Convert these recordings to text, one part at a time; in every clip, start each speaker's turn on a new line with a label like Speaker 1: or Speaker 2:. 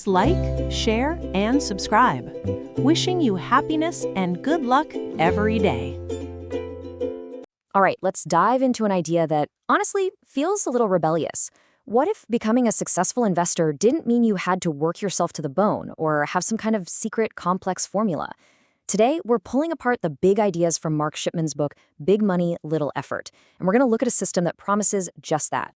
Speaker 1: Please like, share, and subscribe. Wishing you happiness and good luck every day.
Speaker 2: All right, let's dive into an idea that, honestly, feels a little rebellious. What if becoming a successful investor didn't mean you had to work yourself to the bone or have some kind of secret, complex formula? Today, we're pulling apart the big ideas from Mark Shipman's book, Big Money, Little Effort, and we're going to look at a system that promises just that.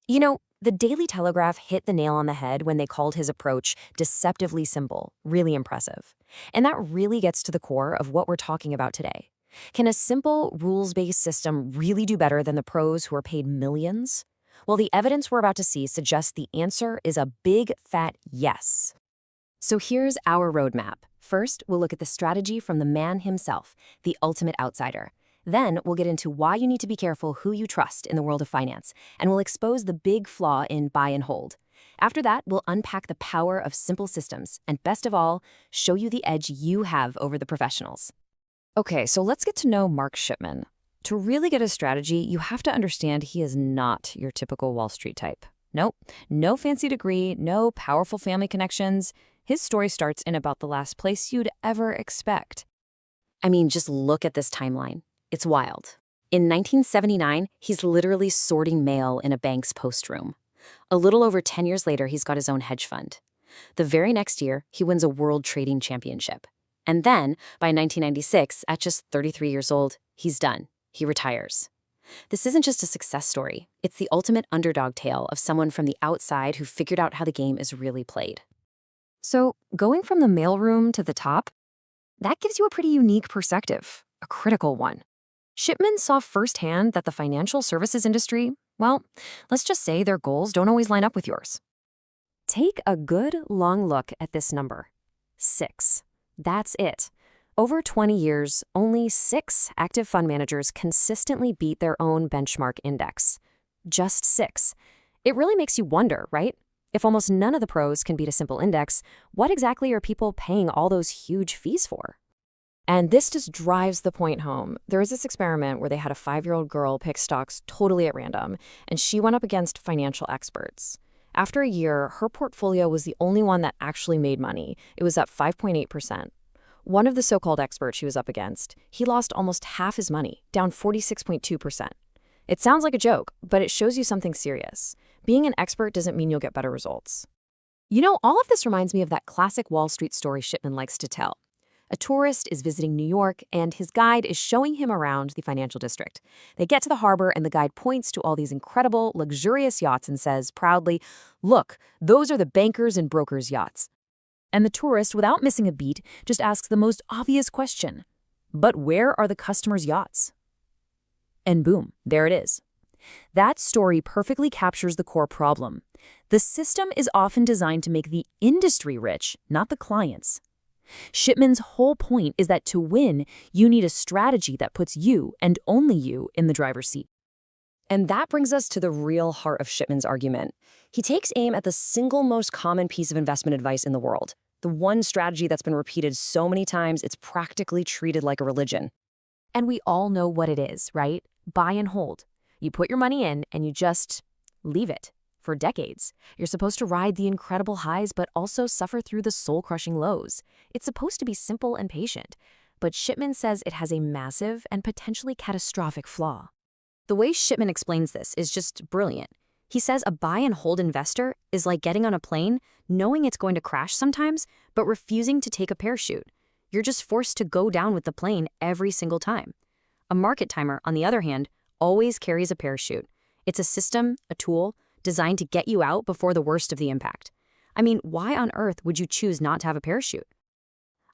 Speaker 2: You know, the Daily Telegraph hit the nail on the head when they called his approach deceptively simple, really impressive. And that really gets to the core of what we're talking about today. Can a simple, rules-based system really do better than the pros who are paid millions? Well, the evidence we're about to see suggests the answer is a big, fat yes. So here's our roadmap. First, we'll look at the strategy from the man himself, the ultimate outsider. Then, we'll get into why you need to be careful who you trust in the world of finance, and we'll expose the big flaw in buy and hold. After that, we'll unpack the power of simple systems, and best of all, show you the edge you have over the professionals. Okay, so let's get to know Mark Shipman. To really get his strategy, you have to understand he is not your typical Wall Street type. Nope, no fancy degree, no powerful family connections. His story starts in about the last place you'd ever expect. I mean, just look at this timeline. It's wild. In 1979, he's literally sorting mail in a bank's post room. A little over 10 years later, he's got his own hedge fund. The very next year, he wins a world trading championship. And then, by 1996, at just 33 years old, he's done. He retires. This isn't just a success story. It's the ultimate underdog tale of someone from the outside who figured out how the game is really played. So, going from the mailroom to the top, that gives you a pretty unique perspective, a critical one. Shipman saw firsthand that the financial services industry, well, let's just say their goals don't always line up with yours. Take a good, long look at this number. 6. That's it. Over 20 years, only 6 active fund managers consistently beat their own benchmark index. Just 6. It really makes you wonder, right? If almost none of the pros can beat a simple index, what exactly are people paying all those huge fees for? And this just drives the point home. There was this experiment where they had a 5-year-old girl pick stocks totally at random, and she went up against financial experts. After a year, her portfolio was the only one that actually made money. It was up 5.8%. One of the so-called experts she was up against, he lost almost half his money, down 46.2%. It sounds like a joke, but it shows you something serious. Being an expert doesn't mean you'll get better results. You know, all of this reminds me of that classic Wall Street story Shipman likes to tell. A tourist is visiting New York, and his guide is showing him around the financial district. They get to the harbor, and the guide points to all these incredible, luxurious yachts and says proudly, "Look, those are the bankers' and brokers' yachts." And the tourist, without missing a beat, just asks the most obvious question. But where are the customers' yachts? And boom, there it is. That story perfectly captures the core problem. The system is often designed to make the industry rich, not the clients. Shipman's whole point is that to win, you need a strategy that puts you, and only you, in the driver's seat. And that brings us to the real heart of Shipman's argument. He takes aim at the single most common piece of investment advice in the world, the one strategy that's been repeated so many times it's practically treated like a religion. And we all know what it is, right? Buy and hold. You put your money in and you just leave it for decades. You're supposed to ride the incredible highs but also suffer through the soul-crushing lows. It's supposed to be simple and patient, but Shipman says it has a massive and potentially catastrophic flaw. The way Shipman explains this is just brilliant. He says a buy and hold investor is like getting on a plane, knowing it's going to crash sometimes, but refusing to take a parachute. You're just forced to go down with the plane every single time. A market timer, on the other hand, always carries a parachute. It's a system, a tool, designed to get you out before the worst of the impact. I mean, why on earth would you choose not to have a parachute?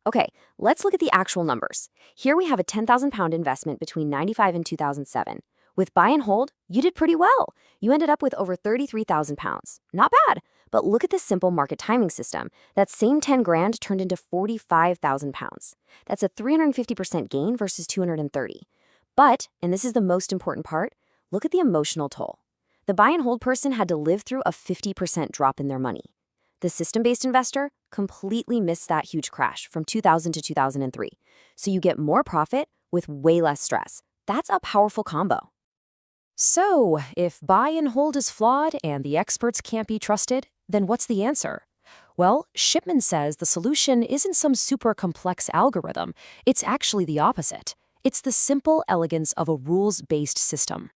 Speaker 2: Okay, let's look at the actual numbers. Here we have a 10,000-pound investment between 95 and 2007. With buy and hold, you did pretty well. You ended up with over 33,000 pounds. Not bad, but look at this simple market timing system. That same 10 grand turned into 45,000 pounds. That's a 350% gain versus 230. But, and this is the most important part, look at the emotional toll. The buy and hold person had to live through a 50% drop in their money. The system-based investor completely missed that huge crash from 2000 to 2003. So you get more profit with way less stress. That's a powerful combo. So, if buy and hold is flawed and the experts can't be trusted, then what's the answer? Well, Shipman says the solution isn't some super complex algorithm. It's actually the opposite. It's the simple elegance of a rules-based system.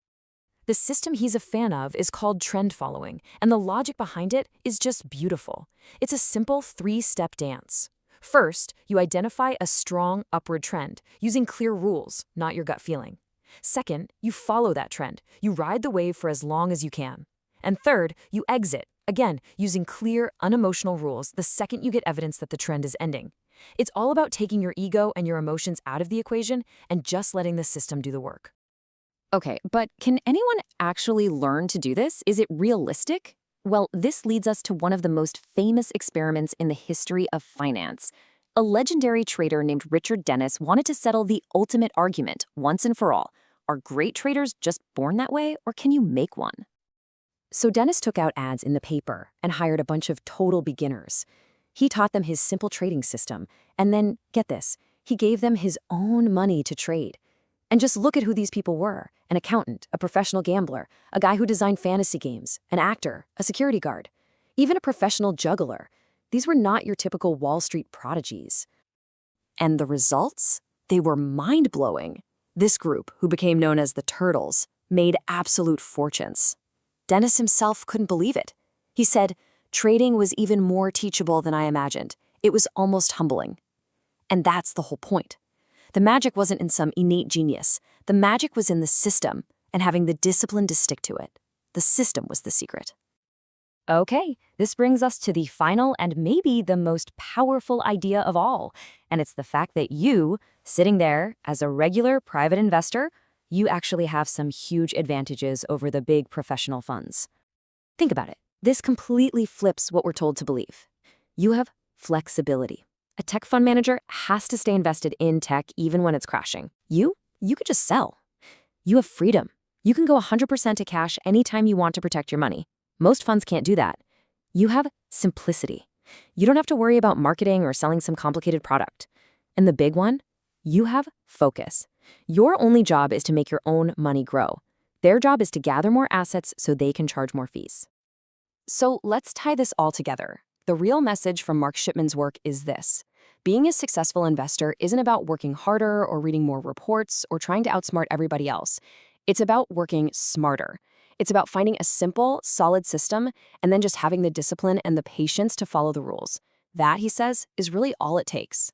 Speaker 2: The system he's a fan of is called trend following, and the logic behind it is just beautiful. It's a simple three-step dance. First, you identify a strong upward trend, using clear rules, not your gut feeling. Second, you follow that trend. You ride the wave for as long as you can. And third, you exit, again, using clear, unemotional rules the second you get evidence that the trend is ending. It's all about taking your ego and your emotions out of the equation and just letting the system do the work. Okay, but can anyone actually learn to do this? Is it realistic? Well, this leads us to one of the most famous experiments in the history of finance. A legendary trader named Richard Dennis wanted to settle the ultimate argument once and for all. Are great traders just born that way, or can you make one? So Dennis took out ads in the paper and hired a bunch of total beginners. He taught them his simple trading system, and then, get this, he gave them his own money to trade. And just look at who these people were: an accountant, a professional gambler, a guy who designed fantasy games, an actor, a security guard, even a professional juggler. These were not your typical Wall Street prodigies. And the results? They were mind-blowing. This group, who became known as the Turtles, made absolute fortunes. Dennis himself couldn't believe it. He said, "Trading was even more teachable than I imagined. It was almost humbling." And that's the whole point. The magic wasn't in some innate genius. The magic was in the system and having the discipline to stick to it. The system was the secret. Okay, this brings us to the final and maybe the most powerful idea of all, and it's the fact that you, sitting there as a regular private investor, you actually have some huge advantages over the big professional funds. Think about it. This completely flips what we're told to believe. You have flexibility. A tech fund manager has to stay invested in tech even when it's crashing. You could just sell. You have freedom. You can go 100% to cash anytime you want to protect your money. Most funds can't do that. You have simplicity. You don't have to worry about marketing or selling some complicated product. And the big one, you have focus. Your only job is to make your own money grow. Their job is to gather more assets so they can charge more fees. So let's tie this all together. The real message from Mark Shipman's work is this: being a successful investor isn't about working harder or reading more reports or trying to outsmart everybody else. It's about working smarter. It's about finding a simple, solid system and then just having the discipline and the patience to follow the rules. That, he says, is really all it takes.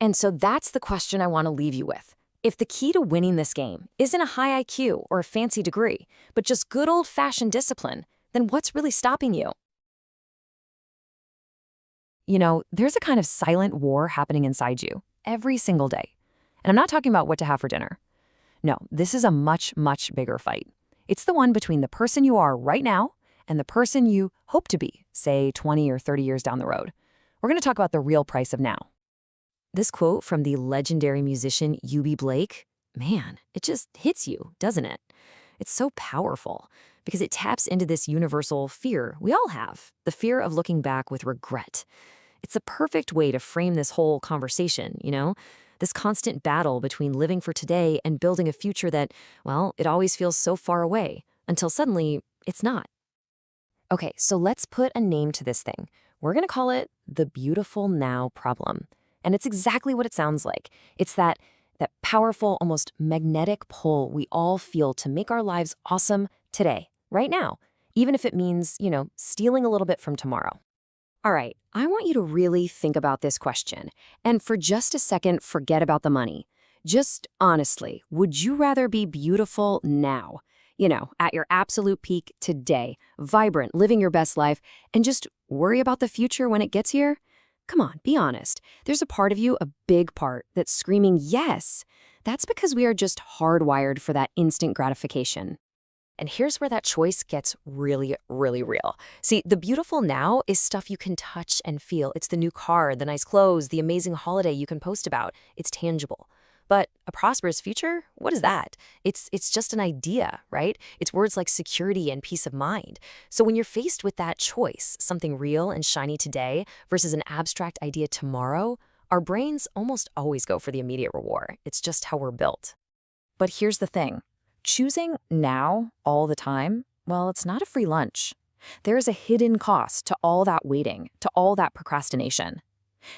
Speaker 2: And so that's the question I want to leave you with. If the key to winning this game isn't a high IQ or a fancy degree, but just good old-fashioned discipline, then what's really stopping you? You know, there's a kind of silent war happening inside you every single day. And I'm not talking about what to have for dinner. No, this is a much, much bigger fight. It's the one between the person you are right now and the person you hope to be, say 20 or 30 years down the road. We're going to talk about the real price of now. This quote from the legendary musician U.B. Blake, man, it just hits you, doesn't it? It's so powerful because it taps into this universal fear we all have, the fear of looking back with regret. It's the perfect way to frame this whole conversation, you know? This constant battle between living for today and building a future that, well, it always feels so far away, until suddenly it's not. Okay, so let's put a name to this thing. We're going to call it the beautiful now problem. And it's exactly what it sounds like. It's that powerful, almost magnetic pull we all feel to make our lives awesome today, right now, even if it means, stealing a little bit from tomorrow. All right, I want you to really think about this question. And for just a second, forget about the money. Just honestly, would you rather be beautiful now, at your absolute peak today, vibrant, living your best life, and just worry about the future when it gets here? Come on, be honest. There's a part of you, a big part, that's screaming yes. That's because we are just hardwired for that instant gratification. And here's where that choice gets really, really real. See, the beautiful now is stuff you can touch and feel. It's the new car, the nice clothes, the amazing holiday you can post about. It's tangible. But a prosperous future, what is that? It's just an idea, right? It's words like security and peace of mind. So when you're faced with that choice, something real and shiny today versus an abstract idea tomorrow, our brains almost always go for the immediate reward. It's just how we're built. But here's the thing. Choosing now all the time, well, it's not a free lunch. There is a hidden cost to all that waiting, to all that procrastination.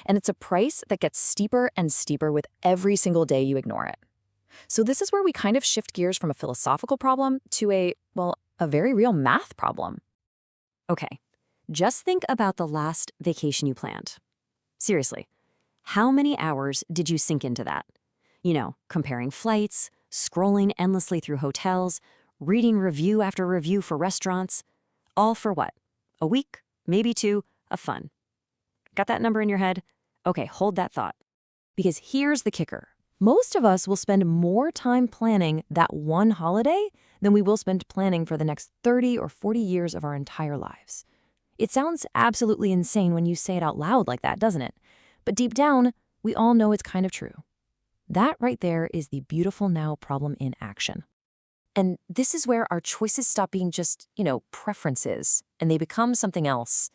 Speaker 2: And it's a price that gets steeper and steeper with every single day you ignore it. So this is where we kind of shift gears from a philosophical problem to a very real math problem. Okay, just think about the last vacation you planned. Seriously, how many hours did you sink into that? Comparing flights, scrolling endlessly through hotels, reading review after review for restaurants. All for what? A week, maybe two, of fun. Got that number in your head? Okay, hold that thought. Because here's the kicker. Most of us will spend more time planning that one holiday than we will spend planning for the next 30 or 40 years of our entire lives. It sounds absolutely insane when you say it out loud like that, doesn't it? But deep down, we all know it's kind of true. That right there is the beautiful now problem in action. And this is where our choices stop being just, preferences, and they become something else.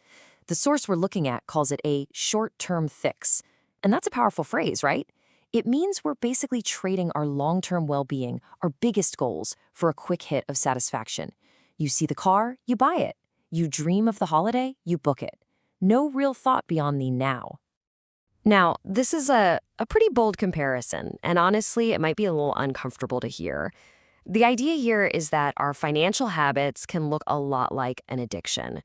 Speaker 2: The source we're looking at calls it a short-term fix. And that's a powerful phrase, right? It means we're basically trading our long-term well-being, our biggest goals, for a quick hit of satisfaction. You see the car, you buy it. You dream of the holiday, you book it. No real thought beyond the now. Now, this is a pretty bold comparison, and honestly, it might be a little uncomfortable to hear. The idea here is that our financial habits can look a lot like an addiction.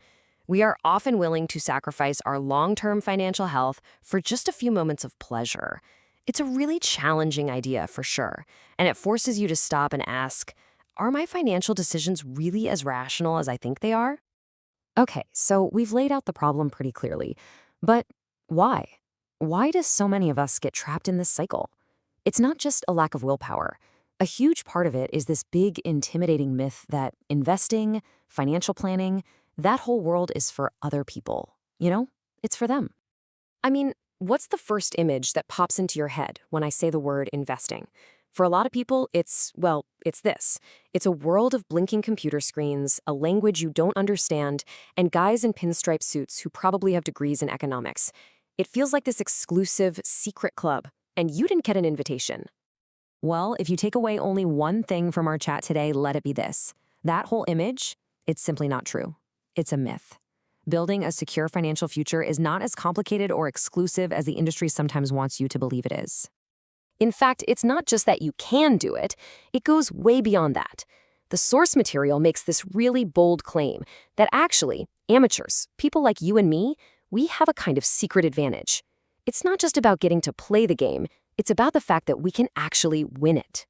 Speaker 2: We are often willing to sacrifice our long-term financial health for just a few moments of pleasure. It's a really challenging idea for sure, and it forces you to stop and ask, are my financial decisions really as rational as I think they are? Okay, so we've laid out the problem pretty clearly, but why? Why do so many of us get trapped in this cycle? It's not just a lack of willpower. A huge part of it is this big, intimidating myth that investing, financial planning, that whole world is for other people. It's for them. I mean, what's the first image that pops into your head when I say the word investing? For a lot of people, it's this. It's a world of blinking computer screens, a language you don't understand, and guys in pinstripe suits who probably have degrees in economics. It feels like this exclusive, secret club, and you didn't get an invitation. Well, if you take away only one thing from our chat today, let it be this. That whole image, it's simply not true. It's a myth. Building a secure financial future is not as complicated or exclusive as the industry sometimes wants you to believe it is. In fact, it's not just that you can do it, it goes way beyond that. The source material makes this really bold claim that actually, amateurs, people like you and me, we have a kind of secret advantage. It's not just about getting to play the game, it's about the fact that we can actually win it.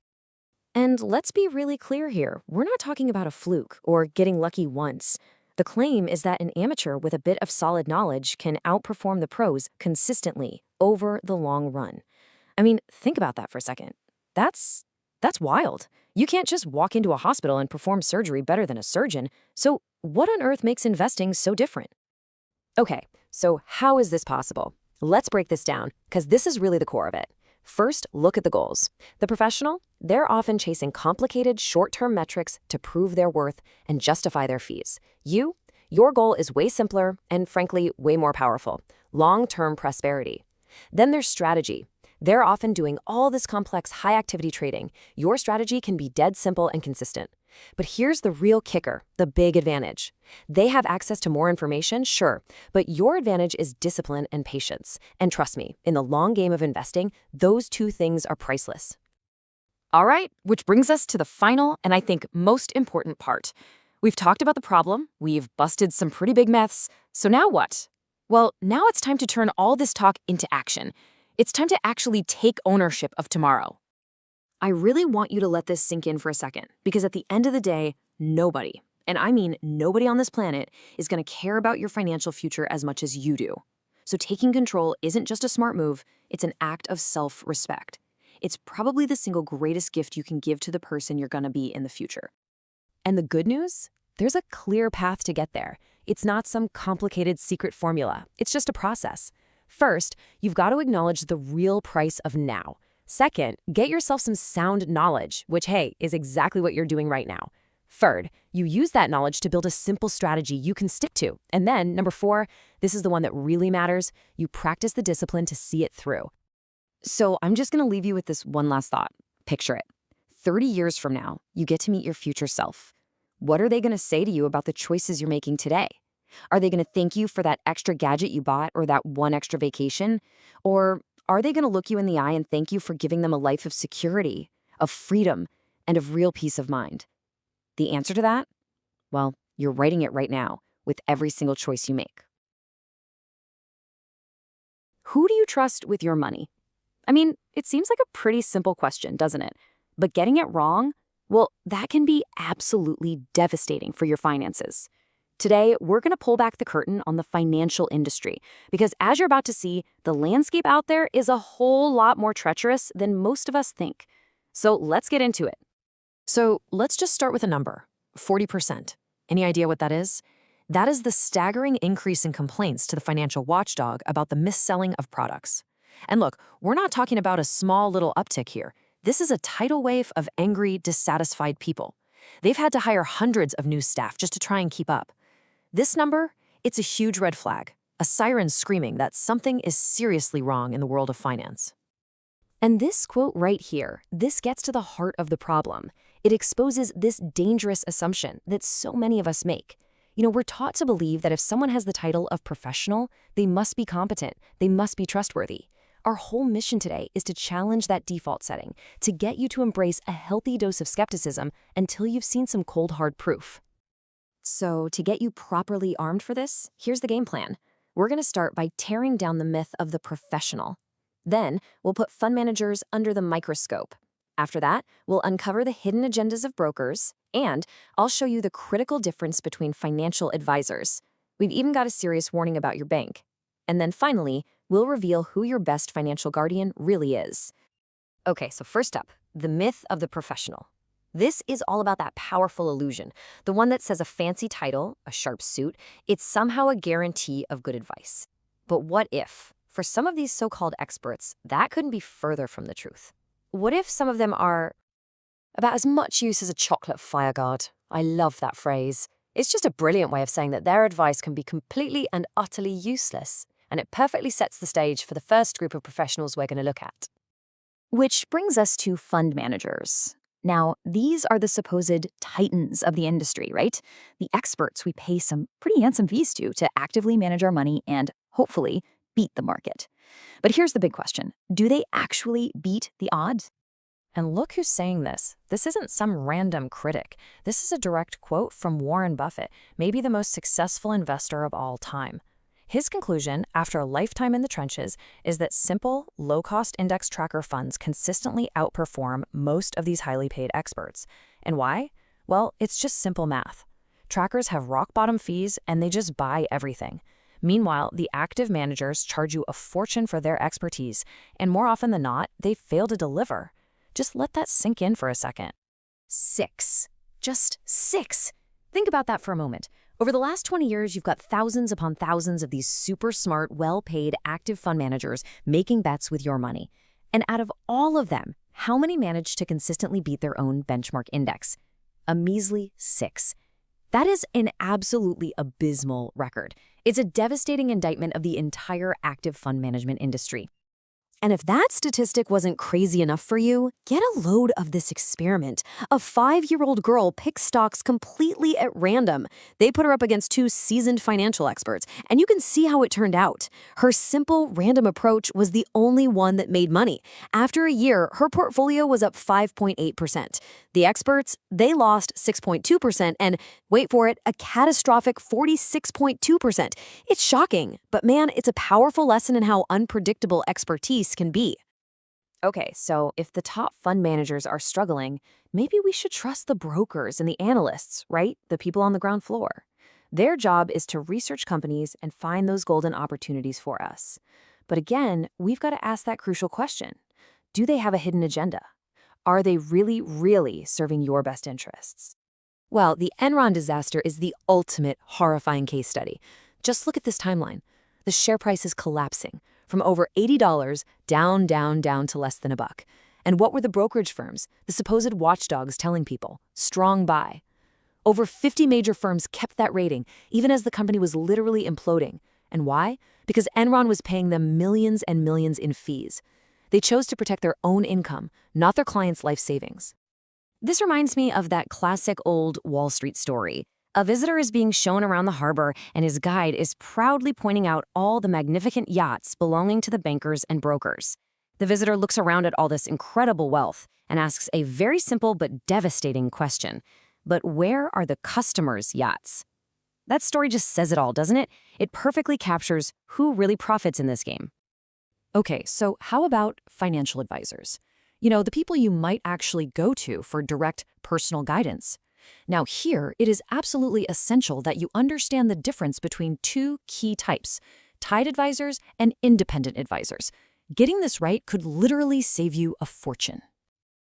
Speaker 2: And let's be really clear here, we're not talking about a fluke or getting lucky once. The claim is that an amateur with a bit of solid knowledge can outperform the pros consistently over the long run. I mean, think about that for a second. That's wild. You can't just walk into a hospital and perform surgery better than a surgeon. So what on earth makes investing so different? Okay, so how is this possible? Let's break this down, because this is really the core of it. First, look at the goals. The professional, they're often chasing complicated short-term metrics to prove their worth and justify their fees. Your goal is way simpler and, frankly, way more powerful: long-term prosperity. Then there's strategy. They're often doing all this complex high-activity trading. Your strategy can be dead simple and consistent. But here's the real kicker, the big advantage. They have access to more information, sure, but your advantage is discipline and patience. And trust me, in the long game of investing, those two things are priceless. All right, which brings us to the final and I think most important part. We've talked about the problem, we've busted some pretty big myths, so now what? Well, now it's time to turn all this talk into action. It's time to actually take ownership of tomorrow. I really want you to let this sink in for a second, because at the end of the day, nobody, and I mean nobody on this planet, is going to care about your financial future as much as you do. So taking control isn't just a smart move, it's an act of self-respect. It's probably the single greatest gift you can give to the person you're going to be in the future. And the good news? There's a clear path to get there. It's not some complicated secret formula. It's just a process. First, you've got to acknowledge the real price of now. Second, get yourself some sound knowledge, which, hey, is exactly what you're doing right now. Third, you use that knowledge to build a simple strategy you can stick to. And then, number 4, this is the one that really matters, you practice the discipline to see it through. So I'm just going to leave you with this one last thought. Picture it. 30 years from now, you get to meet your future self. What are they going to say to you about the choices you're making today? Are they going to thank you for that extra gadget you bought or that one extra vacation? Or are they going to look you in the eye and thank you for giving them a life of security, of freedom, and of real peace of mind? The answer to that? Well, you're writing it right now with every single choice you make. Who do you trust with your money? I mean, it seems like a pretty simple question, doesn't it? But getting it wrong, well, that can be absolutely devastating for your finances. Today, we're going to pull back the curtain on the financial industry because, as you're about to see, the landscape out there is a whole lot more treacherous than most of us think. So let's get into it.
Speaker 1: So let's just start with a number, 40%. Any idea what that is? That is the staggering increase in complaints to the financial watchdog about the mis-selling of products. And look, we're not talking about a small little uptick here. This is a tidal wave of angry, dissatisfied people. They've had to hire hundreds of new staff just to try and keep up. This number, it's a huge red flag, a siren screaming that something is seriously wrong in the world of finance.
Speaker 2: And this quote right here, this gets to the heart of the problem. It exposes this dangerous assumption that so many of us make. We're taught to believe that if someone has the title of professional, they must be competent, they must be trustworthy. Our whole mission today is to challenge that default setting, to get you to embrace a healthy dose of skepticism until you've seen some cold, hard proof. So to get you properly armed for this, here's the game plan. We're going to start by tearing down the myth of the professional. Then we'll put fund managers under the microscope. After that, we'll uncover the hidden agendas of brokers, and I'll show you the critical difference between financial advisors. We've even got a serious warning about your bank. And then finally, we'll reveal who your best financial guardian really is. Okay, so first up, the myth of the professional. This is all about that powerful illusion, the one that says a fancy title, a sharp suit, it's somehow a guarantee of good advice. But what if, for some of these so-called experts, that couldn't be further from the truth? What if some of them are about as much use as a chocolate fireguard? I love that phrase. It's just a brilliant way of saying that their advice can be completely and utterly useless, and it perfectly sets the stage for the first group of professionals we're going to look at. Which brings us to fund managers. Now, these are the supposed titans of the industry, right? The experts we pay some pretty handsome fees to actively manage our money and, hopefully, beat the market. But here's the big question. Do they actually beat the odds? And look who's saying this. This isn't some random critic. This is a direct quote from Warren Buffett, maybe the most successful investor of all time. His conclusion, after a lifetime in the trenches, is that simple, low-cost index tracker funds consistently outperform most of these highly paid experts. And why? Well, it's just simple math. Trackers have rock-bottom fees, and they just buy everything. Meanwhile, the active managers charge you a fortune for their expertise, and more often than not, they fail to deliver. Just let that sink in for a second. 6. Just 6. Think about that for a moment. Over the last 20 years, you've got thousands upon thousands of these super smart, well-paid, active fund managers making bets with your money. And out of all of them, how many manage to consistently beat their own benchmark index? A measly 6. That is an absolutely abysmal record. It's a devastating indictment of the entire active fund management industry. And if that statistic wasn't crazy enough for you, get a load of this experiment. A 5-year-old girl picked stocks completely at random. They put her up against 2 seasoned financial experts, and you can see how it turned out. Her simple, random approach was the only one that made money. After a year, her portfolio was up 5.8%. The experts, they lost 6.2%, and, wait for it, a catastrophic 46.2%. It's shocking, but man, it's a powerful lesson in how unpredictable expertise can be. Okay, so if the top fund managers are struggling, maybe we should trust the brokers and the analysts, right? The people on the ground floor. Their job is to research companies and find those golden opportunities for us. But again, we've got to ask that crucial question. Do they have a hidden agenda? Are they really, really serving your best interests? Well, the Enron disaster is the ultimate horrifying case study. Just look at this timeline. The share price is collapsing from over $80 down to less than $1. And what were the brokerage firms, the supposed watchdogs, telling people? Strong buy. Over 50 major firms kept that rating, even as the company was literally imploding. And why? Because Enron was paying them millions and millions in fees. They chose to protect their own income, not their clients' life savings. This reminds me of that classic old Wall Street story. A visitor is being shown around the harbor, and his guide is proudly pointing out all the magnificent yachts belonging to the bankers and brokers. The visitor looks around at all this incredible wealth and asks a very simple but devastating question. But where are the customers' yachts? That story just says it all, doesn't it? It perfectly captures who really profits in this game.
Speaker 1: Okay, so how about financial advisors? The people you might actually go to for direct personal guidance. Now here, it is absolutely essential that you understand the difference between two key types, tied advisors and independent advisors. Getting this right could literally save you a fortune.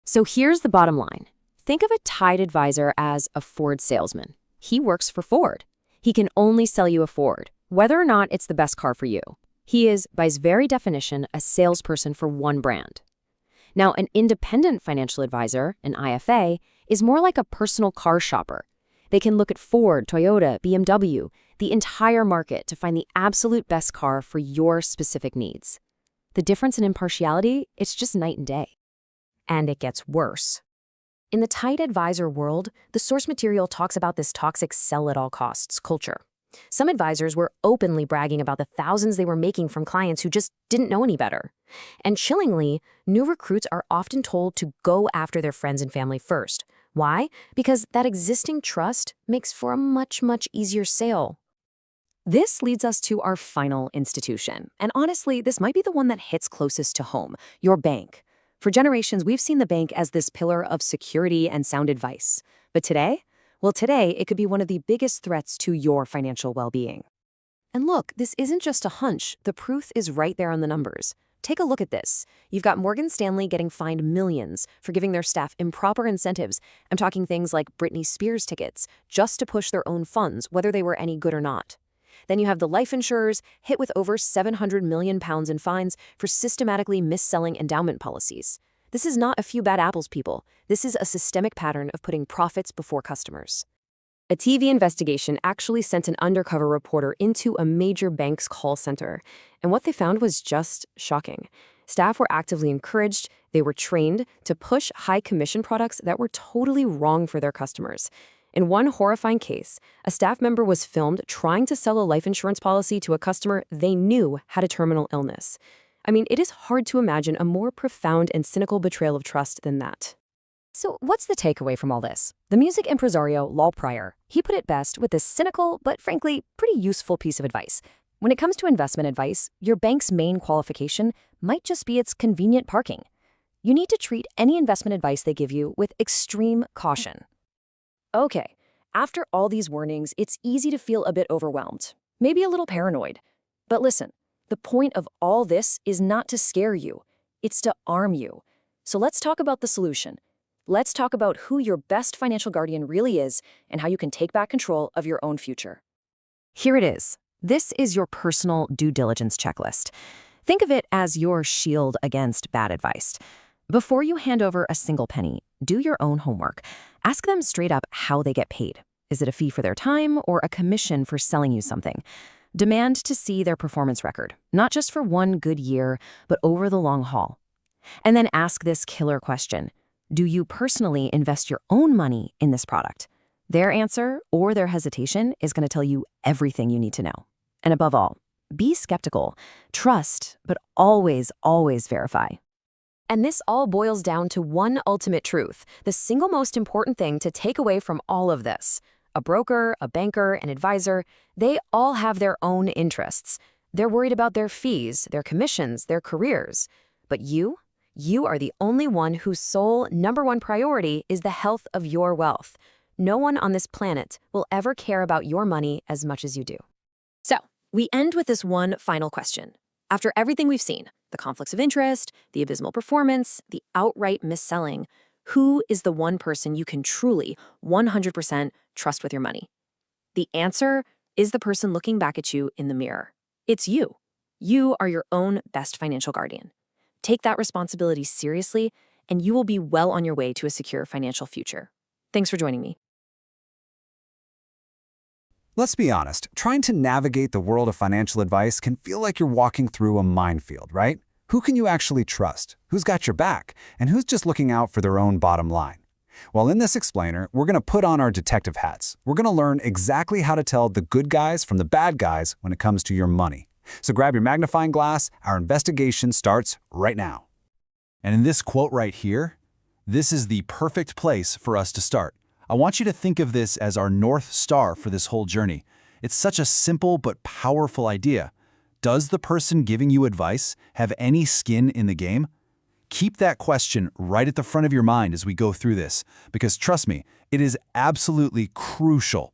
Speaker 2: So here's the bottom line. Think of a tied advisor as a Ford salesman. He works for Ford. He can only sell you a Ford, whether or not it's the best car for you. He is, by his very definition, a salesperson for one brand. Now, an independent financial advisor, an IFA, is more like a personal car shopper. They can look at Ford, Toyota, BMW, the entire market to find the absolute best car for your specific needs. The difference in impartiality, it's just night and day.
Speaker 1: And it gets worse. In the tied advisor world, the source material talks about this toxic sell-at-all-costs culture. Some advisors were openly bragging about the thousands they were making from clients who just didn't know any better. And chillingly, new recruits are often told to go after their friends and family first. Why? Because that existing trust makes for a much, much easier sale. This leads us to our final institution. And honestly, this might be the one that hits closest to home, your bank. For generations, we've seen the bank as this pillar of security and sound advice. But today? Well, today, it could be one of the biggest threats to your financial well-being. And look, this isn't just a hunch. The proof is right there on the numbers. Take a look at this. You've got Morgan Stanley getting fined millions for giving their staff improper incentives. I'm talking things like Britney Spears tickets, just to push their own funds, whether they were any good or not. Then you have the life insurers hit with over £700 million in fines for systematically mis-selling endowment policies. This is not a few bad apples, people. This is a systemic pattern of putting profits before customers. A TV investigation actually sent an undercover reporter into a major bank's call center, and what they found was just shocking. Staff were actively encouraged, they were trained to push high commission products that were totally wrong for their customers. In one horrifying case, a staff member was filmed trying to sell a life insurance policy to a customer they knew had a terminal illness. I mean, it is hard to imagine a more profound and cynical betrayal of trust than that.
Speaker 2: So what's the takeaway from all this? The music impresario Lol Pryor, he put it best with this cynical but frankly pretty useful piece of advice. When it comes to investment advice, your bank's main qualification might just be its convenient parking. You need to treat any investment advice they give you with extreme caution. Okay, after all these warnings, it's easy to feel a bit overwhelmed, maybe a little paranoid. But listen, the point of all this is not to scare you, it's to arm you. So let's talk about the solution. Let's talk about who your best financial guardian really is and how you can take back control of your own future.
Speaker 1: Here it is. This is your personal due diligence checklist. Think of it as your shield against bad advice. Before you hand over a single penny, do your own homework. Ask them straight up how they get paid. Is it a fee for their time or a commission for selling you something? Demand to see their performance record, not just for one good year, but over the long haul. And then ask this killer question. Do you personally invest your own money in this product? Their answer or their hesitation is going to tell you everything you need to know. And above all, be skeptical, trust, but always, always verify. And this all boils down to one ultimate truth, the single most important thing to take away from all of this. A broker, a banker, an advisor, they all have their own interests. They're worried about their fees, their commissions, their careers. But you are the only one whose sole #1 priority is the health of your wealth. No one on this planet will ever care about your money as much as you do. So, we end with this one final question. After everything we've seen, the conflicts of interest, the abysmal performance, the outright mis-selling, who is the one person you can truly 100% trust with your money? The answer is the person looking back at you in the mirror. It's you. You are your own best financial guardian. Take that responsibility seriously, and you will be well on your way to a secure financial future. Thanks for joining me.
Speaker 3: Let's be honest, trying to navigate the world of financial advice can feel like you're walking through a minefield, right? Who can you actually trust? Who's got your back? And who's just looking out for their own bottom line? Well, in this explainer, we're going to put on our detective hats. We're going to learn exactly how to tell the good guys from the bad guys when it comes to your money. So grab your magnifying glass. Our investigation starts right now.
Speaker 4: And in this quote right here, this is the perfect place for us to start. I want you to think of this as our North Star for this whole journey. It's such a simple but powerful idea. Does the person giving you advice have any skin in the game? Keep that question right at the front of your mind as we go through this, because trust me, it is absolutely crucial.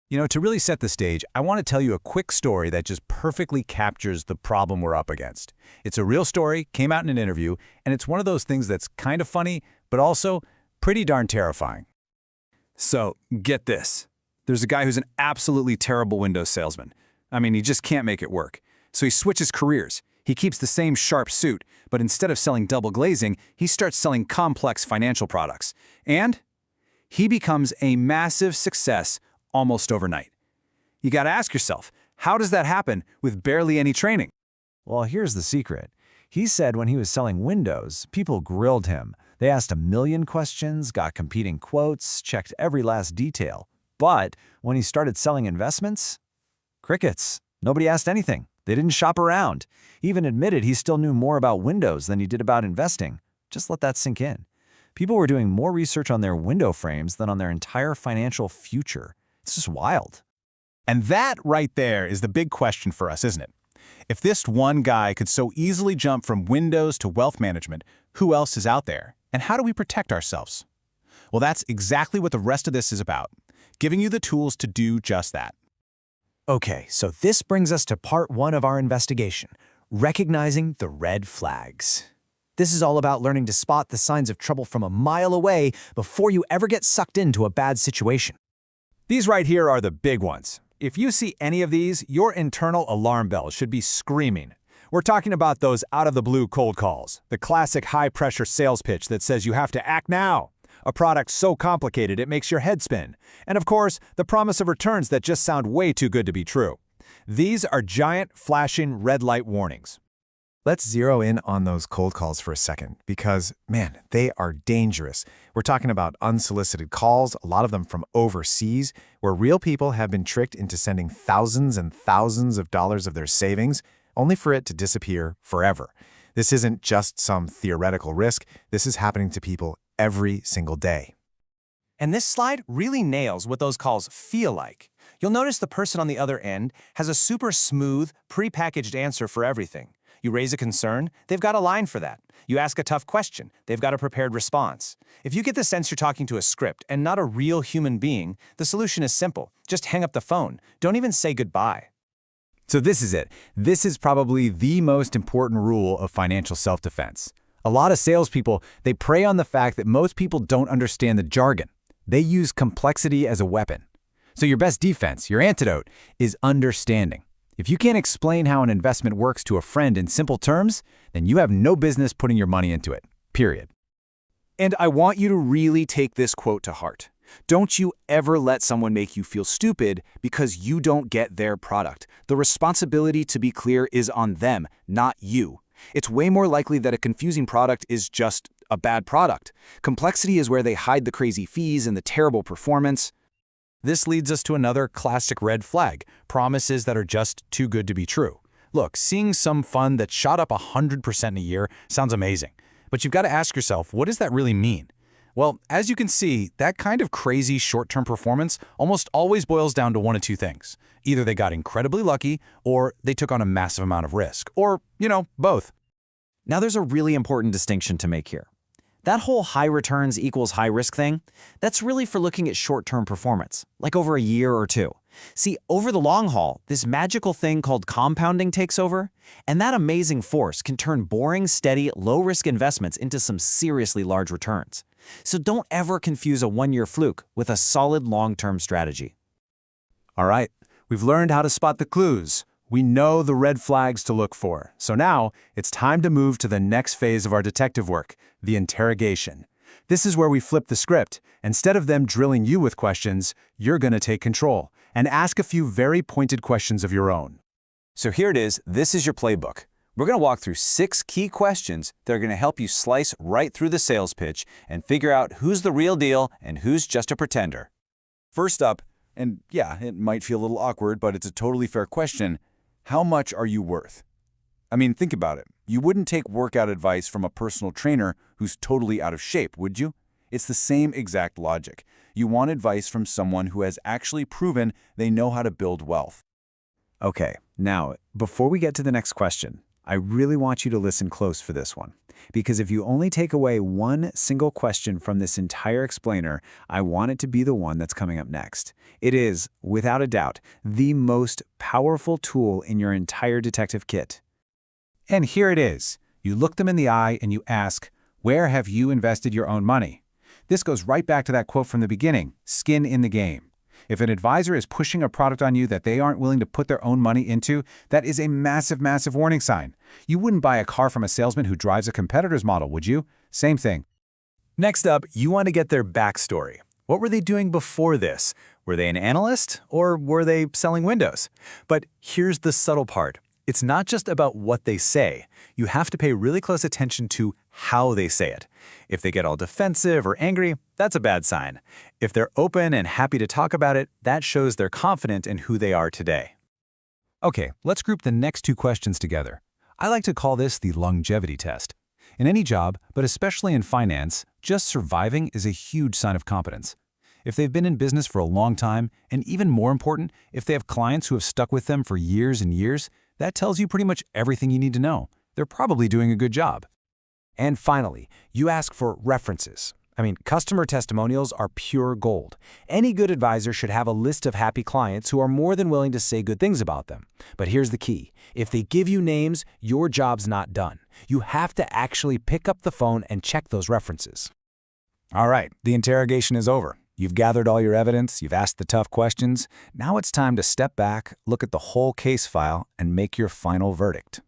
Speaker 5: You know, to really set the stage, I want to tell you a quick story that just perfectly captures the problem we're up against. It's a real story, came out in an interview, and it's one of those things that's kind of funny, but also pretty darn terrifying.
Speaker 4: So, get this. There's a guy who's an absolutely terrible Windows salesman. I mean, he just can't make it work. So he switches careers. He keeps the same sharp suit, but instead of selling double glazing, he starts selling complex financial products. And he becomes a massive success almost overnight. You got to ask yourself, how does that happen with barely any training?
Speaker 6: Well, here's the secret. He said when he was selling Windows, people grilled him. They asked a million questions, got competing quotes, checked every last detail. But when he started selling investments, crickets. Nobody asked anything. They didn't shop around. He even admitted he still knew more about Windows than he did about investing. Just let that sink in. People were doing more research on their window frames than on their entire financial future. It's just wild.
Speaker 5: And that right there is the big question for us, isn't it? If this one guy could so easily jump from Windows to wealth management, who else is out there? And how do we protect ourselves? Well, that's exactly what the rest of this is about, giving you the tools to do just that.
Speaker 6: Okay, so this brings us to part 1 of our investigation, recognizing the red flags. This is all about learning to spot the signs of trouble from a mile away before you ever get sucked into a bad situation.
Speaker 5: These right here are the big ones. If you see any of these, your internal alarm bell should be screaming. We're talking about those out-of-the-blue cold calls, the classic high-pressure sales pitch that says you have to act now, a product so complicated it makes your head spin, and of course, the promise of returns that just sound way too good to be true. These are giant, flashing red light warnings.
Speaker 7: Let's zero in on those cold calls for a second because, man, they are dangerous. We're talking about unsolicited calls, a lot of them from overseas, where real people have been tricked into sending thousands and thousands of dollars of their savings, only for it to disappear forever. This isn't just some theoretical risk. This is happening to people every single day.
Speaker 8: And this slide really nails what those calls feel like. You'll notice the person on the other end has a super smooth, pre-packaged answer for everything. You raise a concern, they've got a line for that. You ask a tough question, they've got a prepared response. If you get the sense you're talking to a script and not a real human being, the solution is simple. Just hang up the phone. Don't even say goodbye.
Speaker 5: So this is it. This is probably the most important rule of financial self-defense. A lot of salespeople, they prey on the fact that most people don't understand the jargon. They use complexity as a weapon. So your best defense, your antidote, is understanding. If you can't explain how an investment works to a friend in simple terms, then you have no business putting your money into it, period.
Speaker 4: And I want you to really take this quote to heart. Don't you ever let someone make you feel stupid because you don't get their product. The responsibility, to be clear, is on them, not you. It's way more likely that a confusing product is just a bad product. Complexity is where they hide the crazy fees and the terrible performance.
Speaker 5: This leads us to another classic red flag, promises that are just too good to be true. Look, seeing some fund that shot up 100% in a year sounds amazing, but you've got to ask yourself, what does that really mean? Well, as you can see, that kind of crazy short-term performance almost always boils down to one of two things. Either they got incredibly lucky, or they took on a massive amount of risk, or, both.
Speaker 6: Now there's a really important distinction to make here. That whole high returns equals high risk thing, that's really for looking at short-term performance, like over a year or two. See, over the long haul, this magical thing called compounding takes over, and that amazing force can turn boring, steady, low-risk investments into some seriously large returns. So don't ever confuse a one-year fluke with a solid long-term strategy.
Speaker 5: All right, we've learned how to spot the clues. We know the red flags to look for. So now it's time to move to the next phase of our detective work, the interrogation. This is where we flip the script. Instead of them drilling you with questions, you're going to take control and ask a few very pointed questions of your own.
Speaker 4: So here it is. This is your playbook.
Speaker 3: We're going to walk through 6 key questions that are going to help you slice right through the sales pitch and figure out who's the real deal and who's just a pretender.
Speaker 4: First up, and yeah, it might feel a little awkward, but it's a totally fair question, how much are you worth? I mean, think about it. You wouldn't take workout advice from a personal trainer who's totally out of shape, would you? It's the same exact logic. You want advice from someone who has actually proven they know how to build wealth.
Speaker 6: Okay, now, before we get to the next question, I really want you to listen close for this one. Because if you only take away one single question from this entire explainer, I want it to be the one that's coming up next. It is, without a doubt, the most powerful tool in your entire detective kit.
Speaker 5: And here it is. You look them in the eye and you ask, where have you invested your own money? This goes right back to that quote from the beginning, skin in the game. If an advisor is pushing a product on you that they aren't willing to put their own money into, that is a massive, massive warning sign. You wouldn't buy a car from a salesman who drives a competitor's model, would you? Same thing.
Speaker 8: Next up, you want to get their backstory. What were they doing before this? Were they an analyst or were they selling windows? But here's the subtle part. It's not just about what they say. You have to pay really close attention to how they say it. If they get all defensive or angry, that's a bad sign. If they're open and happy to talk about it, that shows they're confident in who they are today.
Speaker 5: Okay, let's group the next 2 questions together. I like to call this the longevity test. In any job, but especially in finance, just surviving is a huge sign of competence. If they've been in business for a long time, and even more important, if they have clients who have stuck with them for years and years, that tells you pretty much everything you need to know. They're probably doing a good job.
Speaker 3: And finally, you ask for references. I mean, customer testimonials are pure gold. Any good advisor should have a list of happy clients who are more than willing to say good things about them. But here's the key. If they give you names, your job's not done. You have to actually pick up the phone and check those references.
Speaker 4: All right, the interrogation is over. You've gathered all your evidence, you've asked the tough questions. Now it's time to step back, look at the whole case file, and make your final verdict.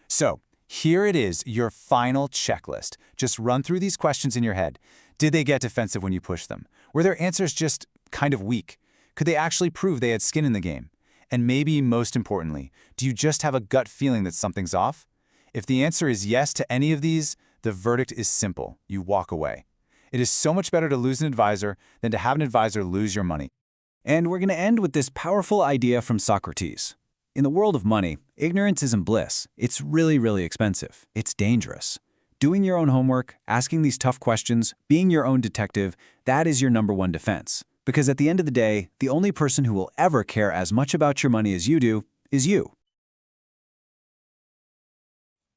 Speaker 4: So, here it is, your final checklist. Just run through these questions in your head. Did they get defensive when you pushed them? Were their answers just kind of weak? Could they actually prove they had skin in the game? And maybe most importantly, do you just have a gut feeling that something's off? If the answer is yes to any of these, the verdict is simple. You walk away. It is so much better to lose an advisor than to have an advisor lose your money.
Speaker 3: And we're going to end with this powerful idea from Socrates. In the world of money, ignorance isn't bliss. It's really, really expensive. It's dangerous. Doing your own homework, asking these tough questions, being your own detective, that is your #1 defense. Because at the end of the day, the only person who will ever care as much about your money as you do is you.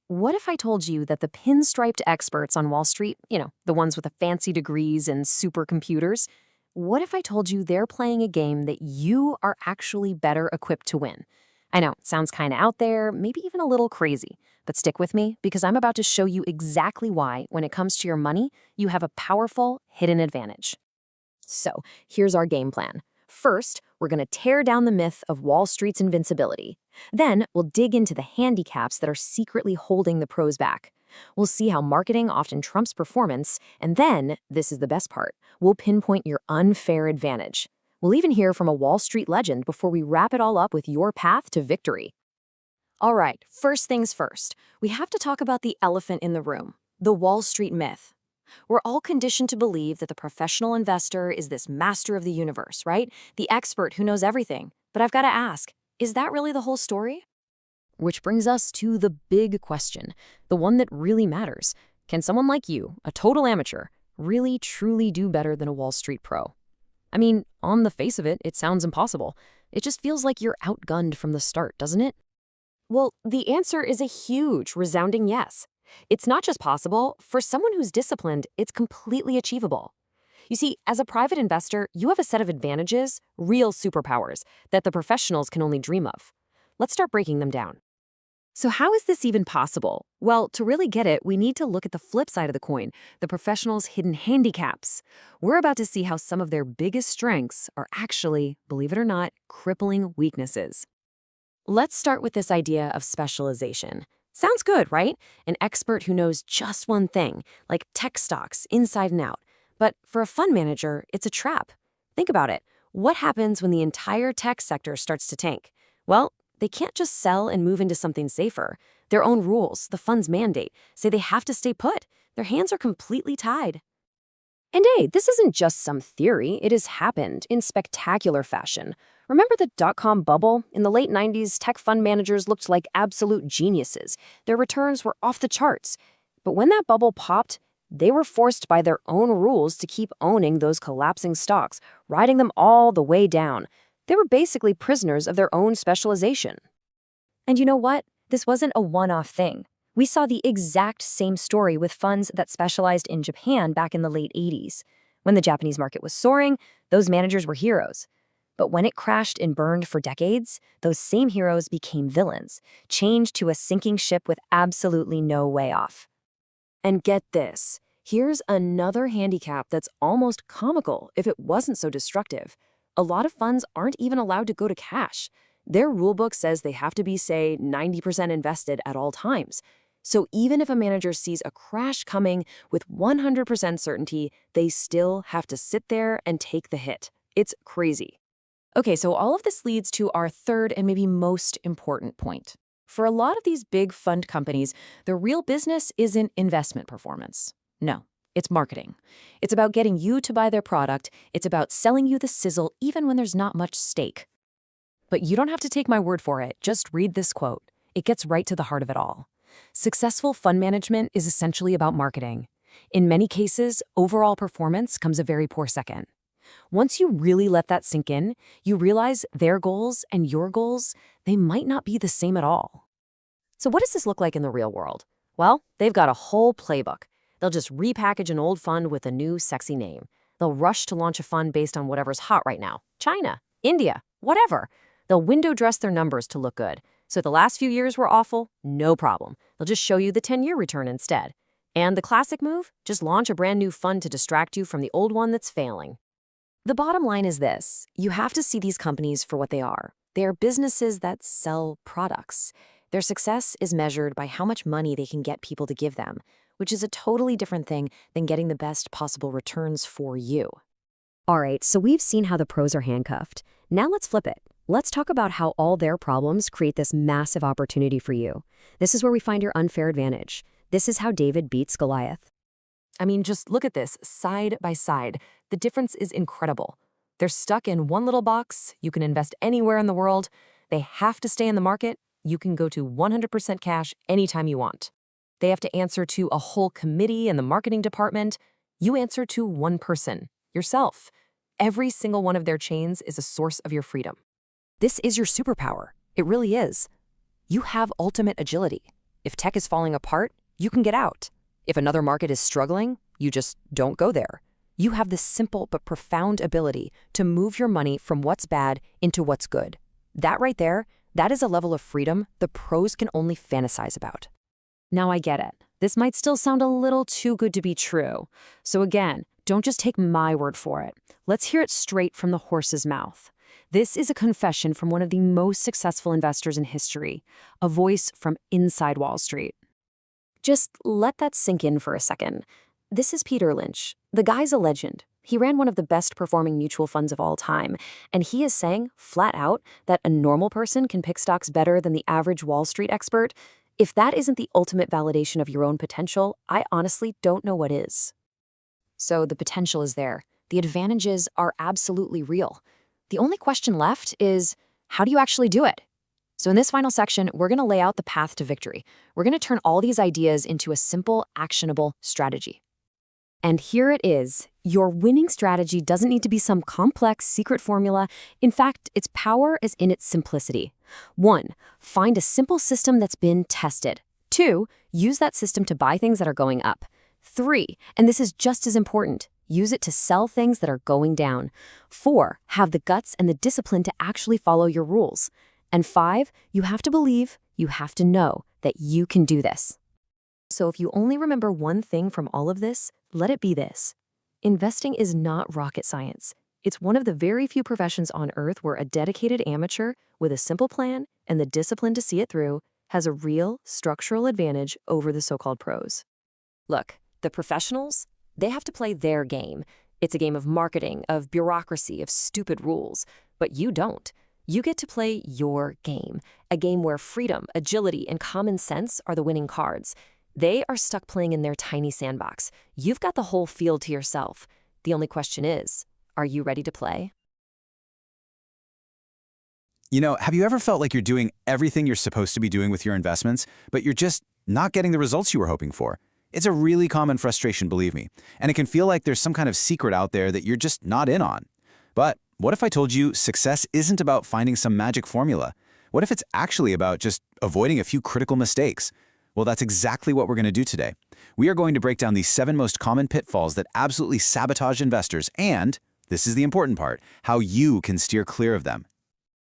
Speaker 2: What if I told you that the pinstriped experts on Wall Street, the ones with the fancy degrees and supercomputers, what if I told you they're playing a game that you are actually better equipped to win? I know, it sounds kind of out there, maybe even a little crazy, but stick with me because I'm about to show you exactly why, when it comes to your money, you have a powerful hidden advantage. So, here's our game plan. First, we're going to tear down the myth of Wall Street's invincibility. Then, we'll dig into the handicaps that are secretly holding the pros back. We'll see how marketing often trumps performance, and then, this is the best part, we'll pinpoint your unfair advantage. We'll even hear from a Wall Street legend before we wrap it all up with your path to victory. All right, first things first, we have to talk about the elephant in the room, the Wall Street myth. We're all conditioned to believe that the professional investor is this master of the universe, right? The expert who knows everything. But I've got to ask, is that really the whole story? Which brings us to the big question, the one that really matters. Can someone like you, a total amateur, really truly do better than a Wall Street pro? I mean, on the face of it, it sounds impossible. It just feels like you're outgunned from the start, doesn't it? Well, the answer is a huge, resounding yes. It's not just possible. For someone who's disciplined, it's completely achievable. You see, as a private investor, you have a set of advantages, real superpowers, that the professionals can only dream of. Let's start breaking them down. So how is this even possible? Well, to really get it, we need to look at the flip side of the coin, the professionals' hidden handicaps. We're about to see how some of their biggest strengths are actually, believe it or not, crippling weaknesses. Let's start with this idea of specialization. Sounds good, right? An expert who knows just one thing, like tech stocks inside and out. But for a fund manager, it's a trap. Think about it. What happens when the entire tech sector starts to tank? Well, They can't just sell and move into something safer. Their own rules, the fund's mandate, say they have to stay put. Their hands are completely tied. And hey, this isn't just some theory. It has happened in spectacular fashion. Remember the dot-com bubble? In the late 90s, tech fund managers looked like absolute geniuses. Their returns were off the charts. But when that bubble popped, they were forced by their own rules to keep owning those collapsing stocks, riding them all the way down. They were basically prisoners of their own specialization. And you know what? This wasn't a one-off thing. We saw the exact same story with funds that specialized in Japan back in the late 80s. When the Japanese market was soaring, those managers were heroes. But when it crashed and burned for decades, those same heroes became villains, chained to a sinking ship with absolutely no way off. And get this, here's another handicap that's almost comical if it wasn't so destructive. A lot of funds aren't even allowed to go to cash. Their rulebook says they have to be, say, 90% invested at all times. So even if a manager sees a crash coming with 100% certainty, they still have to sit there and take the hit. It's crazy. Okay, so all of this leads to our third and maybe most important point. For a lot of these big fund companies, the real business isn't investment performance. No, it's marketing. It's about getting you to buy their product. It's about selling you the sizzle even when there's not much stake. But you don't have to take my word for it. Just read this quote. It gets right to the heart of it all. Successful fund management is essentially about marketing. In many cases, overall performance comes a very poor second. Once you really let that sink in, you realize their goals and your goals, they might not be the same at all. So what does this look like in the real world? Well, they've got a whole playbook. They'll just repackage an old fund with a new sexy name. They'll rush to launch a fund based on whatever's hot right now. China, India, whatever. They'll window dress their numbers to look good. So if the last few years were awful, no problem. They'll just show you the 10-year return instead. And the classic move? Just launch a brand new fund to distract you from the old one that's failing. The bottom line is this. You have to see these companies for what they are. They are businesses that sell products. Their success is measured by how much money they can get people to give them, which is a totally different thing than getting the best possible returns for you. All right, so we've seen how the pros are handcuffed. Now let's flip it. Let's talk about how all their problems create this massive opportunity for you. This is where we find your unfair advantage. This is how David beats Goliath.
Speaker 1: I mean, just look at this, side by side. The difference is incredible. They're stuck in one little box. You can invest anywhere in the world. They have to stay in the market. You can go to 100% cash anytime you want. They have to answer to a whole committee in the marketing department. You answer to one person, yourself. Every single one of their chains is a source of your freedom. This is your superpower. It really is. You have ultimate agility. If tech is falling apart, you can get out. If another market is struggling, you just don't go there. You have this simple but profound ability to move your money from what's bad into what's good. That right there, that is a level of freedom the pros can only fantasize about. Now I get it. This might still sound a little too good to be true. So again, don't just take my word for it. Let's hear it straight from the horse's mouth. This is a confession from one of the most successful investors in history, a voice from inside Wall Street. Just let that sink in for a second. This is Peter Lynch. The guy's a legend. He ran one of the best performing mutual funds of all time, and he is saying, flat out, that a normal person can pick stocks better than the average Wall Street expert. If that isn't the ultimate validation of your own potential, I honestly don't know what is. So the potential is there. The advantages are absolutely real. The only question left is, how do you actually do it? So in this final section, we're going to lay out the path to victory. We're going to turn all these ideas into a simple, actionable strategy. And here it is. Your winning strategy doesn't need to be some complex secret formula. In fact, its power is in its simplicity. 1, find a simple system that's been tested. 2, use that system to buy things that are going up. 3, and this is just as important, use it to sell things that are going down. 4, have the guts and the discipline to actually follow your rules. And 5, you have to believe, you have to know that you can do this. So if you only remember one thing from all of this, let it be this. Investing is not rocket science. It's one of the very few professions on earth where a dedicated amateur with a simple plan and the discipline to see it through has a real structural advantage over the so-called pros. Look, the professionals, they have to play their game. It's a game of marketing, of bureaucracy, of stupid rules. But you don't.
Speaker 2: You get to play your game, a game where freedom, agility, and common sense are the winning cards. They are stuck playing in their tiny sandbox. You've got the whole field to yourself. The only question is, are you ready to play?
Speaker 4: Have you ever felt like you're doing everything you're supposed to be doing with your investments, but you're just not getting the results you were hoping for? It's a really common frustration, believe me, and it can feel like there's some kind of secret out there that you're just not in on. But what if I told you success isn't about finding some magic formula? What if it's actually about just avoiding a few critical mistakes? Well, that's exactly what we're going to do today. We are going to break down the 7 most common pitfalls that absolutely sabotage investors and, this is the important part, how you can steer clear of them.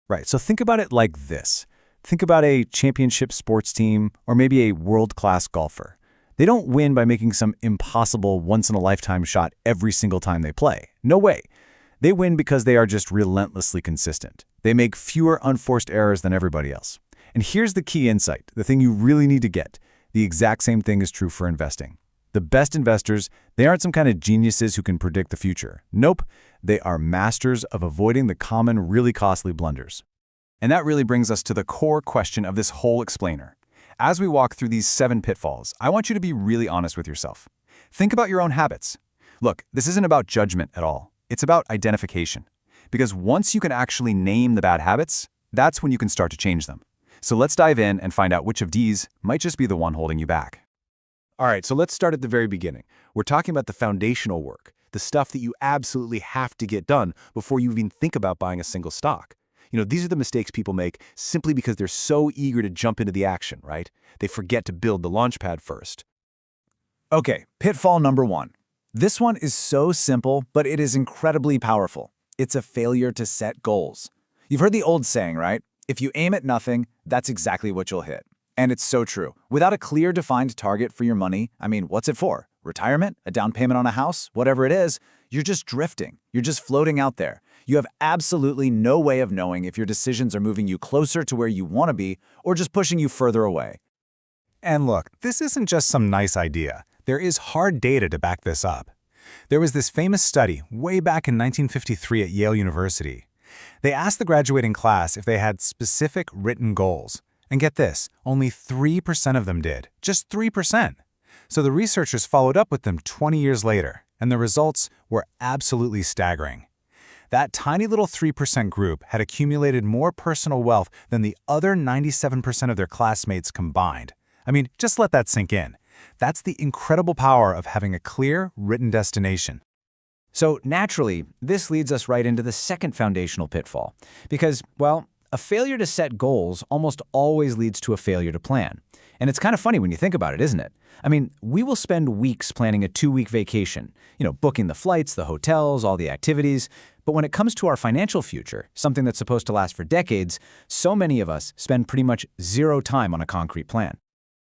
Speaker 6: Right, so think about it like this. Think about a championship sports team or maybe a world-class golfer. They don't win by making some impossible once-in-a-lifetime shot every single time they play. No way. They win because they are just relentlessly consistent. They make fewer unforced errors than everybody else. And here's the key insight, the thing you really need to get. The exact same thing is true for investing. The best investors, they aren't some kind of geniuses who can predict the future. Nope, they are masters of avoiding the common, really costly blunders.
Speaker 4: And that really brings us to the core question of this whole explainer. As we walk through these 7 pitfalls, I want you to be really honest with yourself. Think about your own habits. Look, this isn't about judgment at all. It's about identification. Because once you can actually name the bad habits, that's when you can start to change them. So let's dive in and find out which of these might just be the one holding you back.
Speaker 5: All right, so let's start at the very beginning. We're talking about the foundational work, the stuff that you absolutely have to get done before you even think about buying a single stock. These are the mistakes people make simply because they're so eager to jump into the action, right? They forget to build the launchpad first.
Speaker 3: Okay, pitfall number 1. This one is so simple, but it is incredibly powerful. It's a failure to set goals. You've heard the old saying, right? If you aim at nothing, that's exactly what you'll hit. And it's so true. Without a clear, defined target for your money, what's it for? Retirement? A down payment on a house? Whatever it is, you're just drifting. You're just floating out there. You have absolutely no way of knowing if your decisions are moving you closer to where you want to be or just pushing you further away.
Speaker 5: And look, this isn't just some nice idea. There is hard data to back this up. There was this famous study way back in 1953 at Yale University. They asked the graduating class if they had specific written goals. And get this, only 3% of them did. Just 3%. So the researchers followed up with them 20 years later, and the results were absolutely staggering. That tiny little 3% group had accumulated more personal wealth than the other 97% of their classmates combined. Just let that sink in. That's the incredible power of having a clear, written destination.
Speaker 3: So naturally, this leads us right into the second foundational pitfall. Because, a failure to set goals almost always leads to a failure to plan. And it's kind of funny when you think about it, isn't it? We will spend weeks planning a 2-week vacation, booking the flights, the hotels, all the activities. But when it comes to our financial future, something that's supposed to last for decades, so many of us spend pretty much 0 time on a concrete plan.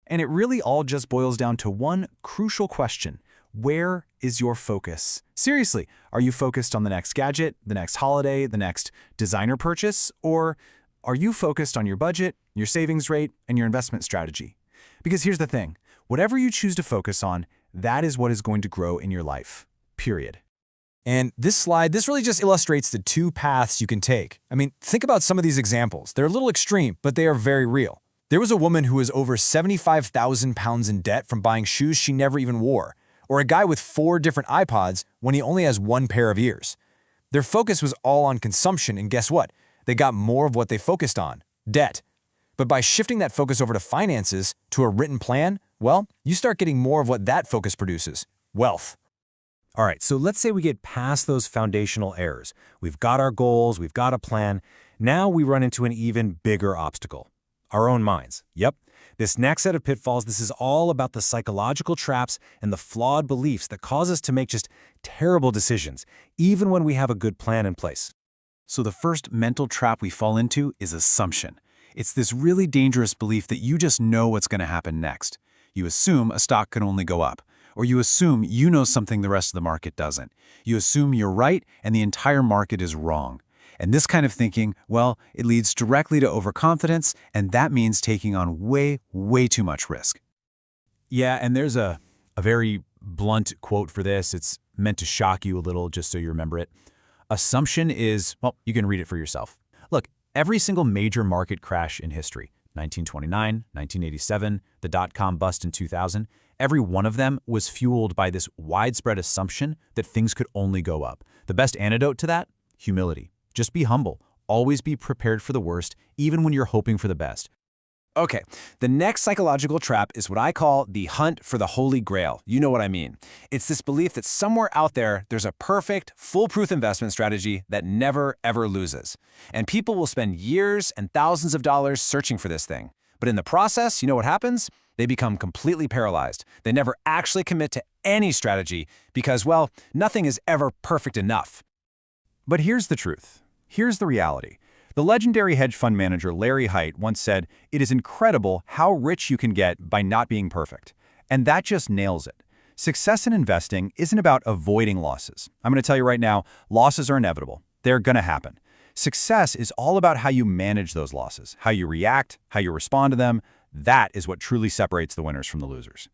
Speaker 4: And it really all just boils down to one crucial question. Where is your focus? Seriously, are you focused on the next gadget, the next holiday, the next designer purchase? Or are you focused on your budget, your savings rate, and your investment strategy? Because here's the thing, whatever you choose to focus on, that is what is going to grow in your life, period. And this slide, this really just illustrates the 2 paths you can take. Think about some of these examples. They're a little extreme, but they are very real. There was a woman who was over 75,000 pounds in debt from buying shoes she never even wore, or a guy with 4 different iPods when he only has 1 pair of ears. Their focus was all on consumption, and guess what? They got more of what they focused on, debt. But by shifting that focus over to finances, to a written plan, you start getting more of what that focus produces, wealth.
Speaker 5: All right, so let's say we get past those foundational errors. We've got our goals, we've got a plan. Now we run into an even bigger obstacle. Our own minds. Yep. This next set of pitfalls, this is all about the psychological traps and the flawed beliefs that cause us to make just terrible decisions, even when we have a good plan in place.
Speaker 4: So the first mental trap we fall into is assumption. It's this really dangerous belief that you just know what's going to happen next. You assume a stock can only go up, or you assume you know something the rest of the market doesn't. You assume you're right and the entire market is wrong. And this kind of thinking, it leads directly to overconfidence, and that means taking on way, way too much risk.
Speaker 5: Yeah, and there's a very blunt quote for this. It's meant to shock you a little, just so you remember it. Assumption is, you can read it for yourself. Look, Every single major market crash in history, 1929, 1987, the dot-com bust in 2000, every one of them was fueled by this widespread assumption that things could only go up. The best antidote to that? Humility. Just be humble. Always be prepared for the worst, even when you're hoping for the best.
Speaker 8: Okay, the next psychological trap is what I call the hunt for the Holy Grail. You know what I mean. It's this belief that somewhere out there, there's a perfect, foolproof investment strategy that never, ever loses. And people will spend years and thousands of dollars searching for this thing. But in the process, you know what happens? They become completely paralyzed. They never actually commit to any strategy because, well, nothing is ever perfect enough.
Speaker 4: But here's the truth. Here's the reality. The legendary hedge fund manager Larry Hite once said, "It is incredible how rich you can get by not being perfect." And that just nails it. Success in investing isn't about avoiding losses. I'm going to tell you right now, losses are inevitable. They're going to happen. Success is all about how you manage those losses, how you react, how you respond to them. That is what truly separates the winners from the losers.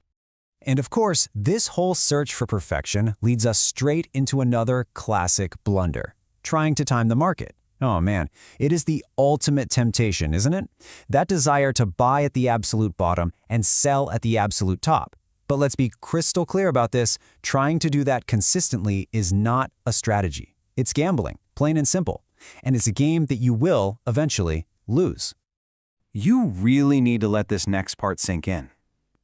Speaker 6: And of course, this whole search for perfection leads us straight into another classic blunder, trying to time the market. Oh man, it is the ultimate temptation, isn't it? That desire to buy at the absolute bottom and sell at the absolute top. But let's be crystal clear about this. Trying to do that consistently is not a strategy. It's gambling, plain and simple. And it's a game that you will eventually lose.
Speaker 4: You really need to let this next part sink in.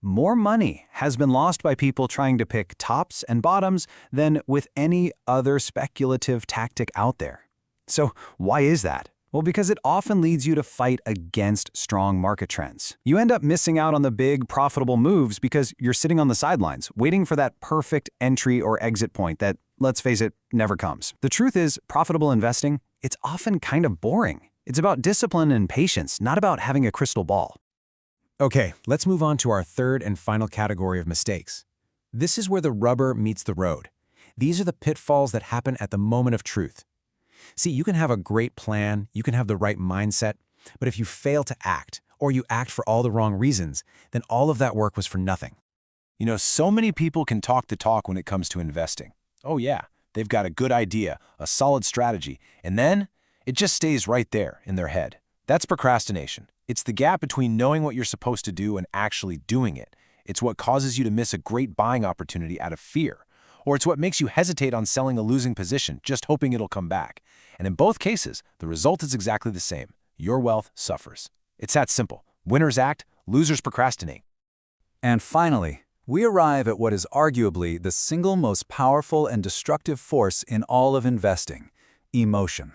Speaker 4: More money has been lost by people trying to pick tops and bottoms than with any other speculative tactic out there. So why is that? Well, because it often leads you to fight against strong market trends. You end up missing out on the big, profitable moves because you're sitting on the sidelines, waiting for that perfect entry or exit point that, let's face it, never comes. The truth is, profitable investing, it's often kind of boring. It's about discipline and patience, not about having a crystal ball.
Speaker 8: Okay, let's move on to our third and final category of mistakes. This is where the rubber meets the road. These are the pitfalls that happen at the moment of truth. See, you can have a great plan, you can have the right mindset, but if you fail to act, or you act for all the wrong reasons, then all of that work was for nothing. You know, so many people can talk the talk when it comes to investing. Oh yeah, they've got a good idea, a solid strategy, and then it just stays right there in their head. That's procrastination. It's the gap between knowing what you're supposed to do and actually doing it. It's what causes you to miss a great buying opportunity out of fear. Or it's what makes you hesitate on selling a losing position, just hoping it'll come back. And in both cases, the result is exactly the same. Your wealth suffers. It's that simple. Winners act, losers procrastinate.
Speaker 3: And finally, we arrive at what is arguably the single most powerful and destructive force in all of investing: emotion.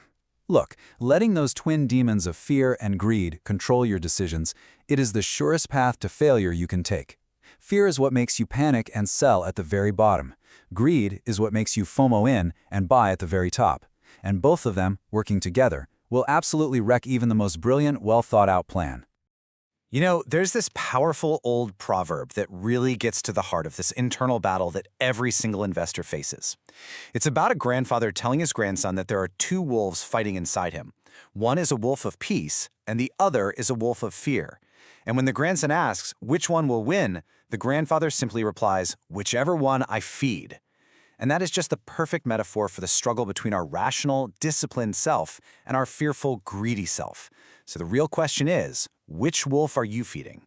Speaker 3: Look, letting those twin demons of fear and greed control your decisions, it is the surest path to failure you can take. Fear is what makes you panic and sell at the very bottom. Greed is what makes you FOMO in and buy at the very top. And both of them, working together, will absolutely wreck even the most brilliant, well-thought-out plan.
Speaker 8: You know, there's this powerful old proverb that really gets to the heart of this internal battle that every single investor faces. It's about a grandfather telling his grandson that there are two wolves fighting inside him. One is a wolf of peace, and the other is a wolf of fear. And when the grandson asks which one will win, the grandfather simply replies, "Whichever one I feed." And that is just the perfect metaphor for the struggle between our rational, disciplined self and our fearful, greedy self. So the real question is, which wolf are you feeding?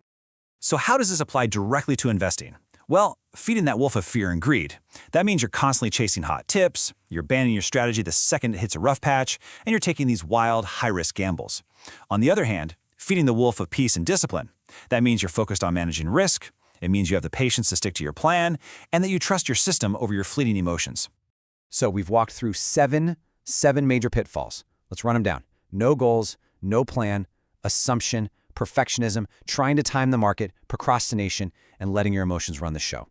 Speaker 4: So how does this apply directly to investing? Well, feeding that wolf of fear and greed. That means you're constantly chasing hot tips, you're abandoning your strategy the second it hits a rough patch, and you're taking these wild, high-risk gambles. On the other hand, feeding the wolf of peace and discipline. That means you're focused on managing risk, it means you have the patience to stick to your plan, and that you trust your system over your fleeting emotions.
Speaker 8: So we've walked through seven major pitfalls. Let's run them down. No goals, no plan, assumption, perfectionism, trying to time the market, procrastination, and letting your emotions run the show.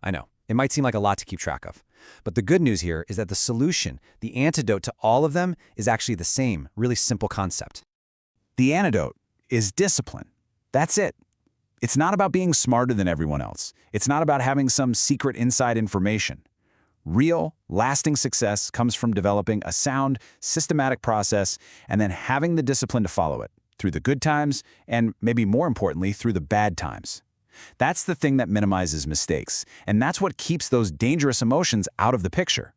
Speaker 8: I know, it might seem like a lot to keep track of, but the good news here is that the solution, the antidote to all of them, is actually the same, really simple concept.
Speaker 4: The antidote is discipline. That's it. It's not about being smarter than everyone else. It's not about having some secret inside information. Real, lasting success comes from developing a sound, systematic process and then having the discipline to follow it through the good times and, maybe more importantly, through the bad times. That's the thing that minimizes mistakes, and that's what keeps those dangerous emotions out of the picture.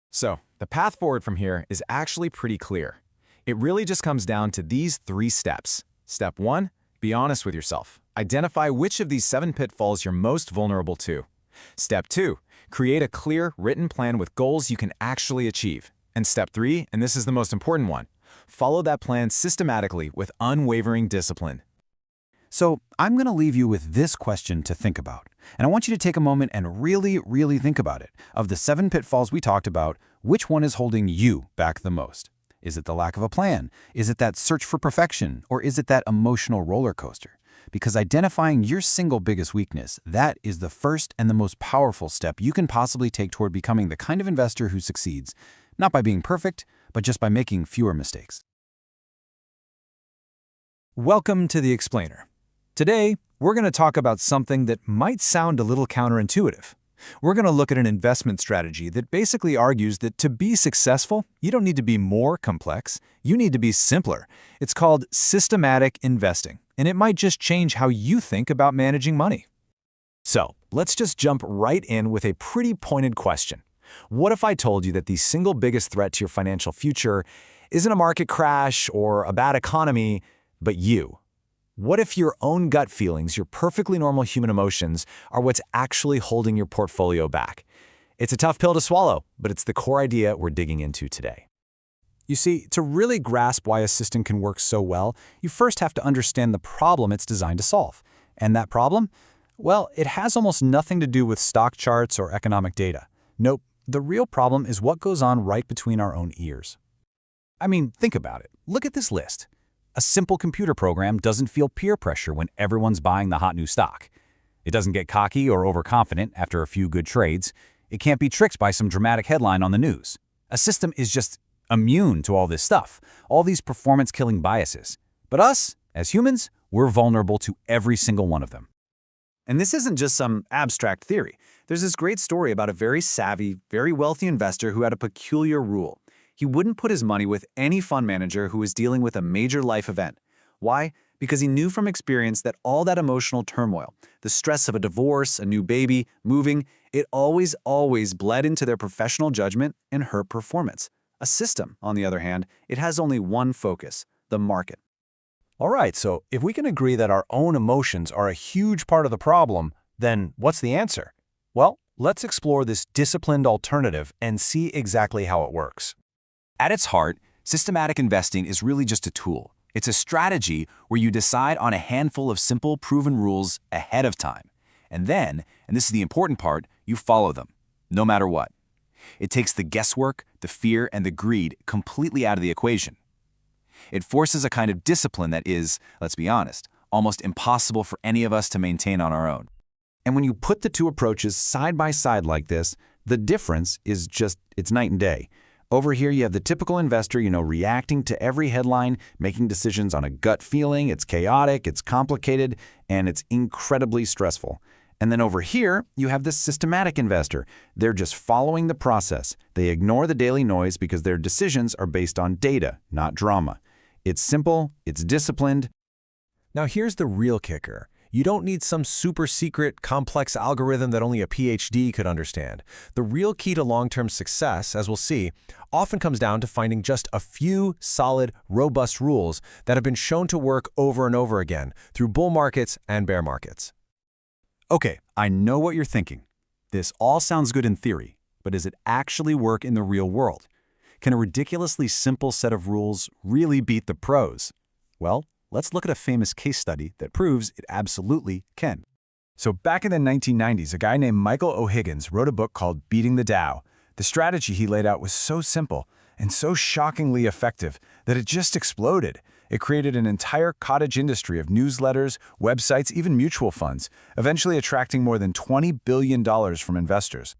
Speaker 8: So, the path forward from here is actually pretty clear.
Speaker 7: It really just comes down to these 3 steps. Step 1, be honest with yourself. Identify which of these 7 pitfalls you're most vulnerable to. Step 2, create a clear, written plan with goals you can actually achieve. And step 3, and this is the most important one, follow that plan systematically with unwavering discipline.
Speaker 3: So I'm going to leave you with this question to think about. And I want you to take a moment and really think about it. Of the 7 pitfalls we talked about, which one is holding you back the most? Is it the lack of a plan? Is it that search for perfection? Or is it that emotional roller coaster? Because identifying your single biggest weakness, that is the first and the most powerful step you can possibly take toward becoming the kind of investor who succeeds, not by being perfect, but just by making fewer mistakes.
Speaker 4: Welcome to The Explainer. Today, we're going to talk about something that might sound a little counterintuitive. We're going to look at an investment strategy that basically argues that to be successful, you don't need to be more complex, you need to be simpler. It's called systematic investing, and it might just change how you think about managing money.
Speaker 7: So, let's just jump right in with a pretty pointed question. What if I told you that the single biggest threat to your financial future isn't a market crash or a bad economy, but you? What if your own gut feelings, your perfectly normal human emotions, are what's actually holding your portfolio back? It's a tough pill to swallow, but it's the core idea we're digging into today.
Speaker 4: You see, to really grasp why a system can work so well, you first have to understand the problem it's designed to solve. And that problem? Well, it has almost nothing to do with stock charts or economic data. Nope, the real problem is what goes on right between our own ears.
Speaker 3: I mean, think about it. Look at this list. A simple computer program doesn't feel peer pressure when everyone's buying the hot new stock. It doesn't get cocky or overconfident after a few good trades. It can't be tricked by some dramatic headline on the news. A system is just immune to all this stuff, all these performance-killing biases. But us, as humans, we're vulnerable to every single one of them.
Speaker 8: And this isn't just some abstract theory. There's this great story about a very savvy, very wealthy investor who had a peculiar rule. He wouldn't put his money with any fund manager who was dealing with a major life event. Why? Because he knew from experience that all that emotional turmoil, the stress of a divorce, a new baby, moving, it always bled into their professional judgment and hurt performance. A system, on the other hand, it has only one focus, the market.
Speaker 6: All right, so if we can agree that our own emotions are a huge part of the problem, then what's the answer? Well, let's explore this disciplined alternative and see exactly how it works.
Speaker 3: At its heart, systematic investing is really just a tool. It's a strategy where you decide on a handful of simple, proven rules ahead of time. And then, and this is the important part, you follow them, no matter what. It takes the guesswork, the fear, and the greed completely out of the equation. It forces a kind of discipline that is, let's be honest, almost impossible for any of us to maintain on our own. And when you put the two approaches side by side like this, the difference is it's night and day. Over here, you have the typical investor, reacting to every headline, making decisions on a gut feeling. It's chaotic, it's complicated, and it's incredibly stressful. And then over here, you have this systematic investor. They're just following the process. They ignore the daily noise because their decisions are based on data, not drama. It's simple, it's disciplined.
Speaker 6: Now here's the real kicker. You don't need some super secret, complex algorithm that only a PhD could understand. The real key to long-term success, as we'll see, often comes down to finding just a few solid, robust rules that have been shown to work over and over again through bull markets and bear markets.
Speaker 3: Okay, I know what you're thinking. This all sounds good in theory, but does it actually work in the real world? Can a ridiculously simple set of rules really beat the pros? Well, let's look at a famous case study that proves it absolutely can.
Speaker 7: So back in the 1990s, a guy named Michael O'Higgins wrote a book called Beating the Dow. The strategy he laid out was so simple and so shockingly effective that it just exploded. It created an entire cottage industry of newsletters, websites, even mutual funds, eventually attracting more than $20 billion from investors.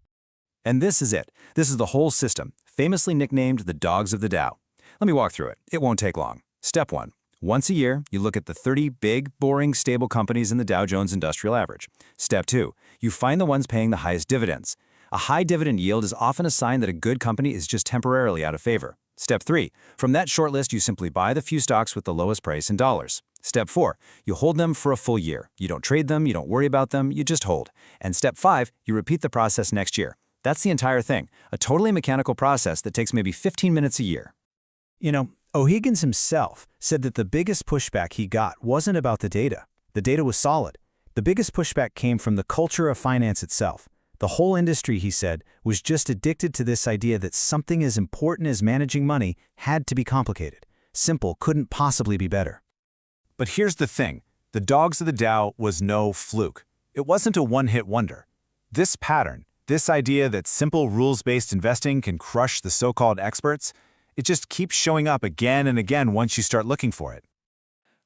Speaker 3: And this is it. This is the whole system, famously nicknamed the Dogs of the Dow. Let me walk through it. It won't take long. Step 1. Once a year, you look at the 30 big, boring, stable companies in the Dow Jones Industrial Average. Step 2. You find the ones paying the highest dividends. A high dividend yield is often a sign that a good company is just temporarily out of favor. Step 3. From that short list, you simply buy the few stocks with the lowest price in dollars. Step 4. You hold them for a full year. You don't trade them, you don't worry about them, you just hold. And Step 5. You repeat the process next year. That's the entire thing, a totally mechanical process that takes maybe 15 minutes a year.
Speaker 6: O'Higgins himself said that the biggest pushback he got wasn't about the data. The data was solid. The biggest pushback came from the culture of finance itself. The whole industry, he said, was just addicted to this idea that something as important as managing money had to be complicated. Simple couldn't possibly be better.
Speaker 3: But here's the thing. The dogs of the Dow was no fluke. It wasn't a one-hit wonder. This pattern, this idea that simple rules-based investing can crush the so-called experts, it just keeps showing up again and again once you start looking for it.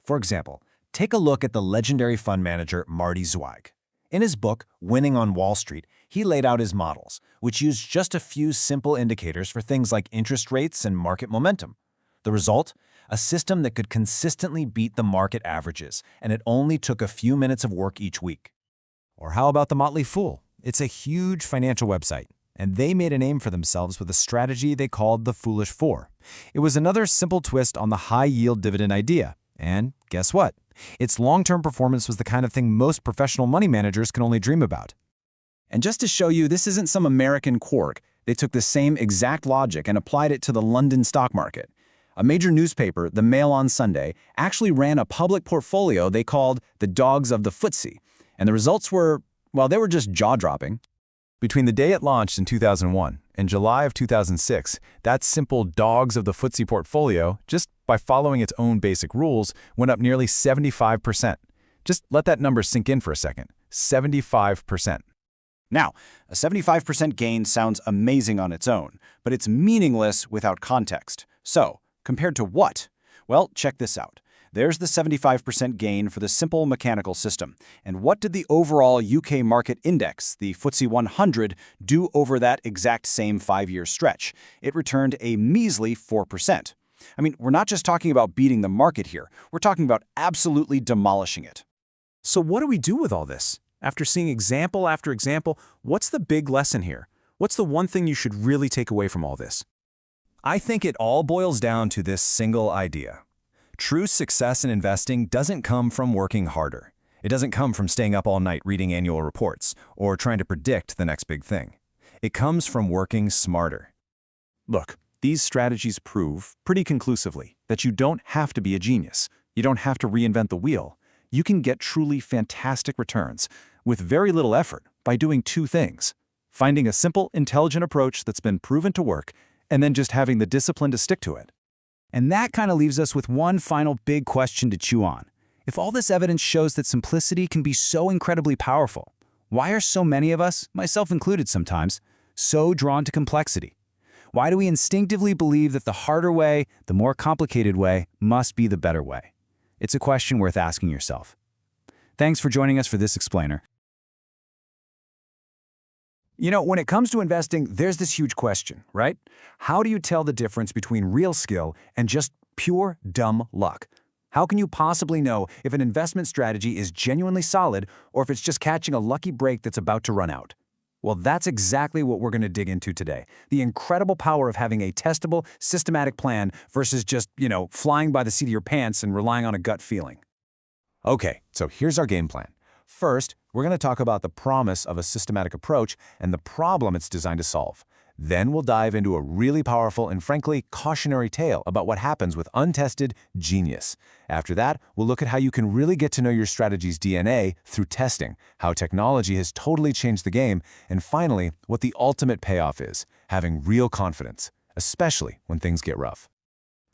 Speaker 6: For example, take a look at the legendary fund manager Marty Zweig. In his book, Winning on Wall Street, he laid out his models, which used just a few simple indicators for things like interest rates and market momentum. The result? A system that could consistently beat the market averages, and it only took a few minutes of work each week. Or how about the Motley Fool? It's a huge financial website, and they made a name for themselves with a strategy they called the Foolish Four. It was another simple twist on the high-yield dividend idea. And guess what? Its long-term performance was the kind of thing most professional money managers can only dream about. And just to show you this isn't some American quirk, they took the same exact logic and applied it to the London stock market. A major newspaper, the Mail on Sunday, actually ran a public portfolio they called the Dogs of the FTSE. And the results were, well, they were just jaw-dropping. Between the day it launched in 2001 and July of 2006, that simple Dogs of the FTSE portfolio, just by following its own basic rules, went up nearly 75%. Just let that number sink in for a second. 75%.
Speaker 9: Now, a 75% gain sounds amazing on its own, but it's meaningless without context. So, compared to what? Well, check this out. There's the 75% gain for the simple mechanical system. And what did the overall UK market index, the FTSE 100, do over that exact same 5-year stretch? It returned a measly 4%. I mean, we're not just talking about beating the market here. We're talking about absolutely demolishing it.
Speaker 4: So what do we do with all this? After seeing example after example, what's the big lesson here? What's the one thing you should really take away from all this?
Speaker 6: I think it all boils down to this single idea. True success in investing doesn't come from working harder. It doesn't come from staying up all night reading annual reports or trying to predict the next big thing. It comes from working smarter.
Speaker 3: Look, these strategies prove pretty conclusively that you don't have to be a genius. You don't have to reinvent the wheel. You can get truly fantastic returns with very little effort by doing two things: finding a simple, intelligent approach that's been proven to work, and then just having the discipline to stick to it.
Speaker 6: And that kind of leaves us with one final big question to chew on. If all this evidence shows that simplicity can be so incredibly powerful, why are so many of us, myself included sometimes, so drawn to complexity? Why do we instinctively believe that the harder way, the more complicated way, must be the better way? It's a question worth asking yourself. Thanks for joining us for this explainer. You know, when it comes to investing, there's this huge question, right? How do you tell the difference between real skill and just pure dumb luck? How can you possibly know if an investment strategy is genuinely solid or if it's just catching a lucky break that's about to run out? Well, that's exactly what we're going to dig into today. The incredible power of having a testable, systematic plan versus just, flying by the seat of your pants and relying on a gut feeling. Okay, so here's our game plan. First, we're going to talk about the promise of a systematic approach and the problem it's designed to solve. Then we'll dive into a really powerful and frankly cautionary tale about what happens with untested genius. After that, we'll look at how you can really get to know your strategy's DNA through testing, how technology has totally changed the game, and finally, what the ultimate payoff is, having real confidence, especially when things get rough.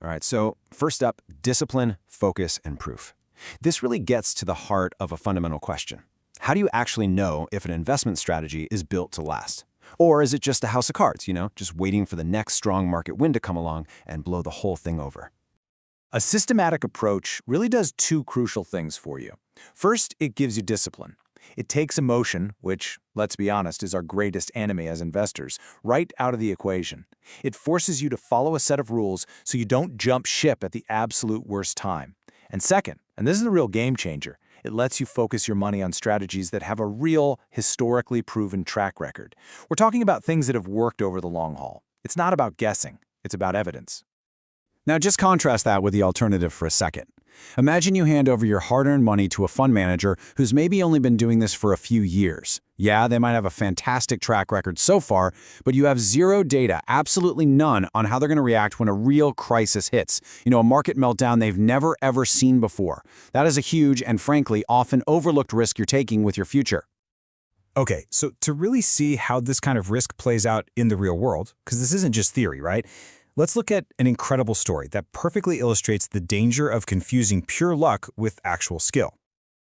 Speaker 9: All right, so first up, discipline, focus, and proof. This really gets to the heart of a fundamental question. How do you actually know if an investment strategy is built to last? Or is it just a house of cards, just waiting for the next strong market wind to come along and blow the whole thing over?
Speaker 4: A systematic approach really does two crucial things for you. First, it gives you discipline. It takes emotion, which, let's be honest, is our greatest enemy as investors, right out of the equation. It forces you to follow a set of rules so you don't jump ship at the absolute worst time. And second, and this is the real game changer, it lets you focus your money on strategies that have a real, historically proven track record. We're talking about things that have worked over the long haul. It's not about guessing, it's about evidence.
Speaker 9: Now just contrast that with the alternative for a second.
Speaker 3: Imagine you hand over your hard-earned money to a fund manager who's maybe only been doing this for a few years. Yeah, they might have a fantastic track record so far, but you have zero data, absolutely none, on how they're going to react when a real crisis hits. A market meltdown they've never ever seen before. That is a huge and frankly often overlooked risk you're taking with your future.
Speaker 4: Okay, so to really see how this kind of risk plays out in the real world, because this isn't just theory, right? Let's look at an incredible story that perfectly illustrates the danger of confusing pure luck with actual skill.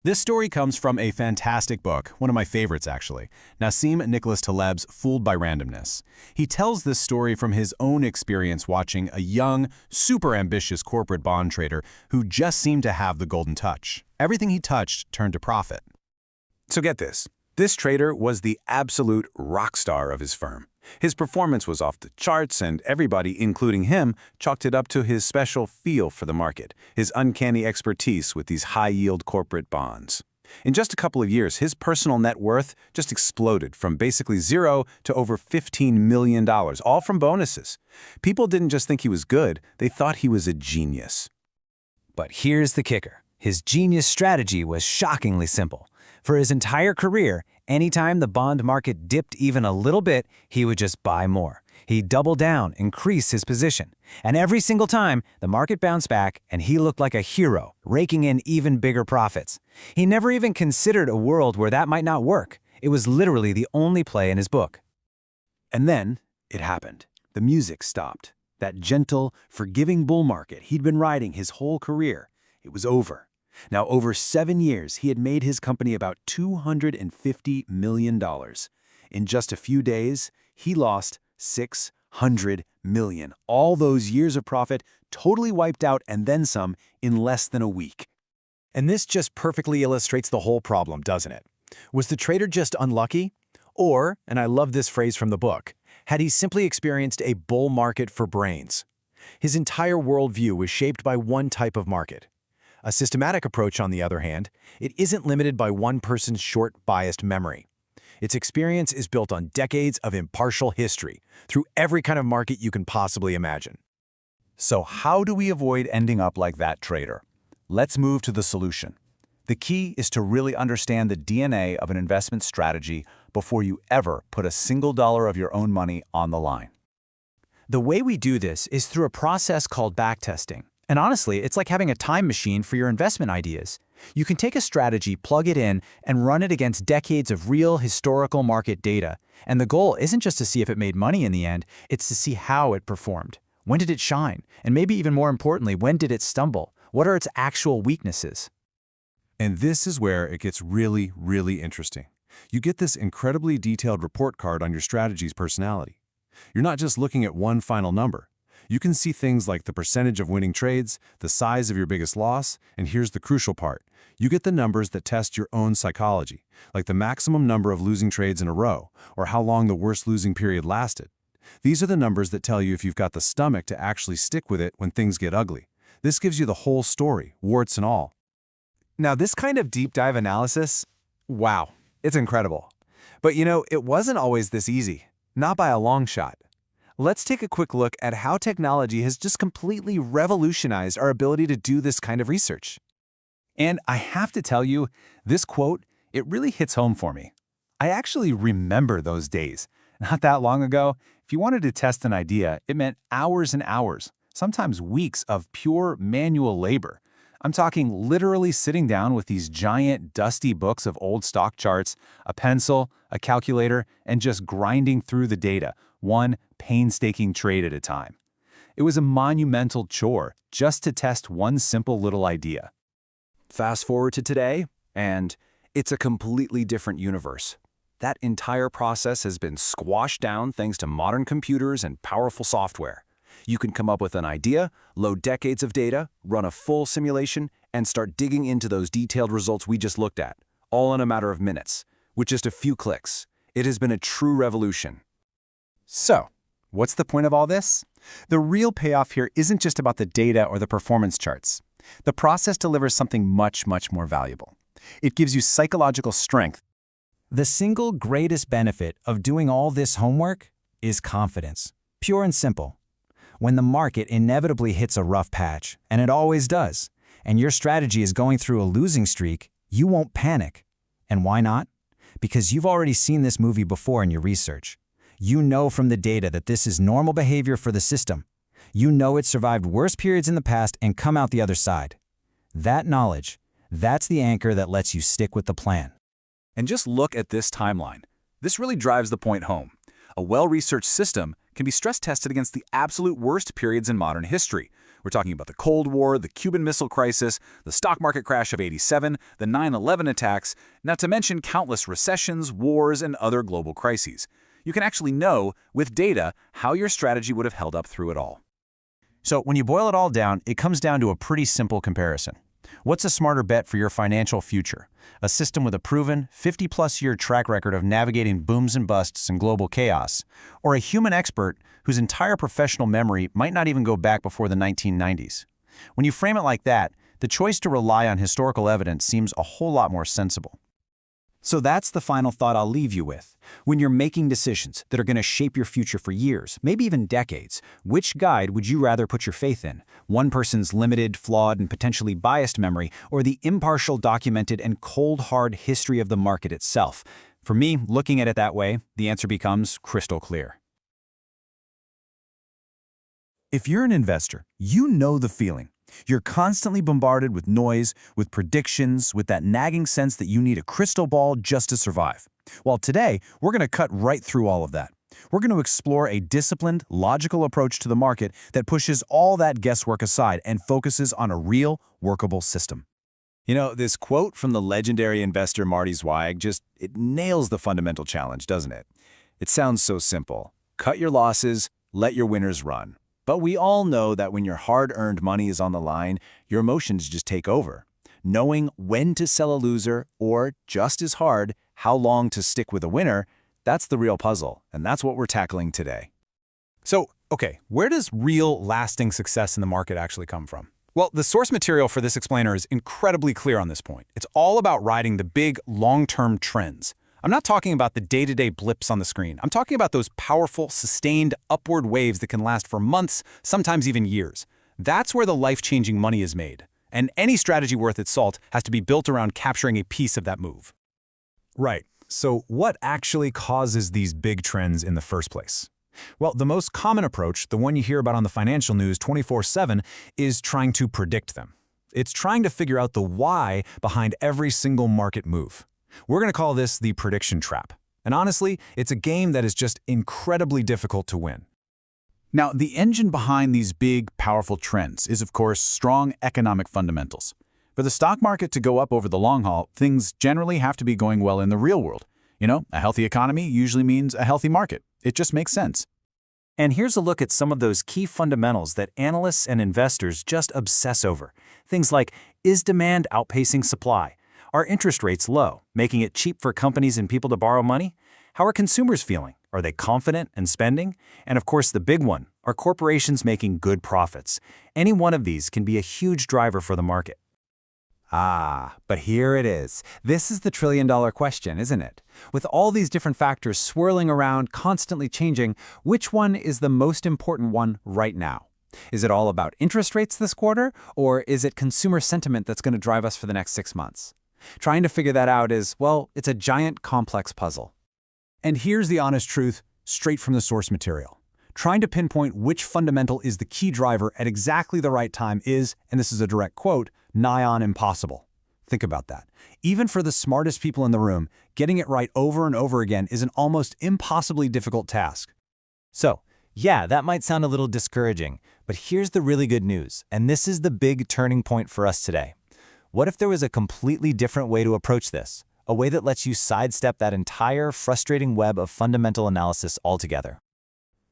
Speaker 5: This story comes from a fantastic book, one of my favorites actually, Nassim Nicholas Taleb's Fooled by Randomness. He tells this story from his own experience watching a young, super ambitious corporate bond trader who just seemed to have the golden touch. Everything he touched turned to profit.
Speaker 4: So get this. This trader was the absolute rock star of his firm. His performance was off the charts, and everybody, including him, chalked it up to his special feel for the market, his uncanny expertise with these high-yield corporate bonds. In just a couple of years, his personal net worth just exploded from basically zero to over $15 million, all from bonuses. People didn't just think he was good, they thought he was a genius.
Speaker 6: But here's the kicker. His genius strategy was shockingly simple. For his entire career, anytime the bond market dipped even a little bit, he would just buy more. He'd double down, increase his position. And every single time, the market bounced back and he looked like a hero, raking in even bigger profits. He never even considered a world where that might not work. It was literally the only play in his book.
Speaker 4: And then it happened. The music stopped. That gentle, forgiving bull market he'd been riding his whole career, it was over. Now, over 7 years, he had made his company about $250 million. In just a few days, he lost $600 million. All those years of profit totally wiped out and then some in less than a week.
Speaker 5: And this just perfectly illustrates the whole problem, doesn't it? Was the trader just unlucky? Or, and I love this phrase from the book, had he simply experienced a bull market for brains? His entire worldview was shaped by one type of market. A systematic approach, on the other hand, it isn't limited by one person's short, biased memory. Its experience is built on decades of impartial history, through every kind of market you can possibly imagine.
Speaker 3: So how do we avoid ending up like that trader? Let's move to the solution. The key is to really understand the DNA of an investment strategy before you ever put a single dollar of your own money on the line.
Speaker 6: The way we do this is through a process called backtesting. And honestly, it's like having a time machine for your investment ideas. You can take a strategy, plug it in, and run it against decades of real historical market data. And the goal isn't just to see if it made money in the end, it's to see how it performed. When did it shine? And maybe even more importantly, when did it stumble? What are its actual weaknesses?
Speaker 4: And this is where it gets really, really interesting. You get this incredibly detailed report card on your strategy's personality. You're not just looking at one final number. You can see things like the percentage of winning trades, the size of your biggest loss, and here's the crucial part. You get the numbers that test your own psychology, like the maximum number of losing trades in a row, or how long the worst losing period lasted. These are the numbers that tell you if you've got the stomach to actually stick with it when things get ugly. This gives you the whole story, warts and all.
Speaker 7: Now, this kind of deep dive analysis, wow, it's incredible. But it wasn't always this easy, not by a long shot. Let's take a quick look at how technology has just completely revolutionized our ability to do this kind of research.
Speaker 3: And I have to tell you, this quote, it really hits home for me. I actually remember those days. Not that long ago, if you wanted to test an idea, it meant hours and hours, sometimes weeks of pure manual labor. I'm talking literally sitting down with these giant, dusty books of old stock charts, a pencil, a calculator, and just grinding through the data, one painstaking trade at a time. It was a monumental chore just to test one simple little idea. Fast forward to today, and it's a completely different universe. That entire process has been squashed down thanks to modern computers and powerful software. You can come up with an idea, load decades of data, run a full simulation, and start digging into those detailed results we just looked at, all in a matter of minutes, with just a few clicks. It has been a true revolution.
Speaker 9: So, what's the point of all this? The real payoff here isn't just about the data or the performance charts. The process delivers something much, much more valuable. It gives you psychological strength.
Speaker 6: The single greatest benefit of doing all this homework is confidence, pure and simple. When the market inevitably hits a rough patch, and it always does, and your strategy is going through a losing streak, you won't panic. And why not? Because you've already seen this movie before in your research. You know from the data that this is normal behavior for the system. You know it survived worse periods in the past and come out the other side. That knowledge, that's the anchor that lets you stick with the plan.
Speaker 4: And just look at this timeline. This really drives the point home. A well-researched system can be stress-tested against the absolute worst periods in modern history. We're talking about the Cold War, the Cuban Missile Crisis, the stock market crash of '87, the 9/11 attacks, not to mention countless recessions, wars, and other global crises. You can actually know, with data, how your strategy would have held up through it all.
Speaker 8: So when you boil it all down, it comes down to a pretty simple comparison. What's a smarter bet for your financial future? A system with a proven 50-plus year track record of navigating booms and busts and global chaos, or a human expert whose entire professional memory might not even go back before the 1990s? When you frame it like that, the choice to rely on historical evidence seems a whole lot more sensible.
Speaker 3: So that's the final thought I'll leave you with. When you're making decisions that are going to shape your future for years, maybe even decades, which guide would you rather put your faith in? One person's limited, flawed, and potentially biased memory, or the impartial, documented, and cold, hard history of the market itself? For me, looking at it that way, the answer becomes crystal clear.
Speaker 10: If you're an investor, you know the feeling. You're constantly bombarded with noise, with predictions, with that nagging sense that you need a crystal ball just to survive. Well, today, we're going to cut right through all of that. We're going to explore a disciplined, logical approach to the market that pushes all that guesswork aside and focuses on a real, workable system.
Speaker 4: You know, this quote from the legendary investor Marty Zweig it nails the fundamental challenge, doesn't it? It sounds so simple. Cut your losses, let your winners run. But we all know that when your hard-earned money is on the line, your emotions just take over. Knowing when to sell a loser, or just as hard, how long to stick with a winner, that's the real puzzle, and that's what we're tackling today.
Speaker 5: So, okay, where does real, lasting success in the market actually come from? Well, the source material for this explainer is incredibly clear on this point. It's all about riding the big, long-term trends. I'm not talking about the day-to-day blips on the screen. I'm talking about those powerful, sustained, upward waves that can last for months, sometimes even years. That's where the life-changing money is made. And any strategy worth its salt has to be built around capturing a piece of that move.
Speaker 3: Right. So what actually causes these big trends in the first place? Well, the most common approach, the one you hear about on the financial news 24/7, is trying to predict them. It's trying to figure out the why behind every single market move. We're going to call this the prediction trap. And honestly, it's a game that is just incredibly difficult to win.
Speaker 4: Now, the engine behind these big, powerful trends is, of course, strong economic fundamentals. For the stock market to go up over the long haul, things generally have to be going well in the real world. You know, a healthy economy usually means a healthy market. It just makes sense.
Speaker 8: And here's a look at some of those key fundamentals that analysts and investors just obsess over. Things like, is demand outpacing supply? Are interest rates low, making it cheap for companies and people to borrow money? How are consumers feeling? Are they confident and spending? And of course, the big one, are corporations making good profits? Any one of these can be a huge driver for the market.
Speaker 3: But here it is. This is the trillion-dollar question, isn't it? With all these different factors swirling around, constantly changing, which one is the most important one right now? Is it all about interest rates this quarter, or is it consumer sentiment that's going to drive us for the next 6 months? Trying to figure that out is, well, it's a giant, complex puzzle. And here's the honest truth, straight from the source material. Trying to pinpoint which fundamental is the key driver at exactly the right time is, and this is a direct quote, nigh on impossible. Think about that. Even for the smartest people in the room, getting it right over and over again is an almost impossibly difficult task.
Speaker 8: So, yeah, that might sound a little discouraging, but here's the really good news, and this is the big turning point for us today. What if there was a completely different way to approach this? A way that lets you sidestep that entire frustrating web of fundamental analysis altogether.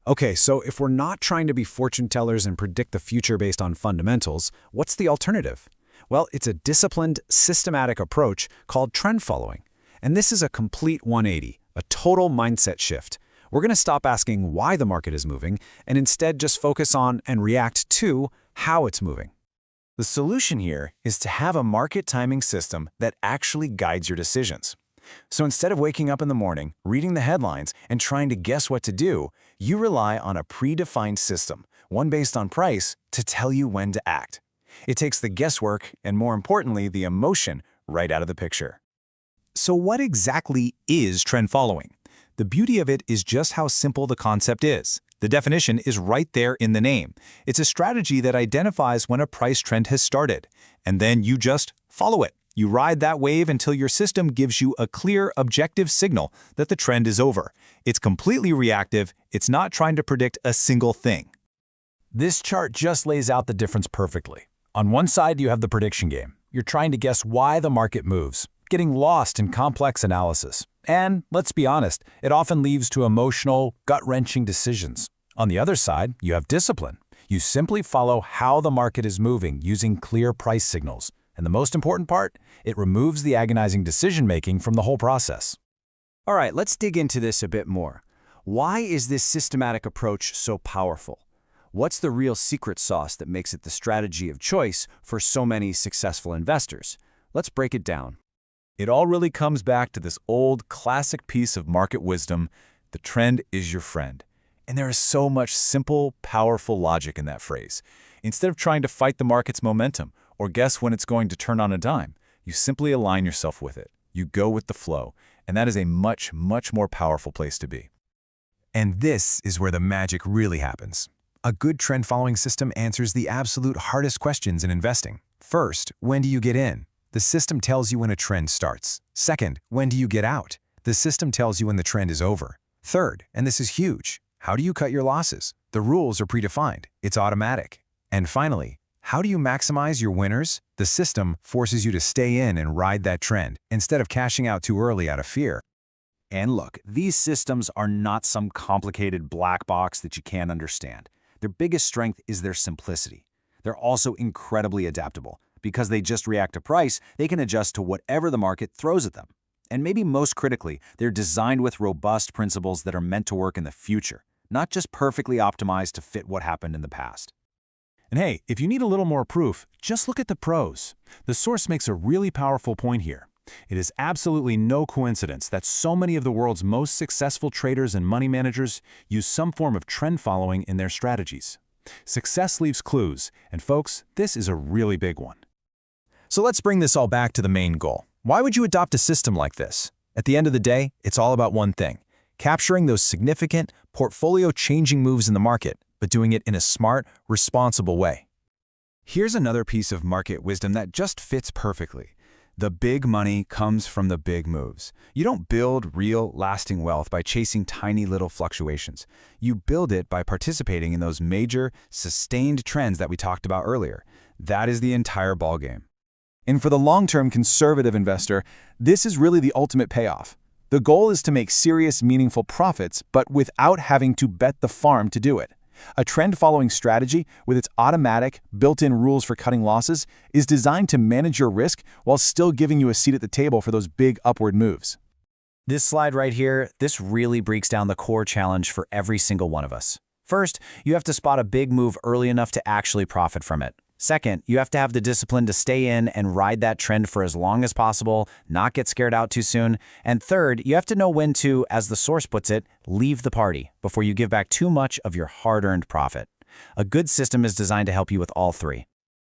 Speaker 3: Okay, so if we're not trying to be fortune tellers and predict the future based on fundamentals, what's the alternative? Well, it's a disciplined, systematic approach called trend following. And this is a complete 180, a total mindset shift. We're going to stop asking why the market is moving and instead just focus on and react to how it's moving.
Speaker 8: The solution here is to have a market timing system that actually guides your decisions. So instead of waking up in the morning, reading the headlines, and trying to guess what to do, you rely on a predefined system, one based on price, to tell you when to act.
Speaker 6: It takes the guesswork and, more importantly, the emotion right out of the picture.
Speaker 5: So what exactly is trend following? The beauty of it is just how simple the concept is. The definition is right there in the name. It's a strategy that identifies when a price trend has started, and then you just follow it. You ride that wave until your system gives you a clear, objective signal that the trend is over. It's completely reactive. It's not trying to predict a single thing.
Speaker 10: This chart just lays out the difference perfectly. On one side, you have the prediction game. You're trying to guess why the market moves, getting lost in complex analysis. And let's be honest, it often leads to emotional, gut-wrenching decisions. On the other side, you have discipline. You simply follow how the market is moving using clear price signals. And the most important part, it removes the agonizing decision-making from the whole process.
Speaker 3: All right, let's dig into this a bit more. Why is this systematic approach so powerful? What's the real secret sauce that makes it the strategy of choice for so many successful investors? Let's break it down.
Speaker 5: It all really comes back to this old, classic piece of market wisdom: the trend is your friend. And there is so much simple, powerful logic in that phrase. Instead of trying to fight the market's momentum or guess when it's going to turn on a dime, you simply align yourself with it. You go with the flow, and that is a much, much more powerful place to be.
Speaker 6: And this is where the magic really happens. A good trend-following system answers the absolute hardest questions in investing. First, when do you get in? The system tells you when a trend starts. Second, when do you get out? The system tells you when the trend is over. Third, and this is huge, how do you cut your losses? The rules are predefined. It's automatic. And finally, how do you maximize your winners? The system forces you to stay in and ride that trend instead of cashing out too early out of fear.
Speaker 3: And look, these systems are not some complicated black box that you can't understand. Their biggest strength is their simplicity. They're also incredibly adaptable. Because they just react to price, they can adjust to whatever the market throws at them. And maybe most critically, they're designed with robust principles that are meant to work in the future, not just perfectly optimized to fit what happened in the past.
Speaker 5: And hey, if you need a little more proof, just look at the pros. The source makes a really powerful point here. It is absolutely no coincidence that so many of the world's most successful traders and money managers use some form of trend following in their strategies. Success leaves clues, and folks, this is a really big one.
Speaker 6: So let's bring this all back to the main goal. Why would you adopt a system like this? At the end of the day, it's all about one thing: capturing those significant, portfolio-changing moves in the market, but doing it in a smart, responsible way.
Speaker 3: Here's another piece of market wisdom that just fits perfectly. The big money comes from the big moves. You don't build real, lasting wealth by chasing tiny little fluctuations. You build it by participating in those major, sustained trends that we talked about earlier. That is the entire ballgame. And for the long-term conservative investor, this is really the ultimate payoff. The goal is to make serious, meaningful profits, but without having to bet the farm to do it. A trend-following strategy, with its automatic, built-in rules for cutting losses, is designed to manage your risk while still giving you a seat at the table for those big upward moves.
Speaker 9: This slide right here, this really breaks down the core challenge for every single one of us. First, you have to spot a big move early enough to actually profit from it. Second, you have to have the discipline to stay in and ride that trend for as long as possible, not get scared out too soon. And third, you have to know when to, as the source puts it, leave the party before you give back too much of your hard-earned profit. A good system is designed to help you with all three.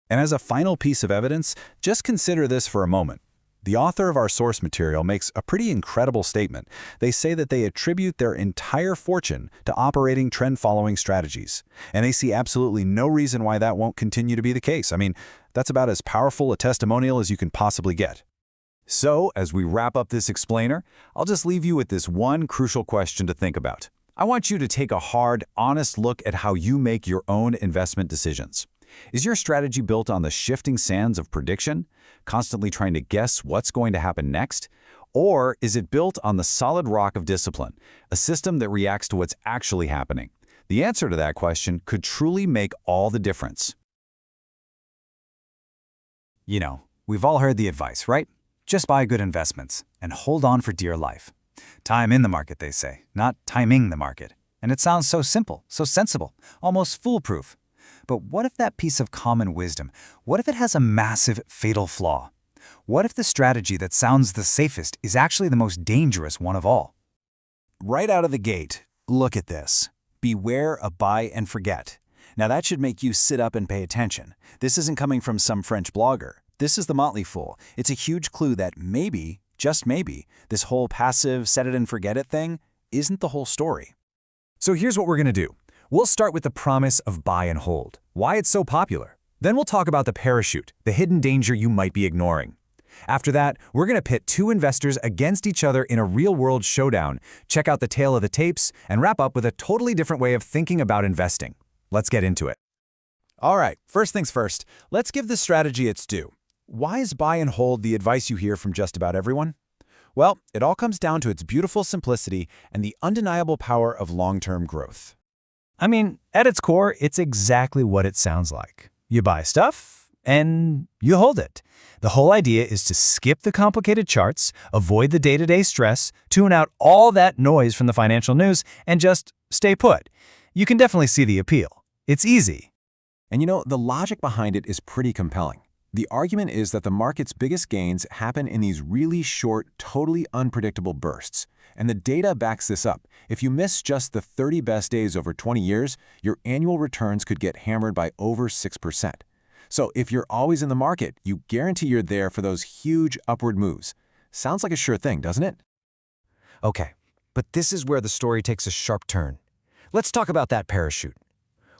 Speaker 5: And as a final piece of evidence, just consider this for a moment. The author of our source material makes a pretty incredible statement. They say that they attribute their entire fortune to operating trend-following strategies. And they see absolutely no reason why that won't continue to be the case. I mean, that's about as powerful a testimonial as you can possibly get. So, as we wrap up this explainer, I'll just leave you with this one crucial question to think about. I want you to take a hard, honest look at how you make your own investment decisions. Is your strategy built on the shifting sands of prediction, constantly trying to guess what's going to happen next? Or is it built on the solid rock of discipline, a system that reacts to what's actually happening? The answer to that question could truly make all the difference.
Speaker 3: You know, we've all heard the advice, right? Just buy good investments and hold on for dear life. Time in the market, they say, not timing the market. And it sounds so simple, so sensible, almost foolproof. But what if that piece of common wisdom, what if it has a massive, fatal flaw? What if the strategy that sounds the safest is actually the most dangerous one of all? Right out of the gate, look at this. Beware of buy and forget. Now that should make you sit up and pay attention. This isn't coming from some French blogger. This is the Motley Fool. It's a huge clue that maybe, just maybe, this whole passive set it and forget it thing isn't the whole story.
Speaker 6: So here's what we're going to do. We'll start with the promise of buy and hold, why it's so popular. Then we'll talk about the parachute, the hidden danger you might be ignoring. After that, we're going to pit two investors against each other in a real-world showdown, check out the tale of the tapes, and wrap up with a totally different way of thinking about investing. Let's get into it.
Speaker 5: All right, first things first, let's give the strategy its due. Why is buy and hold the advice you hear from just about everyone? Well, it all comes down to its beautiful simplicity and the undeniable power of long-term growth.
Speaker 6: I mean, at its core, it's exactly what it sounds like. You buy stuff, and you hold it. The whole idea is to skip the complicated charts, avoid the day-to-day stress, tune out all that noise from the financial news, and just stay put. You can definitely see the appeal. It's easy.
Speaker 7: And you know, the logic behind it is pretty compelling. The argument is that the market's biggest gains happen in these really short, totally unpredictable bursts. And the data backs this up. If you miss just the 30 best days over 20 years, your annual returns could get hammered by over 6%. So if you're always in the market, you guarantee you're there for those huge upward moves. Sounds like a sure thing, doesn't it?
Speaker 6: Okay, but this is where the story takes a sharp turn. Let's talk about that parachute.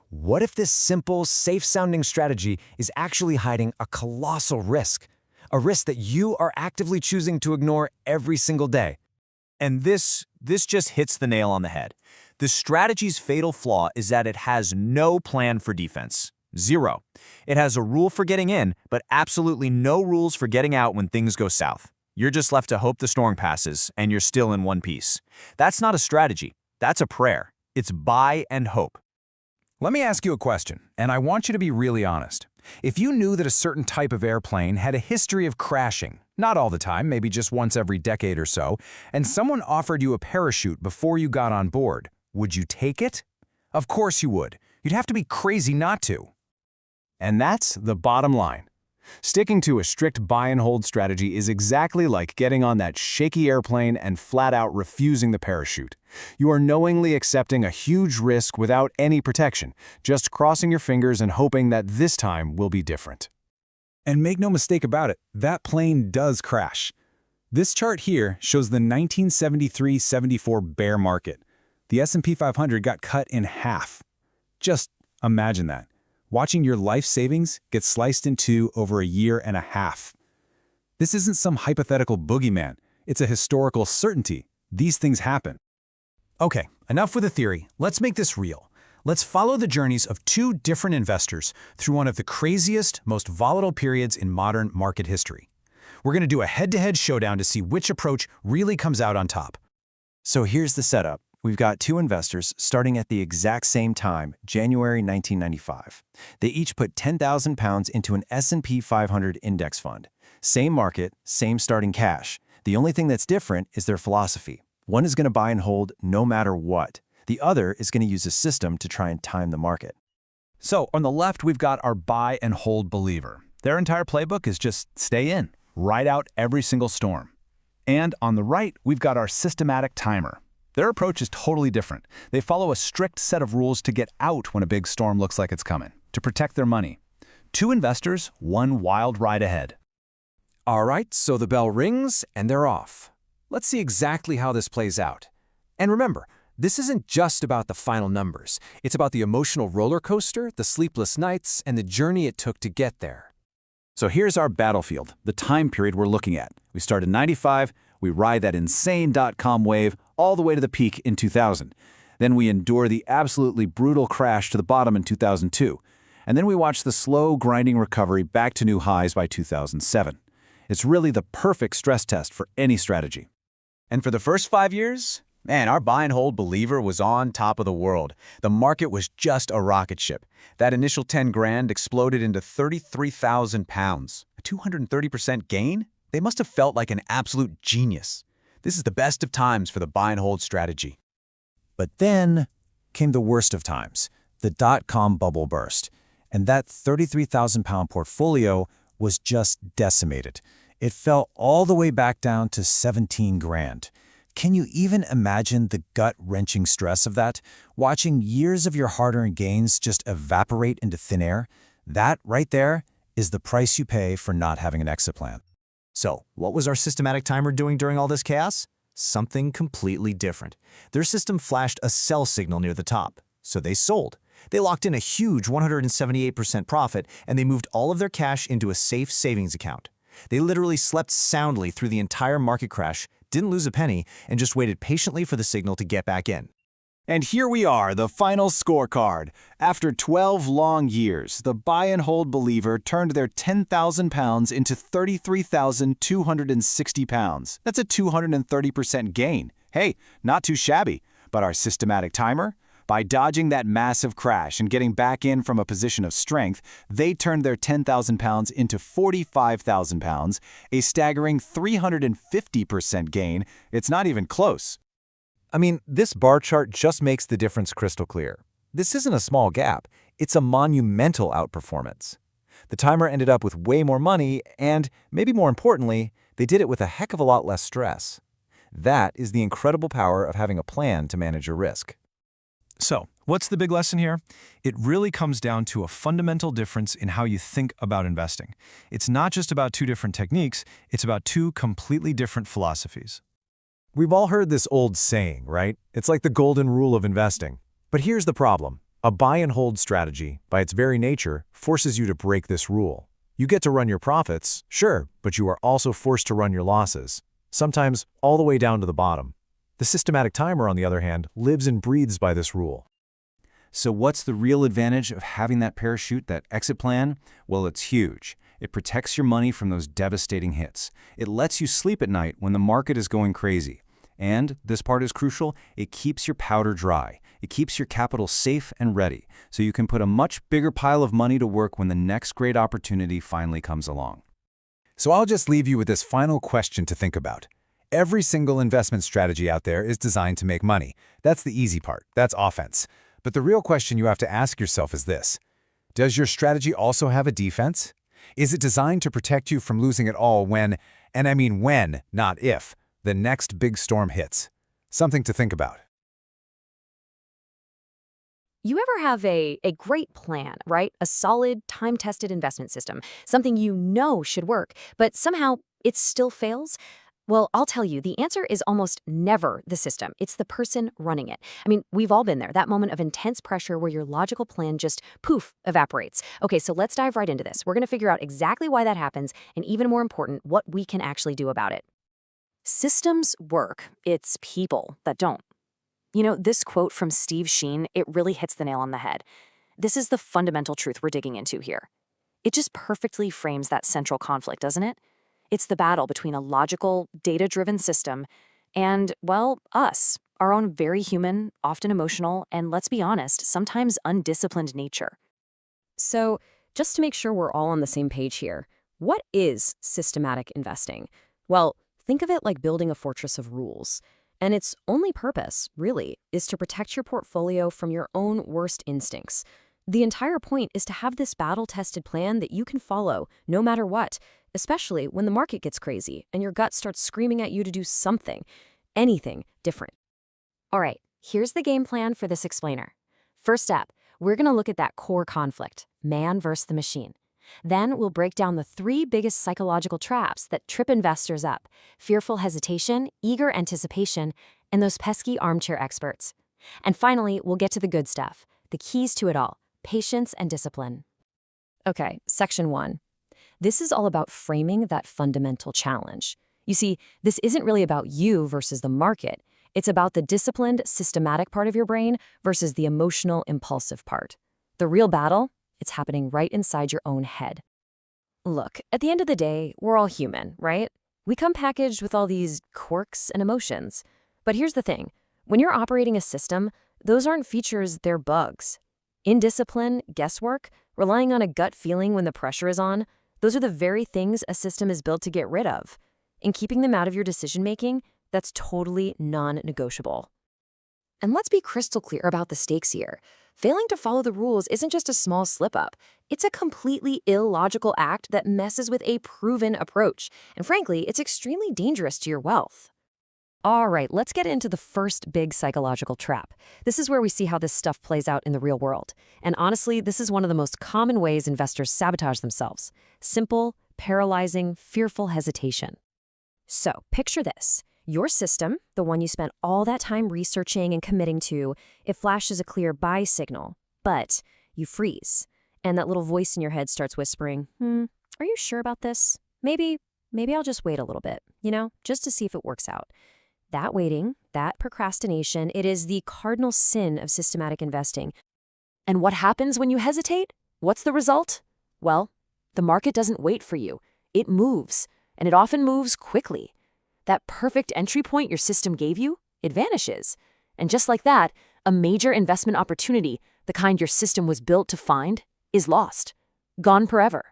Speaker 6: What if this simple, safe-sounding strategy is actually hiding a colossal risk? A risk that you are actively choosing to ignore every single day.
Speaker 10: And this just hits the nail on the head. The strategy's fatal flaw is that it has no plan for defense. Zero. It has a rule for getting in, but absolutely no rules for getting out when things go south. You're just left to hope the storm passes, and you're still in one piece. That's not a strategy. That's a prayer. It's buy and hope.
Speaker 5: Let me ask you a question, and I want you to be really honest. If you knew that a certain type of airplane had a history of crashing, not all the time, maybe just once every decade or so, and someone offered you a parachute before you got on board, would you take it? Of course you would. You'd have to be crazy not to.
Speaker 3: And that's the bottom line. Sticking to a strict buy-and-hold strategy is exactly like getting on that shaky airplane and flat-out refusing the parachute. You are knowingly accepting a huge risk without any protection, just crossing your fingers and hoping that this time will be different.
Speaker 5: And make no mistake about it, that plane does crash. This chart here shows the 1973-74 bear market. The S&P 500 got cut in half. Just imagine that. Watching your life savings get sliced in two over a year and a half. This isn't some hypothetical boogeyman. It's a historical certainty. These things happen. Okay, enough with the theory. Let's make this real. Let's follow the journeys of two different investors through one of the craziest, most volatile periods in modern market history. We're going to do a head-to-head showdown to see which approach really comes out on top.
Speaker 7: So here's the setup. We've got two investors starting at the exact same time, January 1995. They each put 10,000 pounds into an S&P 500 index fund. Same market, same starting cash. The only thing that's different is their philosophy. One is going to buy and hold no matter what. The other is going to use a system to try and time the market.
Speaker 10: So on the left, we've got our buy and hold believer. Their entire playbook is just stay in, ride out every single storm. And on the right, we've got our systematic timer. Their approach is totally different. They follow a strict set of rules to get out when a big storm looks like it's coming, to protect their money. Two investors, one wild ride ahead.
Speaker 3: All right, so the bell rings and they're off. Let's see exactly how this plays out. And remember, this isn't just about the final numbers. It's about the emotional roller coaster, the sleepless nights, and the journey it took to get there.
Speaker 9: So here's our battlefield, the time period we're looking at. We start in 95, we ride that insane dot-com wave all the way to the peak in 2000. Then we endure the absolutely brutal crash to the bottom in 2002. And then we watch the slow, grinding recovery back to new highs by 2007. It's really the perfect stress test for any strategy.
Speaker 8: And for the first 5 years, man, our buy and hold believer was on top of the world. The market was just a rocket ship. That initial 10 grand exploded into 33,000 pounds. A 230% gain? They must have felt like an absolute genius. This is the best of times for the buy and hold strategy.
Speaker 6: But then came the worst of times, the dot-com bubble burst. And that 33,000-pound portfolio was just decimated. It fell all the way back down to 17 grand. Can you even imagine the gut-wrenching stress of that? Watching years of your hard-earned gains just evaporate into thin air? That right there is the price you pay for not having an exit plan.
Speaker 8: So, what was our systematic timer doing during all this chaos? Something completely different. Their system flashed a sell signal near the top, so they sold. They locked in a huge 178% profit, and they moved all of their cash into a safe savings account. They literally slept soundly through the entire market crash, didn't lose a penny, and just waited patiently for the signal to get back in.
Speaker 9: And here we are, the final scorecard. After 12 long years, the buy and hold believer turned their 10,000 pounds into 33,260 pounds. That's a 230% gain. Hey, not too shabby. But our systematic timer? By dodging that massive crash and getting back in from a position of strength, they turned their 10,000 pounds into 45,000 pounds, a staggering 350% gain. It's not even close.
Speaker 6: I mean, this bar chart just makes the difference crystal clear. This isn't a small gap, it's a monumental outperformance. The timer ended up with way more money, and, maybe more importantly, they did it with a heck of a lot less stress. That is the incredible power of having a plan to manage your risk.
Speaker 4: So, what's the big lesson here? It really comes down to a fundamental difference in how you think about investing. It's not just about two different techniques, it's about two completely different philosophies.
Speaker 6: We've all heard this old saying, right? It's like the golden rule of investing. But here's the problem. A buy and hold strategy, by its very nature, forces you to break this rule. You get to run your profits, sure, but you are also forced to run your losses, sometimes all the way down to the bottom. The systematic timer, on the other hand, lives and breathes by this rule.
Speaker 9: So what's the real advantage of having that parachute, that exit plan? Well, it's huge. It protects your money from those devastating hits. It lets you sleep at night when the market is going crazy. And, this part is crucial, it keeps your powder dry. It keeps your capital safe and ready, so you can put a much bigger pile of money to work when the next great opportunity finally comes along.
Speaker 3: So I'll just leave you with this final question to think about. Every single investment strategy out there is designed to make money. That's the easy part. That's offense. But the real question you have to ask yourself is this. Does your strategy also have a defense? Is it designed to protect you from losing it all when, and I mean when, not if, the next big storm hits? Something to think about.
Speaker 2: You ever have a great plan, right? A solid, time-tested investment system, something you know should work, but somehow it still fails? Well, I'll tell you, the answer is almost never the system. It's the person running it. I mean, we've all been there, that moment of intense pressure where your logical plan just, poof, evaporates. Okay, so let's dive right into this. We're going to figure out exactly why that happens, and even more important, what we can actually do about it. Systems work. It's people that don't. You know, this quote from Steve Sheen, it really hits the nail on the head. This is the fundamental truth we're digging into here. It just perfectly frames that central conflict, doesn't it? It's the battle between a logical, data-driven system and, well, us, our own very human, often emotional, and let's be honest, sometimes undisciplined nature. So, just to make sure we're all on the same page here, what is systematic investing? Well, think of it like building a fortress of rules. And its only purpose, really, is to protect your portfolio from your own worst instincts. The entire point is to have this battle-tested plan that you can follow no matter what, especially when the market gets crazy and your gut starts screaming at you to do something, anything different. All right, here's the game plan for this explainer. First up, we're going to look at that core conflict, man versus the machine. Then we'll break down the 3 biggest psychological traps that trip investors up: fearful hesitation, eager anticipation, and those pesky armchair experts. And finally, we'll get to the good stuff, the keys to it all: patience and discipline. Okay, section 1. This is all about framing that fundamental challenge. You see, this isn't really about you versus the market. It's about the disciplined, systematic part of your brain versus the emotional, impulsive part. The real battle? It's happening right inside your own head. Look, at the end of the day, we're all human, right? We come packaged with all these quirks and emotions. But here's the thing. When you're operating a system, those aren't features, they're bugs. Indiscipline, guesswork, relying on a gut feeling when the pressure is on, those are the very things a system is built to get rid of. And keeping them out of your decision-making, that's totally non-negotiable. And let's be crystal clear about the stakes here. Failing to follow the rules isn't just a small slip-up. It's a completely illogical act that messes with a proven approach. And frankly, it's extremely dangerous to your wealth. All right, let's get into the first big psychological trap. This is where we see how this stuff plays out in the real world. And honestly, this is one of the most common ways investors sabotage themselves. Simple, paralyzing, fearful hesitation. So, picture this. Your system, the one you spent all that time researching and committing to, it flashes a clear buy signal, but you freeze. And that little voice in your head starts whispering, are you sure about this? Maybe I'll just wait a little bit, just to see if it works out. That waiting, that procrastination, it is the cardinal sin of systematic investing. And what happens when you hesitate? What's the result? Well, the market doesn't wait for you. It moves, and it often moves quickly. That perfect entry point your system gave you, it vanishes. And just like that, a major investment opportunity, the kind your system was built to find, is lost. Gone forever.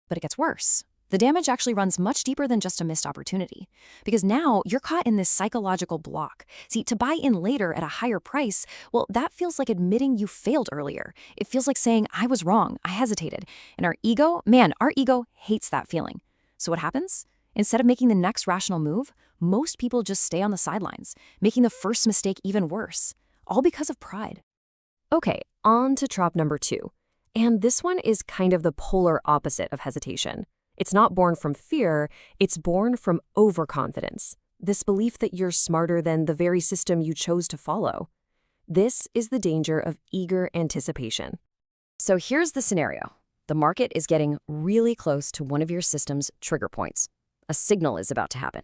Speaker 2: But it gets worse. The damage actually runs much deeper than just a missed opportunity. Because now you're caught in this psychological block. See, to buy in later at a higher price, well, that feels like admitting you failed earlier. It feels like saying, I was wrong, I hesitated. And our ego hates that feeling. So what happens? Instead of making the next rational move, most people just stay on the sidelines, making the first mistake even worse. All because of pride. Okay, on to trap number 2. And this one is kind of the polar opposite of hesitation. It's not born from fear, it's born from overconfidence. This belief that you're smarter than the very system you chose to follow. This is the danger of eager anticipation. So here's the scenario. The market is getting really close to one of your system's trigger points. A signal is about to happen.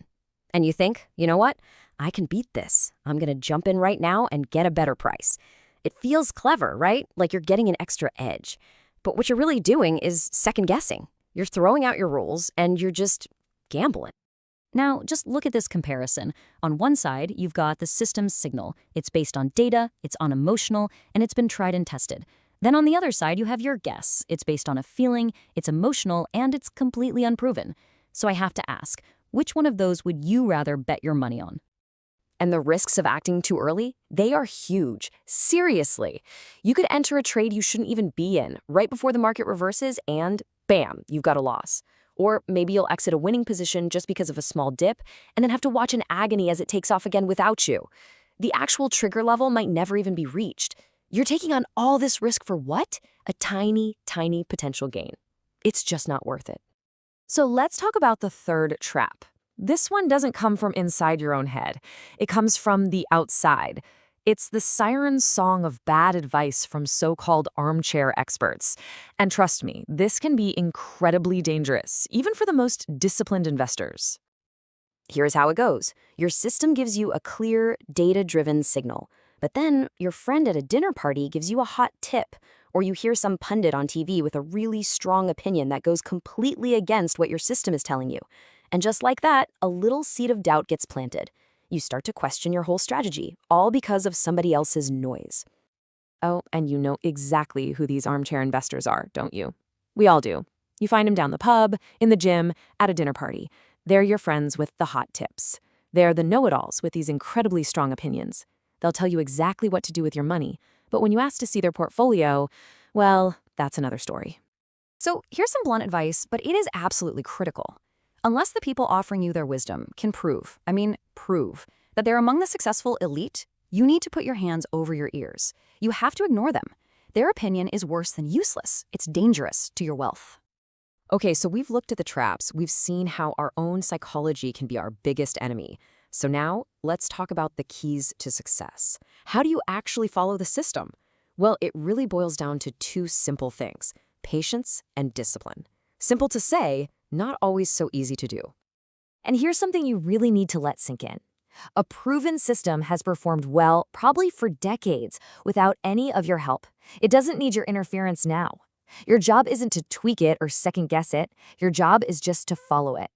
Speaker 2: And you think, you know what? I can beat this. I'm going to jump in right now and get a better price. It feels clever, right? Like you're getting an extra edge. But what you're really doing is second guessing. You're throwing out your rules and you're just gambling. Now, just look at this comparison. On one side, you've got the system's signal. It's based on data, it's unemotional, and it's been tried and tested. Then on the other side, you have your guess. It's based on a feeling, it's emotional, and it's completely unproven. So I have to ask, which one of those would you rather bet your money on? And the risks of acting too early? They are huge. Seriously. You could enter a trade you shouldn't even be in right before the market reverses and bam, you've got a loss. Or maybe you'll exit a winning position just because of a small dip and then have to watch in agony as it takes off again without you. The actual trigger level might never even be reached. You're taking on all this risk for what? A tiny, tiny potential gain. It's just not worth it. So let's talk about the third trap. This one doesn't come from inside your own head. It comes from the outside. It's the siren song of bad advice from so-called armchair experts. And trust me, this can be incredibly dangerous, even for the most disciplined investors. Here's how it goes. Your system gives you a clear, data-driven signal. But then your friend at a dinner party gives you a hot tip, or you hear some pundit on TV with a really strong opinion that goes completely against what your system is telling you. And just like that, a little seed of doubt gets planted. You start to question your whole strategy, all because of somebody else's noise. Oh, and you know exactly who these armchair investors are, don't you? We all do. You find them down the pub, in the gym, at a dinner party. They're your friends with the hot tips. They're the know-it-alls with these incredibly strong opinions. They'll tell you exactly what to do with your money, but when you ask to see their portfolio, well, that's another story. So here's some blunt advice, but it is absolutely critical. Unless the people offering you their wisdom can prove that they're among the successful elite, you need to put your hands over your ears. You have to ignore them. Their opinion is worse than useless. It's dangerous to your wealth. Okay, so we've looked at the traps. We've seen how our own psychology can be our biggest enemy. So now let's talk about the keys to success. How do you actually follow the system? Well, it really boils down to 2 simple things: patience and discipline. Simple to say, not always so easy to do. And here's something you really need to let sink in. A proven system has performed well, probably for decades, without any of your help. It doesn't need your interference now. Your job isn't to tweak it or second-guess it. Your job is just to follow it.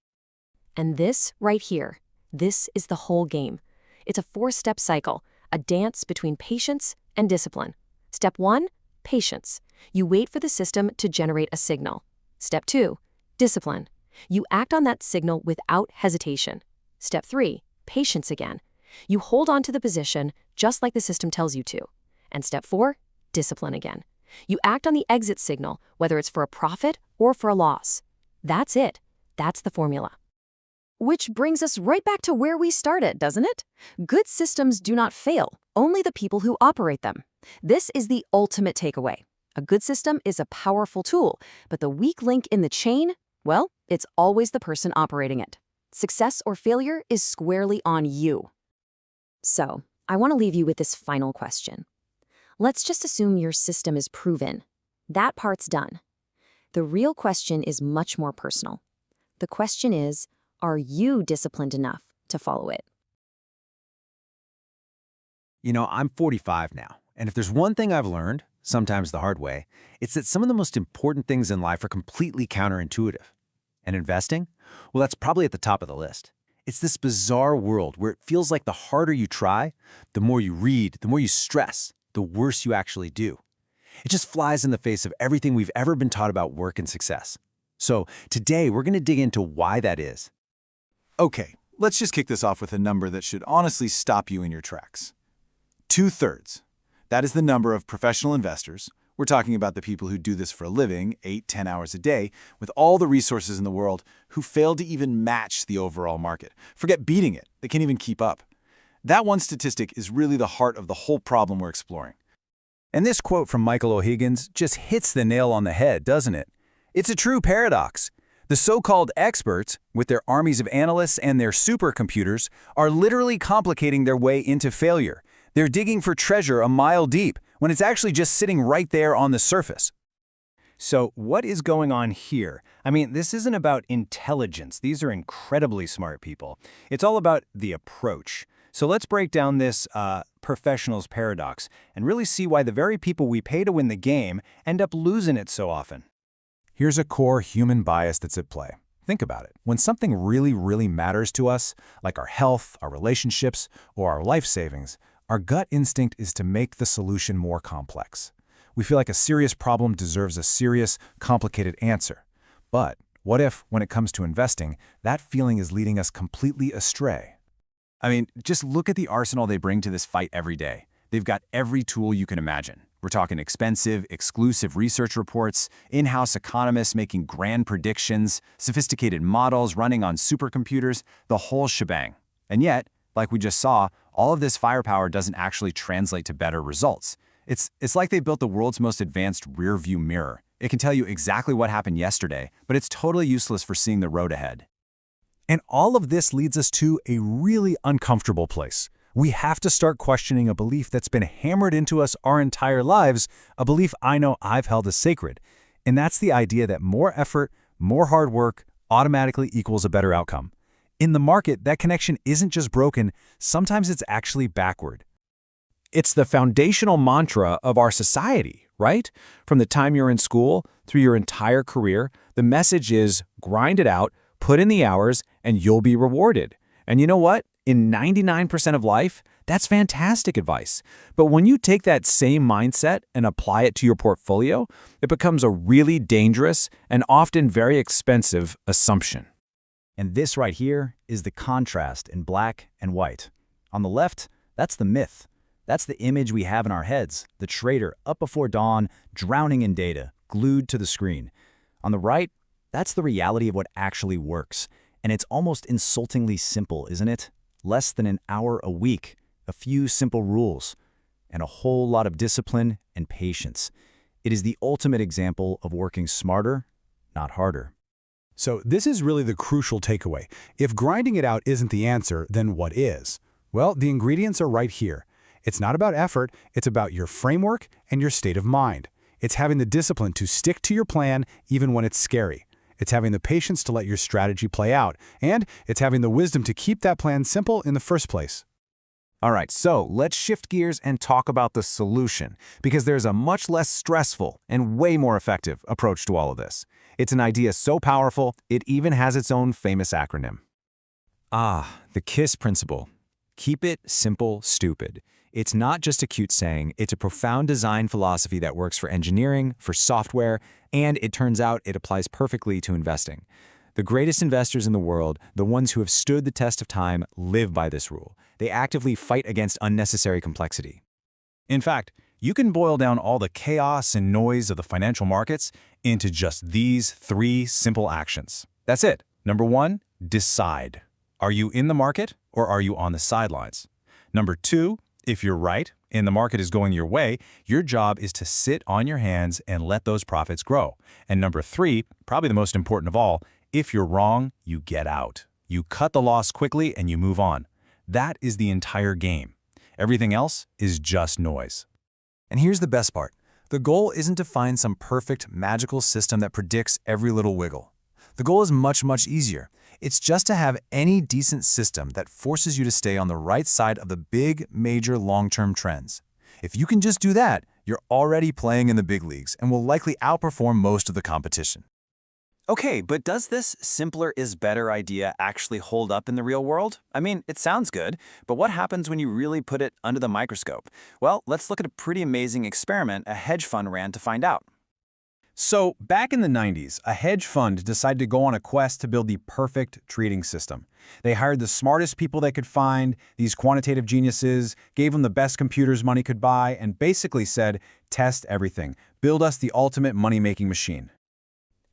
Speaker 2: And this right here, this is the whole game. It's a 4-step cycle, a dance between patience and discipline. Step 1, patience. You wait for the system to generate a signal. Step 2, discipline. You act on that signal without hesitation. Step 3, patience again. You hold on to the position just like the system tells you to. And step 4, discipline again. You act on the exit signal, whether it's for a profit or for a loss. That's it. That's the formula. Which brings us right back to where we started, doesn't it? Good systems do not fail, only the people who operate them. This is the ultimate takeaway. A good system is a powerful tool, but the weak link in the chain, well, it's always the person operating it. Success or failure is squarely on you. So, I want to leave you with this final question. Let's just assume your system is proven. That part's done. The real question is much more personal. The question is, are you disciplined enough to follow it?
Speaker 6: You know, I'm 45 now, and if there's one thing I've learned, sometimes the hard way, it's that some of the most important things in life are completely counterintuitive. And investing? Well, that's probably at the top of the list. It's this bizarre world where it feels like the harder you try, the more you read, the more you stress, the worse you actually do. It just flies in the face of everything we've ever been taught about work and success. So today, we're going to dig into why that is.
Speaker 4: Okay, let's just kick this off with a number that should honestly stop you in your tracks. 2/3. That is the number of professional investors. We're talking about the people who do this for a living, 8-10 hours a day, with all the resources in the world, who fail to even match the overall market. Forget beating it, they can't even keep up. That one statistic is really the heart of the whole problem we're exploring.
Speaker 5: And this quote from Michael O'Higgins just hits the nail on the head, doesn't it? It's a true paradox. The so-called experts, with their armies of analysts and their supercomputers, are literally complicating their way into failure. They're digging for treasure a mile deep, when it's actually just sitting right there on the surface.
Speaker 8: So what is going on here? I mean, this isn't about intelligence. These are incredibly smart people. It's all about the approach. So let's break down this professional's paradox and really see why the very people we pay to win the game end up losing it so often.
Speaker 5: Here's a core human bias that's at play. Think about it. When something really matters to us, like our health, our relationships, or our life savings, our gut instinct is to make the solution more complex. We feel like a serious problem deserves a serious, complicated answer. But what if, when it comes to investing, that feeling is leading us completely astray?
Speaker 9: I mean, just look at the arsenal they bring to this fight every day. They've got every tool you can imagine. We're talking expensive, exclusive research reports, in-house economists making grand predictions, sophisticated models running on supercomputers, the whole shebang. And yet, like we just saw, all of this firepower doesn't actually translate to better results. It's like they built the world's most advanced rear-view mirror. It can tell you exactly what happened yesterday, but it's totally useless for seeing the road ahead.
Speaker 5: And all of this leads us to a really uncomfortable place. We have to start questioning a belief that's been hammered into us our entire lives, a belief I know I've held as sacred. And that's the idea that more effort, more hard work, automatically equals a better outcome. In the market, that connection isn't just broken, sometimes it's actually backward. It's the foundational mantra of our society, right? From the time you're in school through your entire career, the message is grind it out, put in the hours, and you'll be rewarded. And you know what? In 99% of life, that's fantastic advice. But when you take that same mindset and apply it to your portfolio, it becomes a really dangerous and often very expensive assumption.
Speaker 10: And this right here is the contrast in black and white. On the left, that's the myth. That's the image we have in our heads, the trader up before dawn, drowning in data, glued to the screen. On the right, that's the reality of what actually works. And it's almost insultingly simple, isn't it? Less than an hour a week, a few simple rules, and a whole lot of discipline and patience. It is the ultimate example of working smarter, not harder.
Speaker 5: So this is really the crucial takeaway. If grinding it out isn't the answer, then what is? Well, the ingredients are right here. It's not about effort, it's about your framework and your state of mind. It's having the discipline to stick to your plan even when it's scary. It's having the patience to let your strategy play out, and it's having the wisdom to keep that plan simple in the first place.
Speaker 6: All right, so let's shift gears and talk about the solution, because there's a much less stressful and way more effective approach to all of this. It's an idea so powerful, it even has its own famous acronym.
Speaker 3: The KISS principle. Keep it simple, stupid. It's not just a cute saying, it's a profound design philosophy that works for engineering, for software, and it turns out it applies perfectly to investing. The greatest investors in the world, the ones who have stood the test of time, live by this rule. They actively fight against unnecessary complexity.
Speaker 5: In fact, you can boil down all the chaos and noise of the financial markets into just these 3 simple actions. That's it. Number 1, decide. Are you in the market or are you on the sidelines? Number 2, if you're right and the market is going your way, your job is to sit on your hands and let those profits grow. And number 3, probably the most important of all, if you're wrong, you get out. You cut the loss quickly and you move on. That is the entire game. Everything else is just noise.
Speaker 6: And here's the best part. The goal isn't to find some perfect, magical system that predicts every little wiggle. The goal is much, much easier. It's just to have any decent system that forces you to stay on the right side of the big, major, long-term trends. If you can just do that, you're already playing in the big leagues and will likely outperform most of the competition.
Speaker 9: Okay, but does this simpler is better idea actually hold up in the real world? I mean, it sounds good, but what happens when you really put it under the microscope? Well, let's look at a pretty amazing experiment a hedge fund ran to find out.
Speaker 3: So, back in the 90s, a hedge fund decided to go on a quest to build the perfect trading system. They hired the smartest people they could find, these quantitative geniuses, gave them the best computers money could buy, and basically said, test everything. Build us the ultimate money-making machine.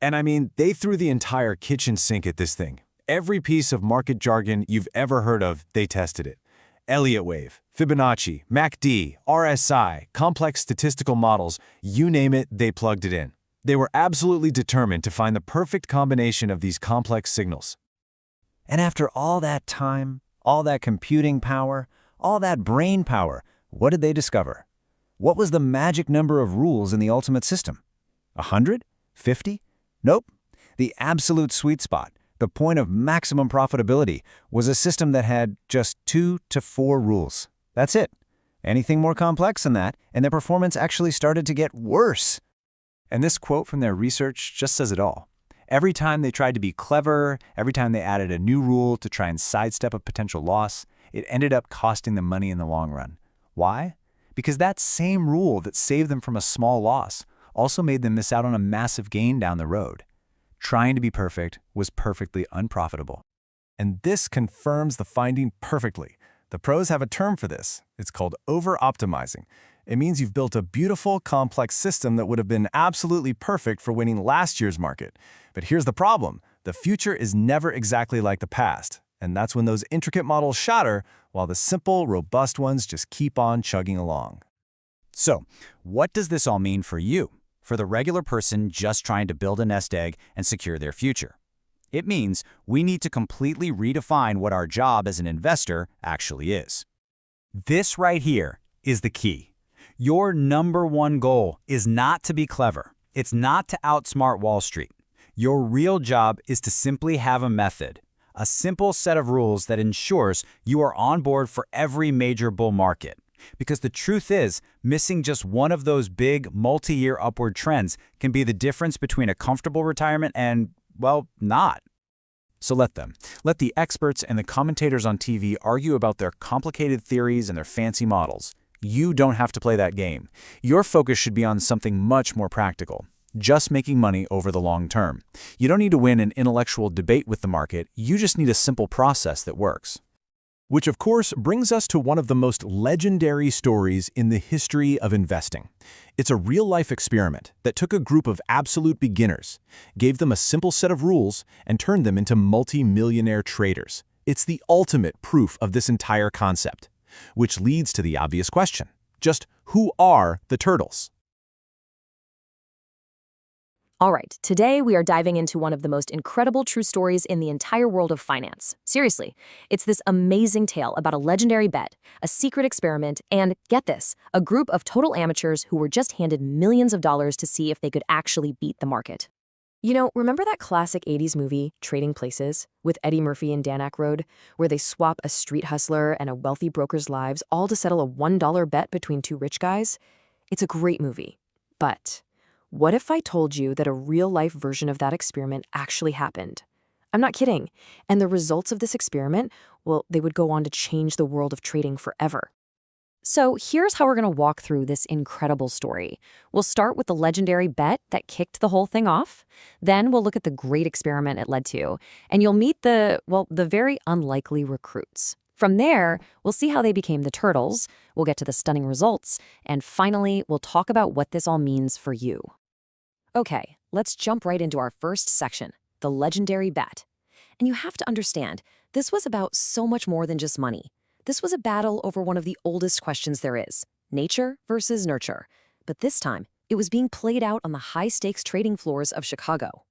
Speaker 6: And I mean, they threw the entire kitchen sink at this thing. Every piece of market jargon you've ever heard of, they tested it. Elliott wave, Fibonacci, MACD, RSI, complex statistical models, you name it, they plugged it in. They were absolutely determined to find the perfect combination of these complex signals. And after all that time, all that computing power, all that brain power, what did they discover? What was the magic number of rules in the ultimate system? 100? 50? Nope. The absolute sweet spot, the point of maximum profitability, was a system that had just 2 to 4 rules. That's it. Anything more complex than that, and their performance actually started to get worse. And this quote from their research just says it all. Every time they tried to be clever, every time they added a new rule to try and sidestep a potential loss, it ended up costing them money in the long run. Why? Because that same rule that saved them from a small loss also made them miss out on a massive gain down the road. Trying to be perfect was perfectly unprofitable. And this confirms the finding perfectly. The pros have a term for this. It's called over-optimizing. It means you've built a beautiful, complex system that would have been absolutely perfect for winning last year's market. But here's the problem. The future is never exactly like the past. And that's when those intricate models shatter, while the simple, robust ones just keep on chugging along.
Speaker 9: So, what does this all mean for you? For the regular person just trying to build a nest egg and secure their future? It means we need to completely redefine what our job as an investor actually is.
Speaker 10: This right here is the key. Your number one goal is not to be clever. It's not to outsmart Wall Street. Your real job is to simply have a method, a simple set of rules that ensures you are on board for every major bull market. Because the truth is, missing just one of those big, multi-year upward trends can be the difference between a comfortable retirement and, well, not.
Speaker 6: So let the experts and the commentators on TV argue about their complicated theories and their fancy models. You don't have to play that game. Your focus should be on something much more practical, just making money over the long term. You don't need to win an intellectual debate with the market, you just need a simple process that works.
Speaker 11: Which, of course, brings us to one of the most legendary stories in the history of investing. It's a real-life experiment that took a group of absolute beginners, gave them a simple set of rules, and turned them into multi-millionaire traders. It's the ultimate proof of this entire concept. Which leads to the obvious question. Just who are the turtles?
Speaker 2: All right, today we are diving into one of the most incredible true stories in the entire world of finance. Seriously, it's this amazing tale about a legendary bet, a secret experiment, and, get this, a group of total amateurs who were just handed millions of dollars to see if they could actually beat the market. You know, remember that classic 80s movie, Trading Places, with Eddie Murphy and Dan Aykroyd, where they swap a street hustler and a wealthy broker's lives all to settle a $1 bet between two rich guys? It's a great movie, but what if I told you that a real-life version of that experiment actually happened? I'm not kidding. And the results of this experiment, well, they would go on to change the world of trading forever. So here's how we're going to walk through this incredible story. We'll start with the legendary bet that kicked the whole thing off. Then we'll look at the great experiment it led to. And you'll meet the very unlikely recruits. From there, we'll see how they became the turtles. We'll get to the stunning results. And finally, we'll talk about what this all means for you. Okay, let's jump right into our first section, the legendary bet. And you have to understand, this was about so much more than just money. This was a battle over one of the oldest questions there is, nature versus nurture. But this time, it was being played out on the high-stakes trading floors of Chicago.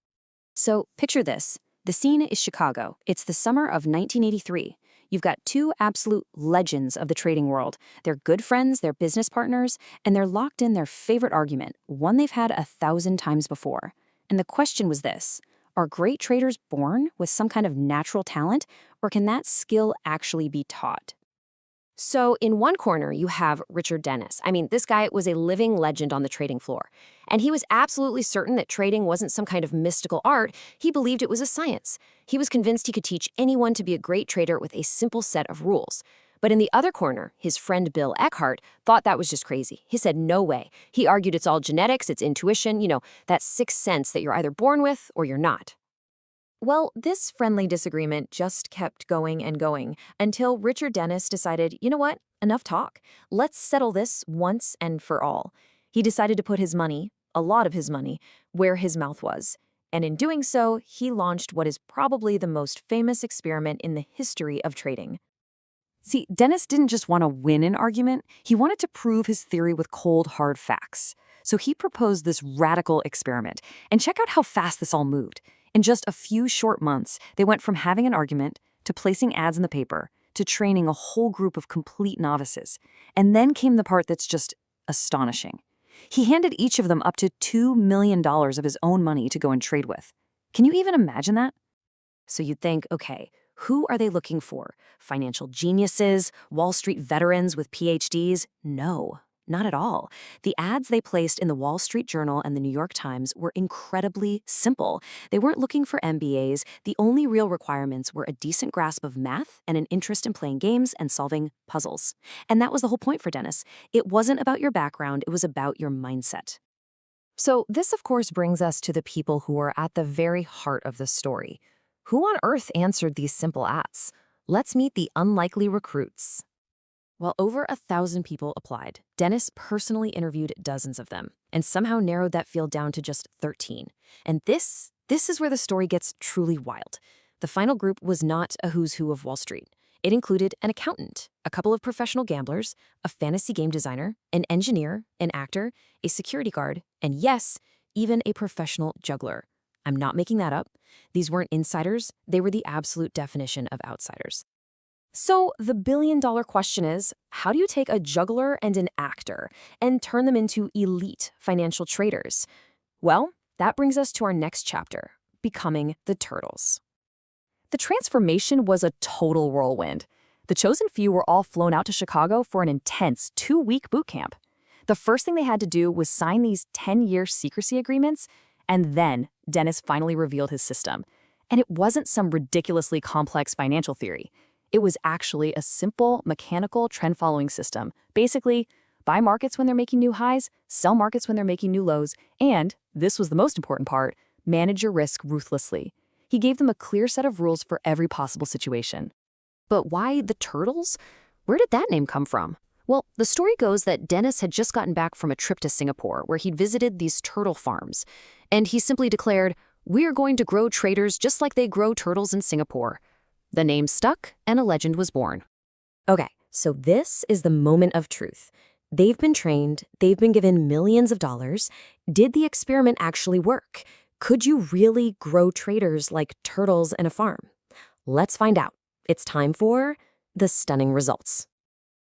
Speaker 2: So picture this. The scene is Chicago. It's the summer of 1983. You've got two absolute legends of the trading world. They're good friends, they're business partners, and they're locked in their favorite argument, one they've had 1,000 times before. And the question was this: are great traders born with some kind of natural talent, or can that skill actually be taught? So in one corner, you have Richard Dennis. I mean, this guy was a living legend on the trading floor. And he was absolutely certain that trading wasn't some kind of mystical art. He believed it was a science. He was convinced he could teach anyone to be a great trader with a simple set of rules. But in the other corner, his friend Bill Eckhart thought that was just crazy. He said, no way. He argued it's all genetics, it's intuition, that sixth sense that you're either born with or you're not. Well, this friendly disagreement just kept going and going until Richard Dennis decided, you know what, enough talk. Let's settle this once and for all. He decided to put his money, a lot of his money, where his mouth was. And in doing so, he launched what is probably the most famous experiment in the history of trading. See, Dennis didn't just want to win an argument, he wanted to prove his theory with cold, hard facts. So he proposed this radical experiment. And check out how fast this all moved. In just a few short months, they went from having an argument to placing ads in the paper to training a whole group of complete novices. And then came the part that's just astonishing. He handed each of them up to $2 million of his own money to go and trade with. Can you even imagine that? So you'd think, okay, who are they looking for? Financial geniuses? Wall Street veterans with PhDs? No. Not at all. The ads they placed in the Wall Street Journal and the New York Times were incredibly simple. They weren't looking for MBAs. The only real requirements were a decent grasp of math and an interest in playing games and solving puzzles. And that was the whole point for Dennis. It wasn't about your background, it was about your mindset. So this, of course, brings us to the people who are at the very heart of the story. Who on earth answered these simple ads? Let's meet the unlikely recruits. While over 1,000 people applied, Dennis personally interviewed dozens of them and somehow narrowed that field down to just 13. And this is where the story gets truly wild. The final group was not a who's who of Wall Street. It included an accountant, a couple of professional gamblers, a fantasy game designer, an engineer, an actor, a security guard, and yes, even a professional juggler. I'm not making that up. These weren't insiders, they were the absolute definition of outsiders. So the billion-dollar question is, how do you take a juggler and an actor and turn them into elite financial traders? Well, that brings us to our next chapter, becoming the Turtles. The transformation was a total whirlwind. The chosen few were all flown out to Chicago for an intense 2-week boot camp. The first thing they had to do was sign these 10-year secrecy agreements, and then Dennis finally revealed his system. And it wasn't some ridiculously complex financial theory. It was actually a simple, mechanical trend-following system. Basically, buy markets when they're making new highs, sell markets when they're making new lows, and, this was the most important part, manage your risk ruthlessly. He gave them a clear set of rules for every possible situation. But why the Turtles? Where did that name come from? Well, the story goes that Dennis had just gotten back from a trip to Singapore where he'd visited these turtle farms. And he simply declared, "We're going to grow traders just like they grow turtles in Singapore." The name stuck, and a legend was born. Okay, so this is the moment of truth. They've been trained, they've been given millions of dollars. Did the experiment actually work? Could you really grow traders like turtles in a farm? Let's find out. It's time for the stunning results.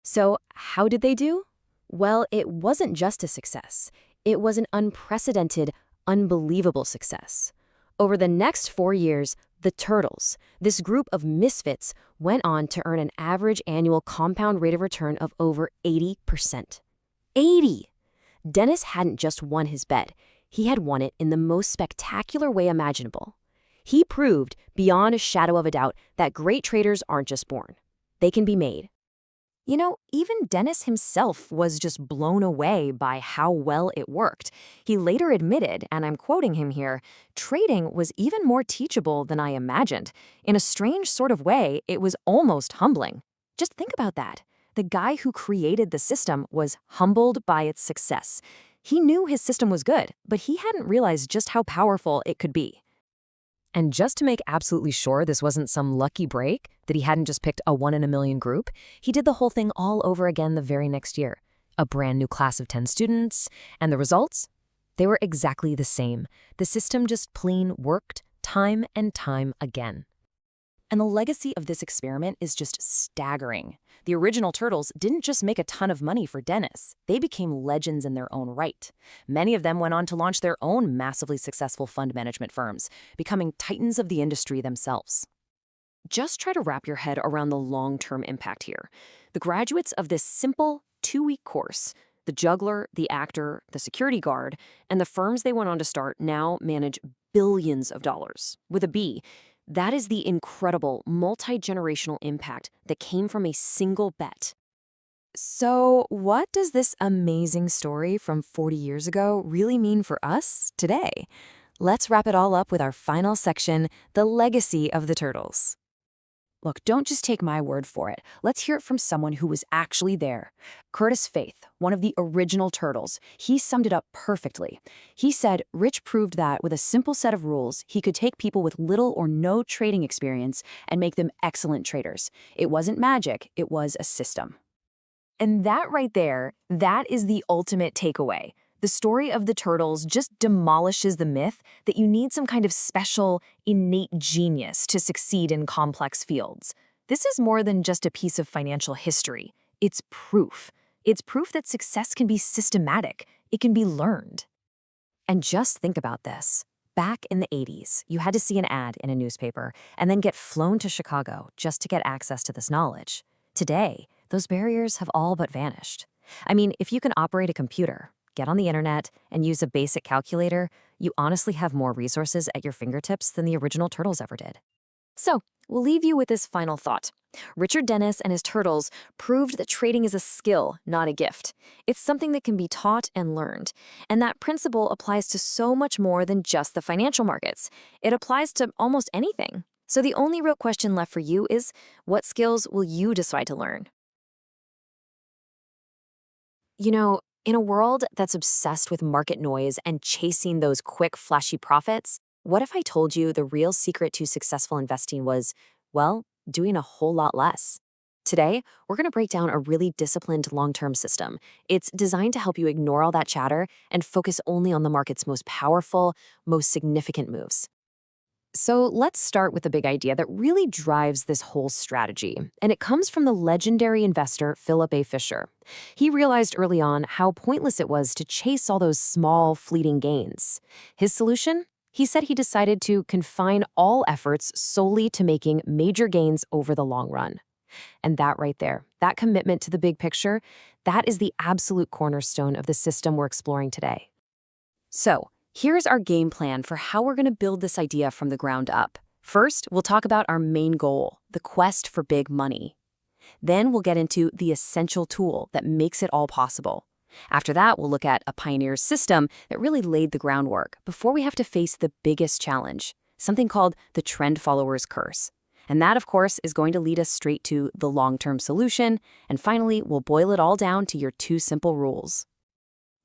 Speaker 2: So, how did they do? Well, it wasn't just a success. It was an unprecedented, unbelievable success. Over the next 4 years, the Turtles, this group of misfits, went on to earn an average annual compound rate of return of over 80%. 80! Dennis hadn't just won his bet. He had won it in the most spectacular way imaginable. He proved, beyond a shadow of a doubt, that great traders aren't just born. They can be made. You know, even Dennis himself was just blown away by how well it worked. He later admitted, and I'm quoting him here, "Trading was even more teachable than I imagined. In a strange sort of way, it was almost humbling." Just think about that. The guy who created the system was humbled by its success. He knew his system was good, but he hadn't realized just how powerful it could be. And just to make absolutely sure this wasn't some lucky break, that he hadn't just picked a 1 in a million group, he did the whole thing all over again the very next year. A brand new class of 10 students, and the results? They were exactly the same. The system just plain worked time and time again. And the legacy of this experiment is just staggering. The original turtles didn't just make a ton of money for Dennis, they became legends in their own right. Many of them went on to launch their own massively successful fund management firms, becoming titans of the industry themselves. Just try to wrap your head around the long-term impact here. The graduates of this simple 2-week course, the juggler, the actor, the security guard, and the firms they went on to start now manage billions of dollars, with a B. That is the incredible multi-generational impact that came from a single bet. So, what does this amazing story from 40 years ago really mean for us today? Let's wrap it all up with our final section, the legacy of the turtles. Look, don't just take my word for it. Let's hear it from someone who was actually there. Curtis Faith, one of the original turtles, he summed it up perfectly. He said Rich proved that with a simple set of rules, he could take people with little or no trading experience and make them excellent traders. It wasn't magic, it was a system. And that right there, that is the ultimate takeaway. The story of the turtles just demolishes the myth that you need some kind of special, innate genius to succeed in complex fields. This is more than just a piece of financial history. It's proof. It's proof that success can be systematic. It can be learned. And just think about this. Back in the 80s, you had to see an ad in a newspaper and then get flown to Chicago just to get access to this knowledge. Today, those barriers have all but vanished. I mean, if you can operate a computer, get on the internet, and use a basic calculator, you honestly have more resources at your fingertips than the original turtles ever did. So, we'll leave you with this final thought. Richard Dennis and his turtles proved that trading is a skill, not a gift. It's something that can be taught and learned. And that principle applies to so much more than just the financial markets. It applies to almost anything. So the only real question left for you is, what skills will you decide to learn? You know, in a world that's obsessed with market noise and chasing those quick, flashy profits, what if I told you the real secret to successful investing was, well, doing a whole lot less? Today, we're going to break down a really disciplined long-term system. It's designed to help you ignore all that chatter and focus only on the market's most powerful, most significant moves. So let's start with the big idea that really drives this whole strategy, and it comes from the legendary investor Philip A. Fisher. He realized early on how pointless it was to chase all those small, fleeting gains. His solution? He said he decided to confine all efforts solely to making major gains over the long run. And that right there, that commitment to the big picture, that is the absolute cornerstone of the system we're exploring today. So, here's our game plan for how we're going to build this idea from the ground up. First, we'll talk about our main goal, the quest for big money. Then we'll get into the essential tool that makes it all possible. After that, we'll look at a pioneer's system that really laid the groundwork before we have to face the biggest challenge, something called the trend follower's curse. And that, of course, is going to lead us straight to the long-term solution. And finally, we'll boil it all down to your 2 simple rules.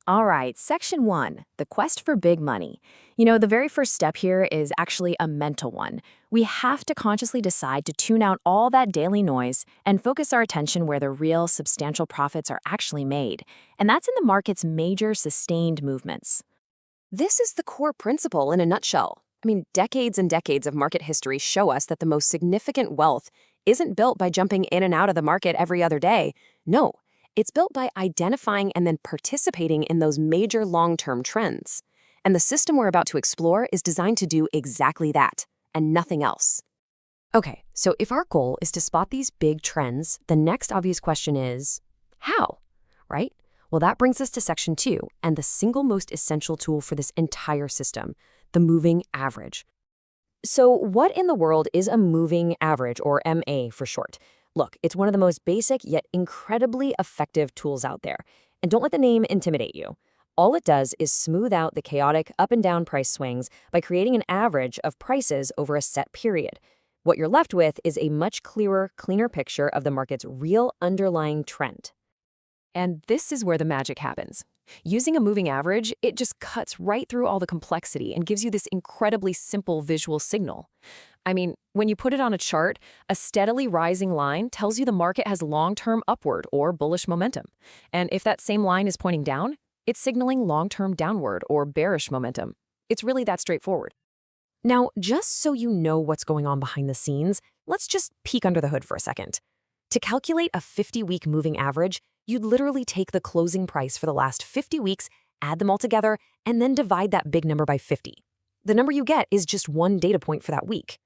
Speaker 2: All right, section 1, the quest for big money. You know, the very first step here is actually a mental one. We have to consciously decide to tune out all that daily noise and focus our attention where the real substantial profits are actually made. And that's in the market's major sustained movements. This is the core principle in a nutshell. I mean, decades and decades of market history show us that the most significant wealth isn't built by jumping in and out of the market every other day. No. It's built by identifying and then participating in those major long-term trends. And the system we're about to explore is designed to do exactly that, and nothing else. Okay, so if our goal is to spot these big trends, the next obvious question is, how? Right? Well, that brings us to section 2, and the single most essential tool for this entire system, the moving average. So what in the world is a moving average, or MA for short? Look, it's one of the most basic yet incredibly effective tools out there. And don't let the name intimidate you. All it does is smooth out the chaotic up and down price swings by creating an average of prices over a set period. What you're left with is a much clearer, cleaner picture of the market's real underlying trend.
Speaker 1: And this is where the magic happens. Using a moving average, it just cuts right through all the complexity and gives you this incredibly simple visual signal. I mean, when you put it on a chart, a steadily rising line tells you the market has long-term upward or bullish momentum. And if that same line is pointing down, it's signaling long-term downward or bearish momentum. It's really that straightforward. Now, just so you know what's going on behind the scenes, let's just peek under the hood for a second. To calculate a 50-week moving average, you'd literally take the closing price for the last 50 weeks, add them all together, and then divide that big number by 50. The number you get is just one data point for that week.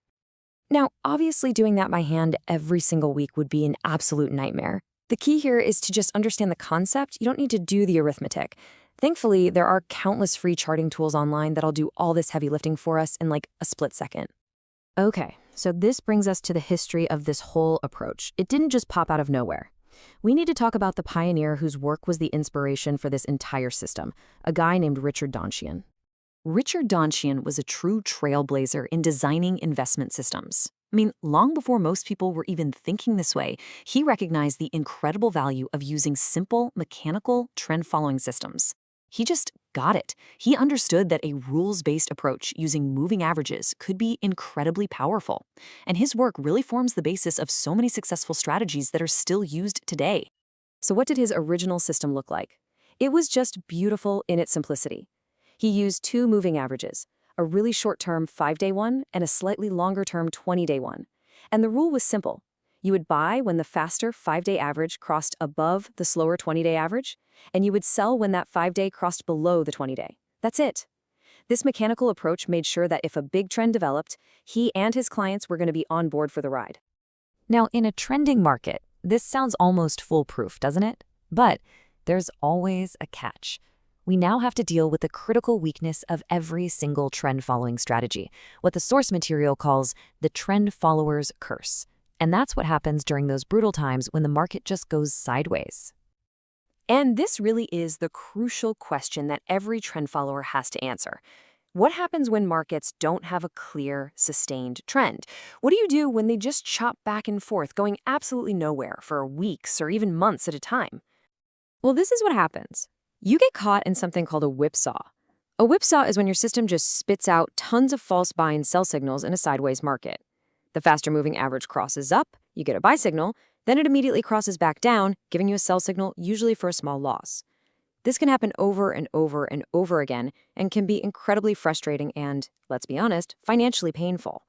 Speaker 1: Now, obviously doing that by hand every single week would be an absolute nightmare. The key here is to just understand the concept. You don't need to do the arithmetic. Thankfully, there are countless free charting tools online that'll do all this heavy lifting for us in like a split second. Okay, so this brings us to the history of this whole approach. It didn't just pop out of nowhere. We need to talk about the pioneer whose work was the inspiration for this entire system, a guy named Richard Donchian. Richard Donchian was a true trailblazer in designing investment systems. I mean, long before most people were even thinking this way, he recognized the incredible value of using simple, mechanical, trend-following systems. He just got it. He understood that a rules-based approach using moving averages could be incredibly powerful. And his work really forms the basis of so many successful strategies that are still used today. So what did his original system look like? It was just beautiful in its simplicity. He used two moving averages, a really short-term 5-day one and a slightly longer-term 20-day one. And the rule was simple. You would buy when the faster 5-day average crossed above the slower 20-day average, and you would sell when that 5-day crossed below the 20-day. That's it. This mechanical approach made sure that if a big trend developed, he and his clients were going to be on board for the ride. Now, in a trending market, this sounds almost foolproof, doesn't it? But there's always a catch. We now have to deal with the critical weakness of every single trend-following strategy, what the source material calls the trend follower's curse. And that's what happens during those brutal times when the market just goes sideways. And this really is the crucial question that every trend follower has to answer. What happens when markets don't have a clear, sustained trend? What do you do when they just chop back and forth, going absolutely nowhere for weeks or even months at a time? Well, this is what happens. You get caught in something called a whipsaw. A whipsaw is when your system just spits out tons of false buy and sell signals in a sideways market. The faster moving average crosses up, you get a buy signal, then it immediately crosses back down, giving you a sell signal, usually for a small loss. This can happen over and over and over again and can be incredibly frustrating and, let's be honest, financially painful.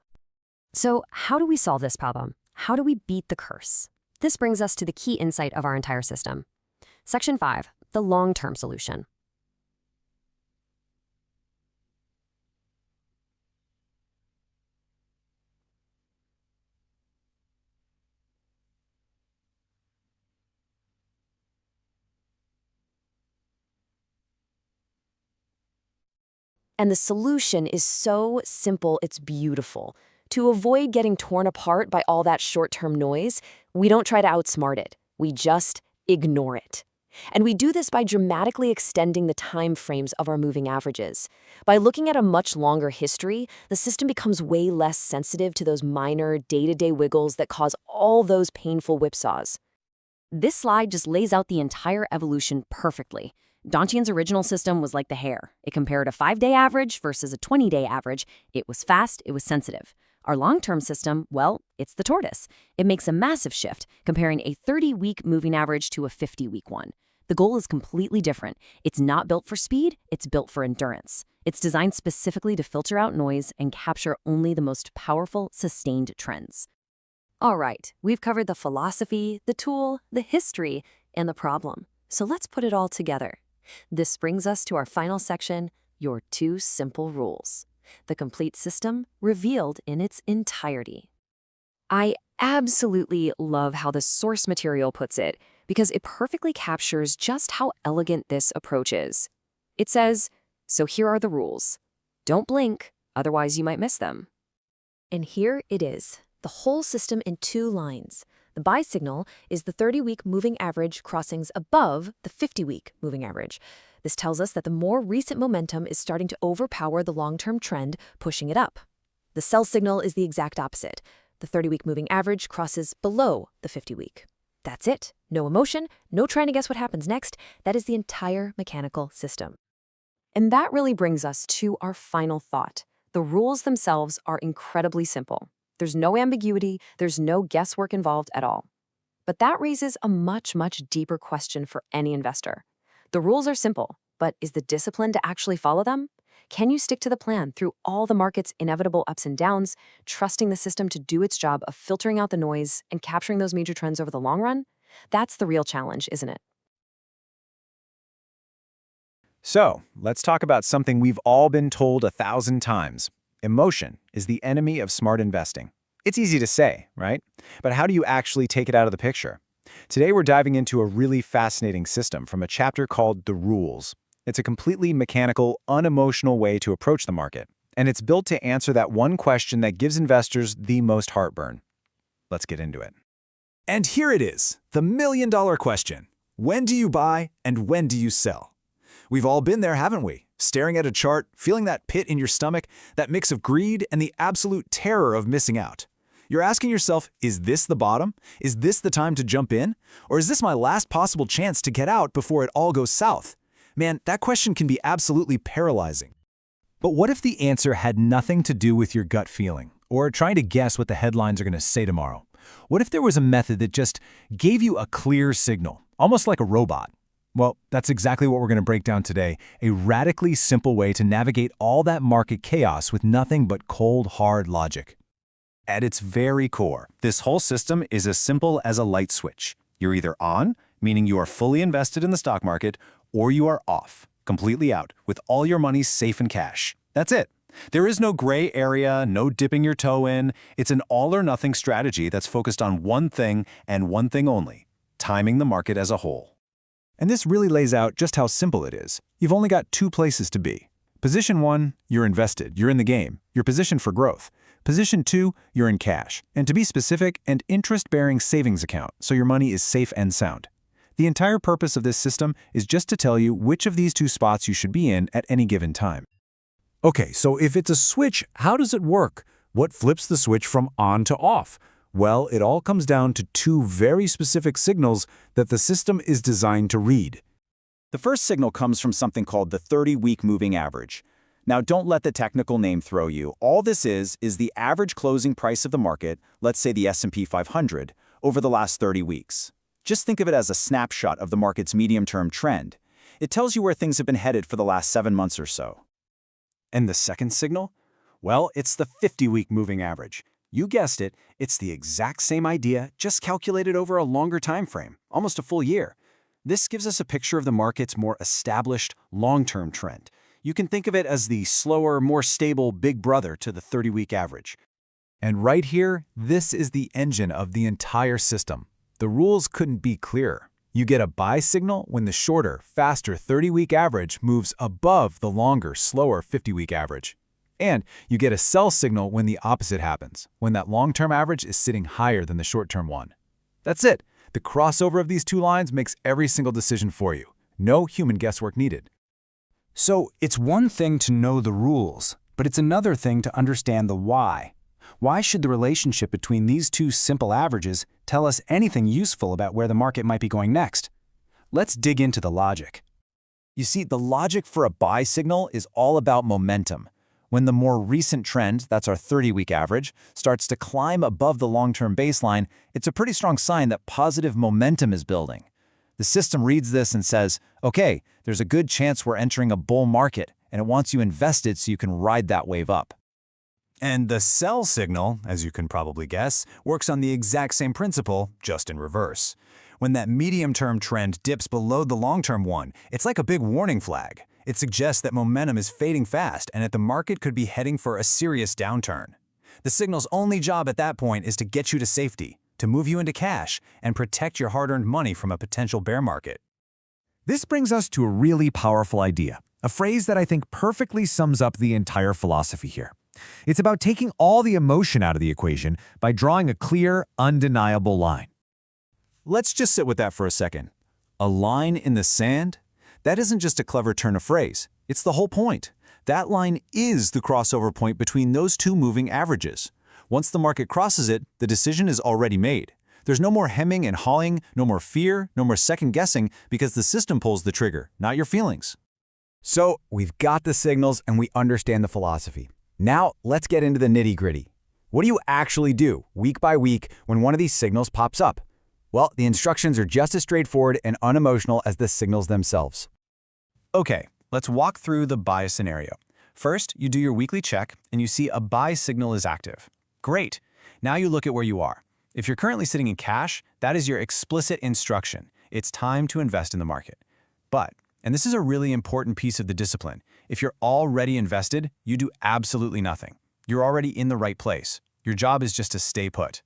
Speaker 1: So how do we solve this problem? How do we beat the curse? This brings us to the key insight of our entire system. Section 5. The long-term solution. And the solution is so simple, it's beautiful. To avoid getting torn apart by all that short-term noise, we don't try to outsmart it. We just ignore it. And we do this by dramatically extending the time frames of our moving averages. By looking at a much longer history, the system becomes way less sensitive to those minor day-to-day wiggles that cause all those painful whipsaws. This slide just lays out the entire evolution perfectly. Donchian's original system was like the hare. It compared a 5-day average versus a 20-day average. It was fast, it was sensitive. Our long-term system, well, it's the tortoise. It makes a massive shift, comparing a 30-week moving average to a 50-week one. The goal is completely different. It's not built for speed, it's built for endurance. It's designed specifically to filter out noise and capture only the most powerful, sustained trends. All right, we've covered the philosophy, the tool, the history, and the problem. So let's put it all together. This brings us to our final section, your 2 simple rules. The complete system revealed in its entirety. I absolutely love how the source material puts it, because it perfectly captures just how elegant this approach is. It says, so here are the rules. Don't blink, otherwise you might miss them. And here it is, the whole system in 2 lines. The buy signal is the 30-week moving average crossings above the 50-week moving average. This tells us that the more recent momentum is starting to overpower the long-term trend, pushing it up. The sell signal is the exact opposite. The 30-week moving average crosses below the 50-week.
Speaker 2: That's it. No emotion, no trying to guess what happens next. That is the entire mechanical system.
Speaker 1: And that really brings us to our final thought. The rules themselves are incredibly simple. There's no ambiguity, there's no guesswork involved at all. But that raises a much, much deeper question for any investor. The rules are simple, but is the discipline to actually follow them? Can you stick to the plan through all the market's inevitable ups and downs, trusting the system to do its job of filtering out the noise and capturing those major trends over the long run? That's the real challenge, isn't it?
Speaker 6: So, let's talk about something we've all been told 1,000 times. Emotion is the enemy of smart investing. It's easy to say, right? But how do you actually take it out of the picture? Today we're diving into a really fascinating system from a chapter called The Rules. It's a completely mechanical, unemotional way to approach the market, and it's built to answer that one question that gives investors the most heartburn. Let's get into it.
Speaker 11: And here it is, the million-dollar question. When do you buy and when do you sell? We've all been there, haven't we? Staring at a chart, feeling that pit in your stomach, that mix of greed and the absolute terror of missing out. You're asking yourself, is this the bottom? Is this the time to jump in? Or is this my last possible chance to get out before it all goes south? Man, that question can be absolutely paralyzing. But what if the answer had nothing to do with your gut feeling, or trying to guess what the headlines are going to say tomorrow? What if there was a method that just gave you a clear signal, almost like a robot? Well, that's exactly what we're going to break down today, a radically simple way to navigate all that market chaos with nothing but cold, hard logic.
Speaker 9: At its very core, this whole system is as simple as a light switch. You're either on, meaning you are fully invested in the stock market, or you are off, completely out, with all your money safe in cash. That's it. There is no gray area, no dipping your toe in. It's an all-or-nothing strategy that's focused on one thing and one thing only, timing the market as a whole.
Speaker 6: And this really lays out just how simple it is. You've only got two places to be. Position 1, you're invested, you're in the game, you're positioned for growth. Position 2, you're in cash, and to be specific, an interest-bearing savings account, so your money is safe and sound. The entire purpose of this system is just to tell you which of these two spots you should be in at any given time.
Speaker 11: Okay, so if it's a switch, how does it work? What flips the switch from on to off? Well, it all comes down to two very specific signals that the system is designed to read.
Speaker 9: The first signal comes from something called the 30-week moving average. Now, don't let the technical name throw you. All this is the average closing price of the market, let's say the S&P 500, over the last 30 weeks. Just think of it as a snapshot of the market's medium-term trend. It tells you where things have been headed for the last 7 months or so.
Speaker 6: And the second signal? Well, it's the 50-week moving average. You guessed it, it's the exact same idea, just calculated over a longer time frame, almost a full year. This gives us a picture of the market's more established, long-term trend. You can think of it as the slower, more stable big brother to the 30-week average.
Speaker 11: And right here, this is the engine of the entire system. The rules couldn't be clearer. You get a buy signal when the shorter, faster 30-week average moves above the longer, slower 50-week average. And you get a sell signal when the opposite happens, when that long-term average is sitting higher than the short-term one. That's it. The crossover of these two lines makes every single decision for you. No human guesswork needed.
Speaker 3: So it's one thing to know the rules, but it's another thing to understand the why. Why should the relationship between these two simple averages tell us anything useful about where the market might be going next? Let's dig into the logic.
Speaker 6: You see, the logic for a buy signal is all about momentum. When the more recent trend, that's our 30-week average, starts to climb above the long-term baseline, it's a pretty strong sign that positive momentum is building. The system reads this and says, okay, there's a good chance we're entering a bull market, and it wants you invested so you can ride that wave up.
Speaker 5: And the sell signal, as you can probably guess, works on the exact same principle, just in reverse. When that medium-term trend dips below the long-term one, it's like a big warning flag. It suggests that momentum is fading fast and that the market could be heading for a serious downturn. The signal's only job at that point is to get you to safety, to move you into cash, and protect your hard-earned money from a potential bear market.
Speaker 10: This brings us to a really powerful idea, a phrase that I think perfectly sums up the entire philosophy here. It's about taking all the emotion out of the equation by drawing a clear, undeniable line.
Speaker 3: Let's just sit with that for a second. A line in the sand? That isn't just a clever turn of phrase. It's the whole point. That line is the crossover point between those two moving averages. Once the market crosses it, the decision is already made.
Speaker 5: There's no more hemming and hawing, no more fear, no more second guessing, because the system pulls the trigger, not your feelings.
Speaker 3: So we've got the signals and we understand the philosophy. Now let's get into the nitty-gritty. What do you actually do, week by week, when one of these signals pops up? Well, the instructions are just as straightforward and unemotional as the signals themselves.
Speaker 8: Okay, let's walk through the buy scenario. First, you do your weekly check and you see a buy signal is active. Great. Now you look at where you are. If you're currently sitting in cash, that is your explicit instruction. It's time to invest in the market. But, and this is a really important piece of the discipline, if you're already invested, you do absolutely nothing. You're already in the right place. Your job is just to stay put.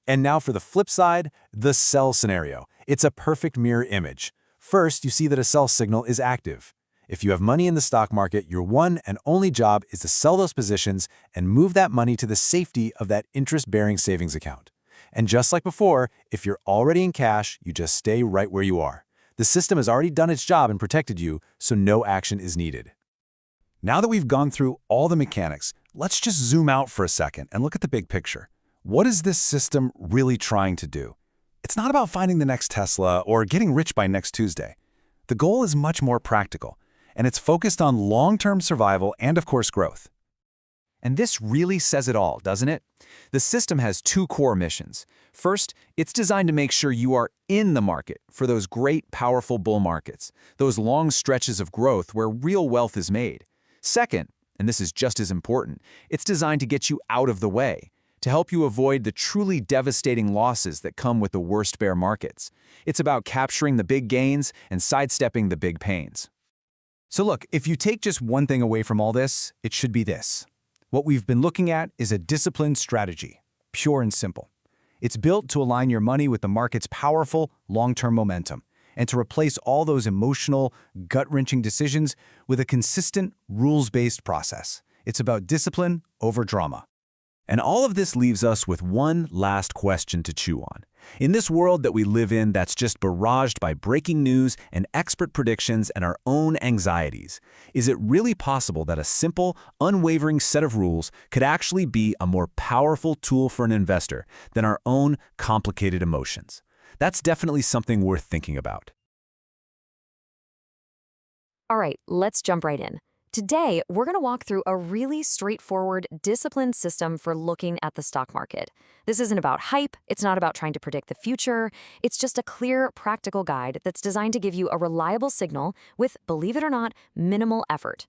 Speaker 11: And now for the flip side, the sell scenario. It's a perfect mirror image. First, you see that a sell signal is active. If you have money in the stock market, your one and only job is to sell those positions and move that money to the safety of that interest-bearing savings account. And just like before, if you're already in cash, you just stay right where you are. The system has already done its job and protected you, so no action is needed.
Speaker 3: Now that we've gone through all the mechanics, let's just zoom out for a second and look at the big picture. What is this system really trying to do? It's not about finding the next Tesla or getting rich by next Tuesday. The goal is much more practical, and it's focused on long-term survival and, of course, growth.
Speaker 4: And this really says it all, doesn't it? The system has two core missions. First, it's designed to make sure you are in the market for those great, powerful bull markets, those long stretches of growth where real wealth is made. Second, and this is just as important, it's designed to get you out of the way, to help you avoid the truly devastating losses that come with the worst bear markets. It's about capturing the big gains and sidestepping the big pains. So look, if you take just one thing away from all this, it should be this. What we've been looking at is a disciplined strategy, pure and simple. It's built to align your money with the market's powerful, long-term momentum, and to replace all those emotional, gut-wrenching decisions with a consistent, rules-based process. It's about discipline over drama.
Speaker 11: And all of this leaves us with one last question to chew on. In this world that we live in that's just barraged by breaking news and expert predictions and our own anxieties, is it really possible that a simple, unwavering set of rules could actually be a more powerful tool for an investor than our own complicated emotions? That's definitely something worth thinking about.
Speaker 2: All right, let's jump right in. Today, we're going to walk through a really straightforward, disciplined system for looking at the stock market. This isn't about hype, it's not about trying to predict the future, it's just a clear, practical guide that's designed to give you a reliable signal with, believe it or not, minimal effort.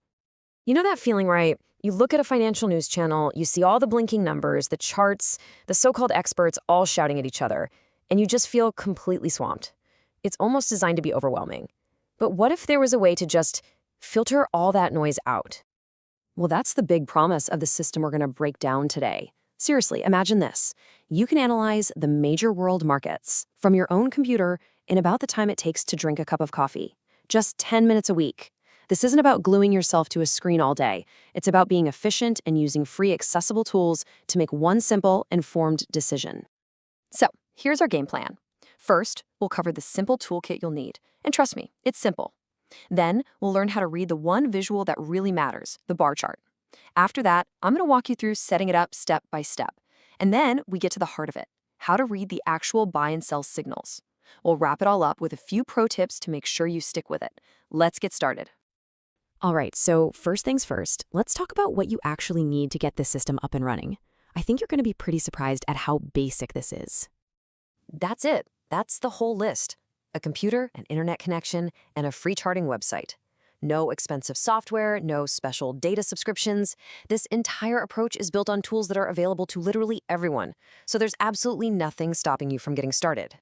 Speaker 2: You know that feeling, right? You look at a financial news channel, you see all the blinking numbers, the charts, the so-called experts all shouting at each other, and you just feel completely swamped. It's almost designed to be overwhelming. But what if there was a way to just filter all that noise out? Well, that's the big promise of the system we're going to break down today. Seriously, imagine this. You can analyze the major world markets from your own computer in about the time it takes to drink a cup of coffee. Just 10 minutes a week. This isn't about gluing yourself to a screen all day. It's about being efficient and using free, accessible tools to make one simple, informed decision. So, here's our game plan. First, we'll cover the simple toolkit you'll need. And trust me, it's simple. Then, we'll learn how to read the one visual that really matters, the bar chart. After that, I'm going to walk you through setting it up step by step. And then we get to the heart of it, how to read the actual buy and sell signals. We'll wrap it all up with a few pro tips to make sure you stick with it. Let's get started. All right, so first things first, let's talk about what you actually need to get this system up and running. I think you're going to be pretty surprised at how basic this is. That's it. That's the whole list. A computer, an internet connection, and a free charting website. No expensive software, no special data subscriptions. This entire approach is built on tools that are available to literally everyone, so there's absolutely nothing stopping you from getting started.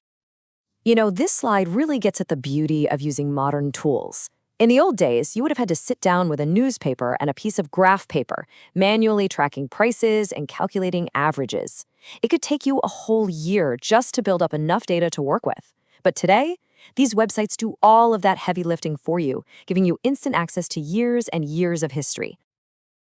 Speaker 2: You know, this slide really gets at the beauty of using modern tools. In the old days, you would have had to sit down with a newspaper and a piece of graph paper, manually tracking prices and calculating averages. It could take you a whole year just to build up enough data to work with. But today, these websites do all of that heavy lifting for you, giving you instant access to years and years of history.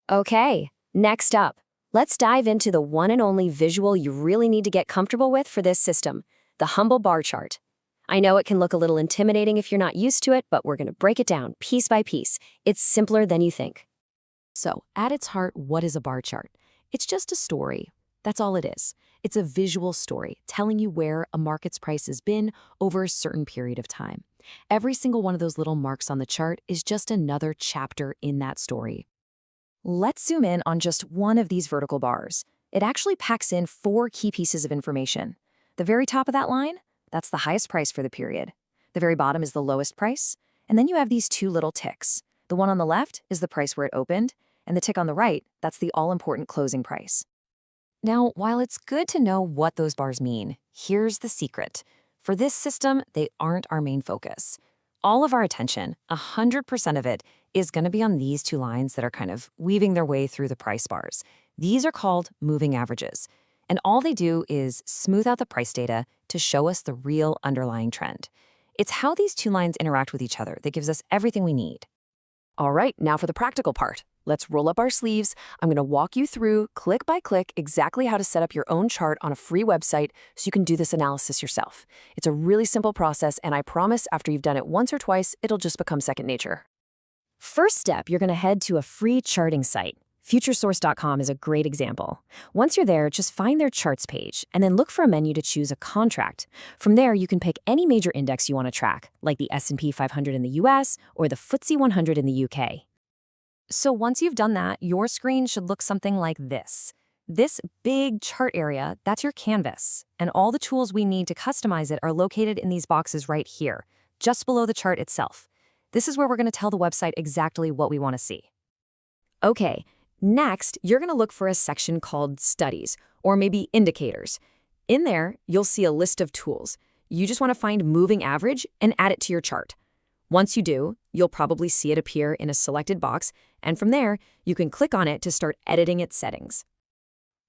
Speaker 2: Okay, next up, let's dive into the one and only visual you really need to get comfortable with for this system, the humble bar chart. I know it can look a little intimidating if you're not used to it, but we're going to break it down piece by piece. It's simpler than you think. So, at its heart, what is a bar chart? It's just a story. That's all it is. It's a visual story telling you where a market's price has been over a certain period of time. Every single one of those little marks on the chart is just another chapter in that story. Let's zoom in on just one of these vertical bars. It actually packs in 4 key pieces of information. The very top of that line, that's the highest price for the period. The very bottom is the lowest price. And then you have these 2 little ticks. The one on the left is the price where it opened, and the tick on the right, that's the all-important closing price. Now, while it's good to know what those bars mean, here's the secret. For this system, they aren't our main focus. All of our attention, 100% of it, is going to be on these 2 lines that are kind of weaving their way through the price bars. These are called moving averages, and all they do is smooth out the price data to show us the real underlying trend. It's how these 2 lines interact with each other that gives us everything we need. All right, now for the practical part. Let's roll up our sleeves. I'm going to walk you through, click by click, exactly how to set up your own chart on a free website so you can do this analysis yourself. It's a really simple process, and I promise after you've done it once or twice, it'll just become second nature. First step, you're going to head to a free charting site. Futuresource.com is a great example. Once you're there, just find their charts page and then look for a menu to choose a contract. From there, you can pick any major index you want to track, like the S&P 500 in the US or the FTSE 100 in the UK. So once you've done that, your screen should look something like this. This big chart area, that's your canvas, and all the tools we need to customize it are located in these boxes right here, just below the chart itself. This is where we're going to tell the website exactly what we want to see. Okay. Next, you're going to look for a section called Studies, or maybe Indicators. In there, you'll see a list of tools. You just want to find Moving Average and add it to your chart. Once you do, you'll probably see it appear in a selected box, and from there, you can click on it to start editing its settings.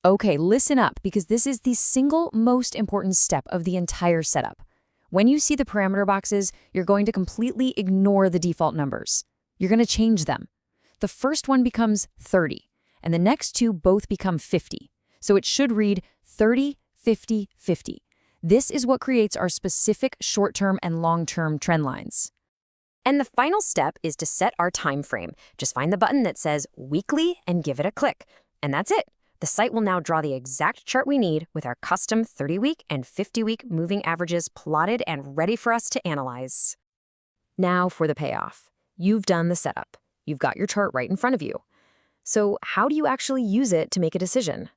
Speaker 2: Okay, listen up, because this is the single most important step of the entire setup. When you see the parameter boxes, you're going to completely ignore the default numbers. You're going to change them. The first one becomes 30, and the next 2 both become 50. So it should read 30, 50, 50. This is what creates our specific short-term and long-term trend lines. And the final step is to set our time frame. Just find the button that says Weekly and give it a click. And that's it. The site will now draw the exact chart we need with our custom 30-week and 50-week moving averages plotted and ready for us to analyze. Now for the payoff. You've done the setup. You've got your chart right in front of you. So how do you actually use it to make a decision?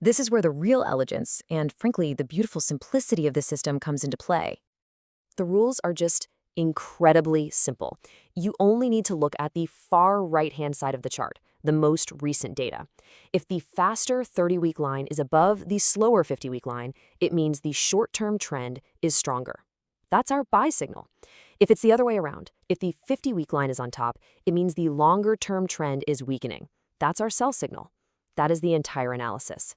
Speaker 2: This is where the real elegance and, frankly, the beautiful simplicity of the system comes into play. The rules are just incredibly simple. You only need to look at the far right-hand side of the chart, the most recent data. If the faster 30-week line is above the slower 50-week line, it means the short-term trend is stronger. That's our buy signal. If it's the other way around, if the 50-week line is on top, it means the longer-term trend is weakening. That's our sell signal. That is the entire analysis.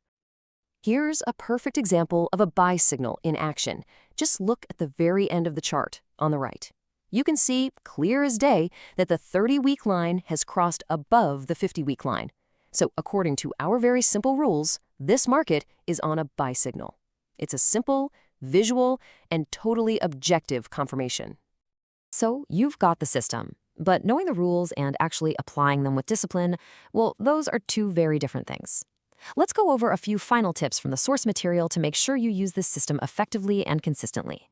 Speaker 2: Here's a perfect example of a buy signal in action. Just look at the very end of the chart on the right. You can see, clear as day, that the 30-week line has crossed above the 50-week line. So according to our very simple rules, this market is on a buy signal. It's a simple, visual, and totally objective confirmation. So you've got the system, but knowing the rules and actually applying them with discipline, well, those are 2 very different things. Let's go over a few final tips from the source material to make sure you use this system effectively and consistently.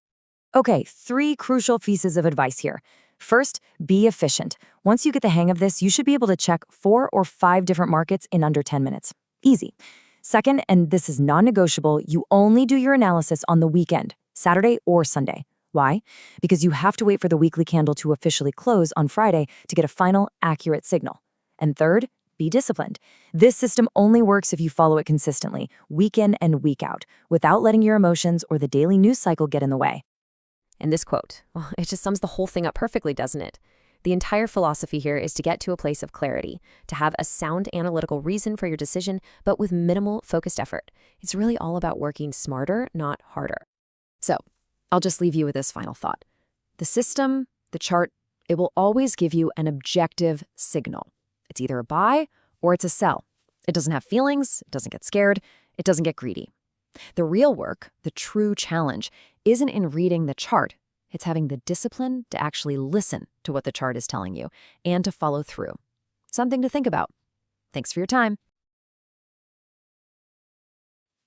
Speaker 2: Okay, 3 crucial pieces of advice here. First, be efficient. Once you get the hang of this, you should be able to check 4 or 5 different markets in under 10 minutes. Easy. Second, and this is non-negotiable, you only do your analysis on the weekend, Saturday or Sunday. Why? Because you have to wait for the weekly candle to officially close on Friday to get a final, accurate signal. And third, be disciplined. This system only works if you follow it consistently, week in and week out, without letting your emotions or the daily news cycle get in the way. And this quote, well, it just sums the whole thing up perfectly, doesn't it? The entire philosophy here is to get to a place of clarity, to have a sound analytical reason for your decision, but with minimal focused effort. It's really all about working smarter, not harder. So, I'll just leave you with this final thought. The system, the chart, it will always give you an objective signal. It's either a buy or it's a sell. It doesn't have feelings, it doesn't get scared, it doesn't get greedy. The real work, the true challenge, isn't in reading the chart. It's having the discipline to actually listen to what the chart is telling you and to follow through. Something to think about. Thanks for your time.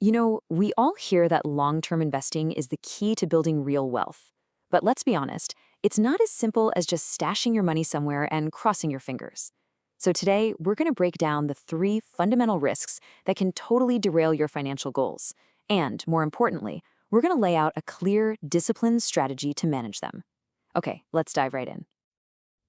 Speaker 2: We all hear that long-term investing is the key to building real wealth. But let's be honest, it's not as simple as just stashing your money somewhere and crossing your fingers. So today, we're going to break down the 3 fundamental risks that can totally derail your financial goals. And, more importantly, we're going to lay out a clear, disciplined strategy to manage them. Okay, let's dive right in.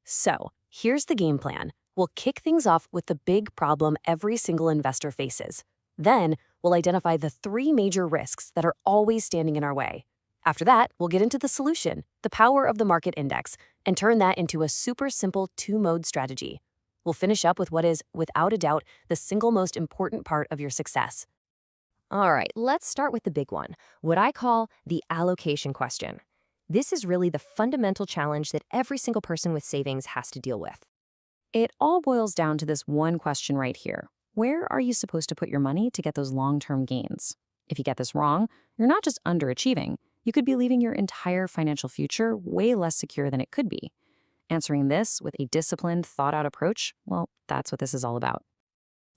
Speaker 2: So, here's the game plan. We'll kick things off with the big problem every single investor faces. Then, we'll identify the 3 major risks that are always standing in our way. After that, we'll get into the solution, the power of the market index, and turn that into a super simple 2-mode strategy. We'll finish up with what is, without a doubt, the single most important part of your success. All right, let's start with the big one, what I call the allocation question. This is really the fundamental challenge that every single person with savings has to deal with. It all boils down to this one question right here. Where are you supposed to put your money to get those long-term gains? If you get this wrong, you're not just underachieving, you could be leaving your entire financial future way less secure than it could be. Answering this with a disciplined, thought-out approach, well, that's what this is all about.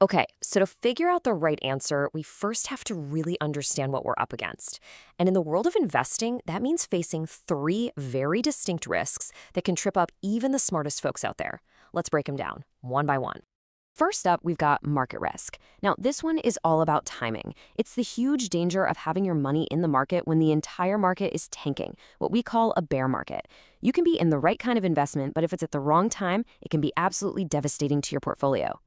Speaker 2: Okay, so to figure out the right answer, we first have to really understand what we're up against. And in the world of investing, that means facing 3 very distinct risks that can trip up even the smartest folks out there. Let's break them down, one by one. First up, we've got market risk. Now, this one is all about timing. It's the huge danger of having your money in the market when the entire market is tanking, what we call a bear market. You can be in the right kind of investment, but if it's at the wrong time, it can be absolutely devastating to your portfolio.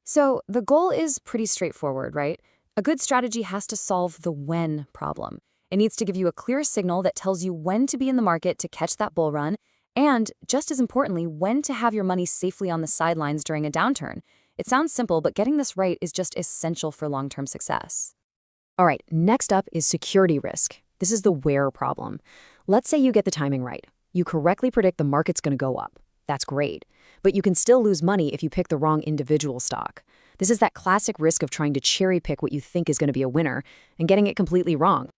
Speaker 2: So the goal is pretty straightforward, right? A good strategy has to solve the when problem. It needs to give you a clear signal that tells you when to be in the market to catch that bull run, and, just as importantly, when to have your money safely on the sidelines during a downturn. It sounds simple, but getting this right is just essential for long-term success. All right, next up is security risk. This is the where problem. Let's say you get the timing right. You correctly predict the market's going to go up. That's great. But you can still lose money if you pick the wrong individual stock. This is that classic risk of trying to cherry pick what you think is going to be a winner and getting it completely wrong.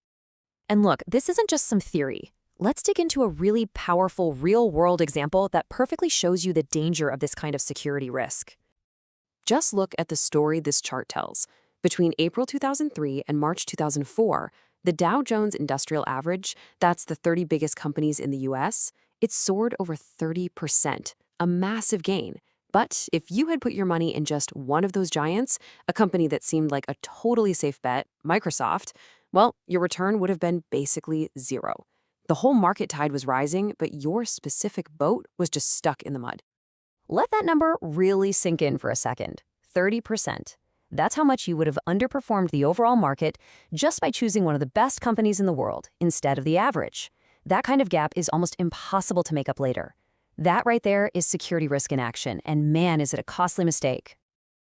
Speaker 2: And look, this isn't just some theory. Let's dig into a really powerful real-world example that perfectly shows you the danger of this kind of security risk. Just look at the story this chart tells. Between April 2003 and March 2004, the Dow Jones Industrial Average, that's the 30 biggest companies in the US, it soared over 30%, a massive gain. But if you had put your money in just one of those giants, a company that seemed like a totally safe bet, Microsoft, well, your return would have been basically 0. The whole market tide was rising, but your specific boat was just stuck in the mud. Let that number really sink in for a second. 30%. That's how much you would have underperformed the overall market just by choosing one of the best companies in the world instead of the average. That kind of gap is almost impossible to make up later. That right there is security risk in action, and man, is it a costly mistake.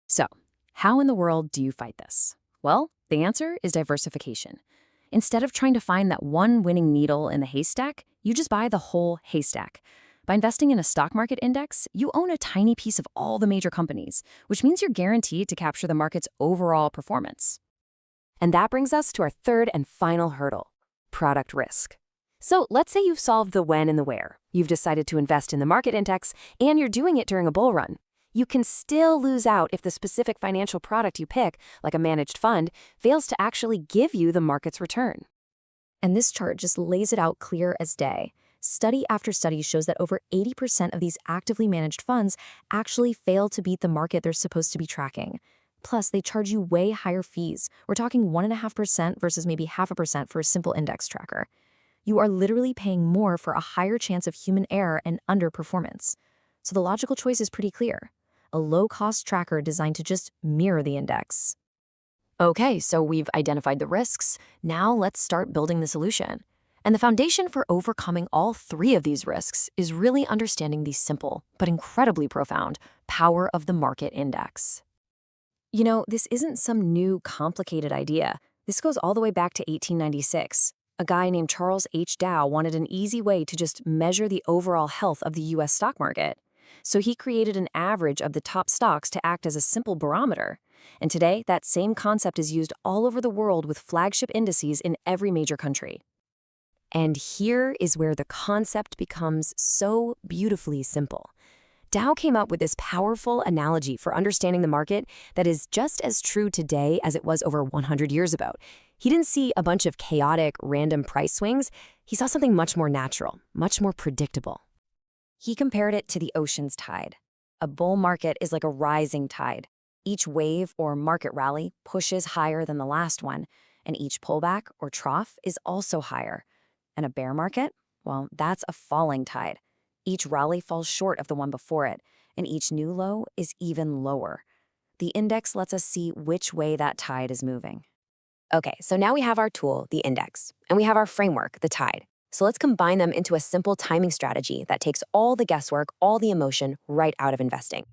Speaker 2: So, how in the world do you fight this? Well, the answer is diversification. Instead of trying to find that one winning needle in the haystack, you just buy the whole haystack. By investing in a stock market index, you own a tiny piece of all the major companies, which means you're guaranteed to capture the market's overall performance. And that brings us to our third and final hurdle, product risk. So let's say you've solved the when and the where. You've decided to invest in the market index, and you're doing it during a bull run. You can still lose out if the specific financial product you pick, like a managed fund, fails to actually give you the market's return. And this chart just lays it out clear as day. Study after study shows that over 80% of these actively managed funds actually fail to beat the market they're supposed to be tracking. Plus, they charge you way higher fees. We're talking 1.5% versus maybe 0.5% for a simple index tracker. You are literally paying more for a higher chance of human error and underperformance. So the logical choice is pretty clear. A low-cost tracker designed to just mirror the index. Okay, so we've identified the risks. Now let's start building the solution. And the foundation for overcoming all 3 of these risks is really understanding the simple, but incredibly profound, power of the market index. This isn't some new, complicated idea. This goes all the way back to 1896. A guy named Charles H. Dow wanted an easy way to just measure the overall health of the US stock market. So he created an average of the top stocks to act as a simple barometer. And today, that same concept is used all over the world with flagship indices in every major country. And here is where the concept becomes so beautifully simple. Dow came up with this powerful analogy for understanding the market that is just as true today as it was over 100 years ago. He didn't see a bunch of chaotic, random price swings. He saw something much more natural, much more predictable. He compared it to the ocean's tide. A bull market is like a rising tide. Each wave or market rally pushes higher than the last one, and each pullback or trough is also higher. And a bear market? Well, that's a falling tide. Each rally falls short of the one before it, and each new low is even lower. The index lets us see which way that tide is moving. Okay, so now we have our tool, the index, and we have our framework, the tide. So let's combine them into a simple timing strategy that takes all the guesswork, all the emotion right out of investing.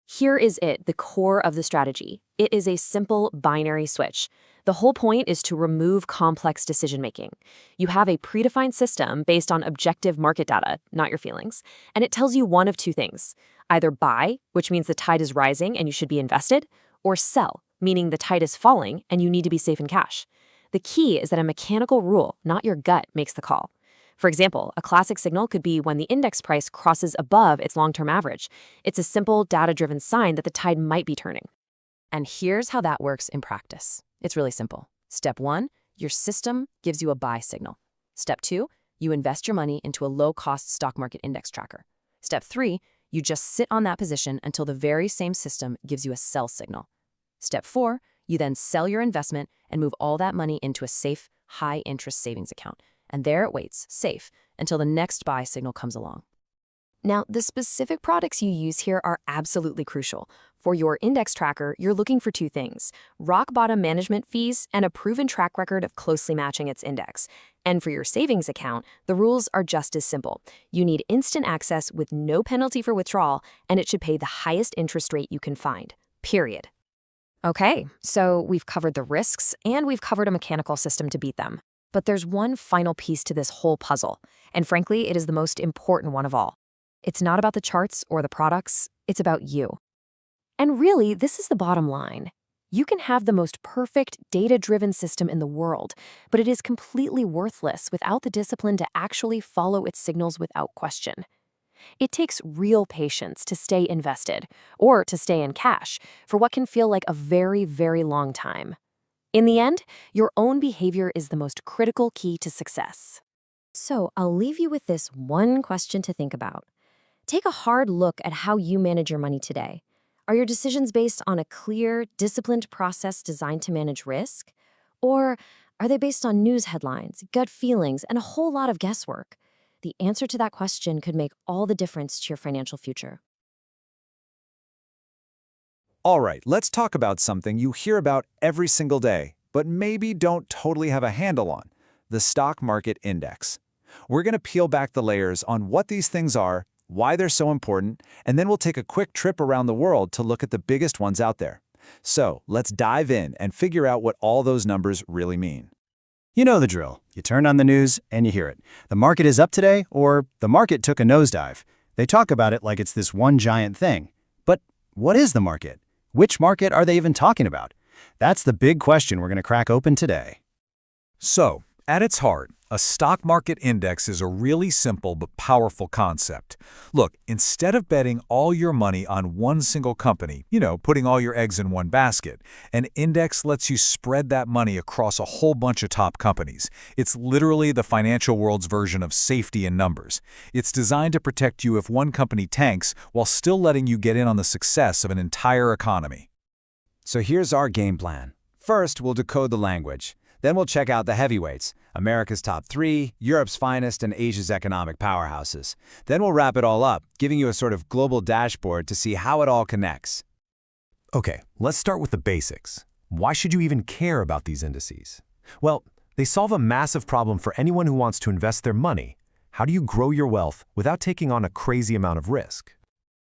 Speaker 2: Here is it, the core of the strategy. It is a simple binary switch. The whole point is to remove complex decision-making. You have a predefined system based on objective market data, not your feelings, and it tells you one of two things. Either buy, which means the tide is rising and you should be invested, or sell, meaning the tide is falling and you need to be safe in cash. The key is that a mechanical rule, not your gut, makes the call. For example, a classic signal could be when the index price crosses above its long-term average. It's a simple, data-driven sign that the tide might be turning. And here's how that works in practice. It's really simple. Step 1, your system gives you a buy signal. Step 2, you invest your money into a low-cost stock market index tracker. Step 3, you just sit on that position until the very same system gives you a sell signal. Step 4, you then sell your investment and move all that money into a safe, high-interest savings account. And there it waits, safe, until the next buy signal comes along. Now, the specific products you use here are absolutely crucial. For your index tracker, you're looking for two things: rock-bottom management fees and a proven track record of closely matching its index. And for your savings account, the rules are just as simple. You need instant access with no penalty for withdrawal, and it should pay the highest interest rate you can find, period. Okay, so we've covered the risks, and we've covered a mechanical system to beat them. But there's one final piece to this whole puzzle, and frankly, it is the most important one of all. It's not about the charts or the products, it's about you. And really, this is the bottom line. You can have the most perfect, data-driven system in the world, but it is completely worthless without the discipline to actually follow its signals without question. It takes real patience to stay invested, or to stay in cash, for what can feel like a very, very long time. In the end, your own behavior is the most critical key to success. So I'll leave you with this one question to think about. Take a hard look at how you manage your money today. Are your decisions based on a clear, disciplined process designed to manage risk? Or are they based on news headlines, gut feelings, and a whole lot of guesswork? The answer to that question could make all the difference to your financial future.
Speaker 3: All right, let's talk about something you hear about every single day, but maybe don't totally have a handle on: the stock market index. We're going to peel back the layers on what these things are, why they're so important, and then we'll take a quick trip around the world to look at the biggest ones out there. So let's dive in and figure out what all those numbers really mean.
Speaker 9: You know the drill. You turn on the news and you hear it. The market is up today, or the market took a nosedive. They talk about it like it's this one giant thing. But what is the market? Which market are they even talking about? That's the big question we're going to crack open today.
Speaker 4: So, at its heart, a stock market index is a really simple but powerful concept. Look, instead of betting all your money on one single company, putting all your eggs in one basket, an index lets you spread that money across a whole bunch of top companies. It's literally the financial world's version of safety in numbers. It's designed to protect you if one company tanks while still letting you get in on the success of an entire economy.
Speaker 3: So here's our game plan. First, we'll decode the language. Then we'll check out the heavyweights: America's top 3, Europe's finest, and Asia's economic powerhouses. Then we'll wrap it all up, giving you a sort of global dashboard to see how it all connects.
Speaker 11: Okay, let's start with the basics. Why should you even care about these indices? Well, they solve a massive problem for anyone who wants to invest their money. How do you grow your wealth without taking on a crazy amount of risk?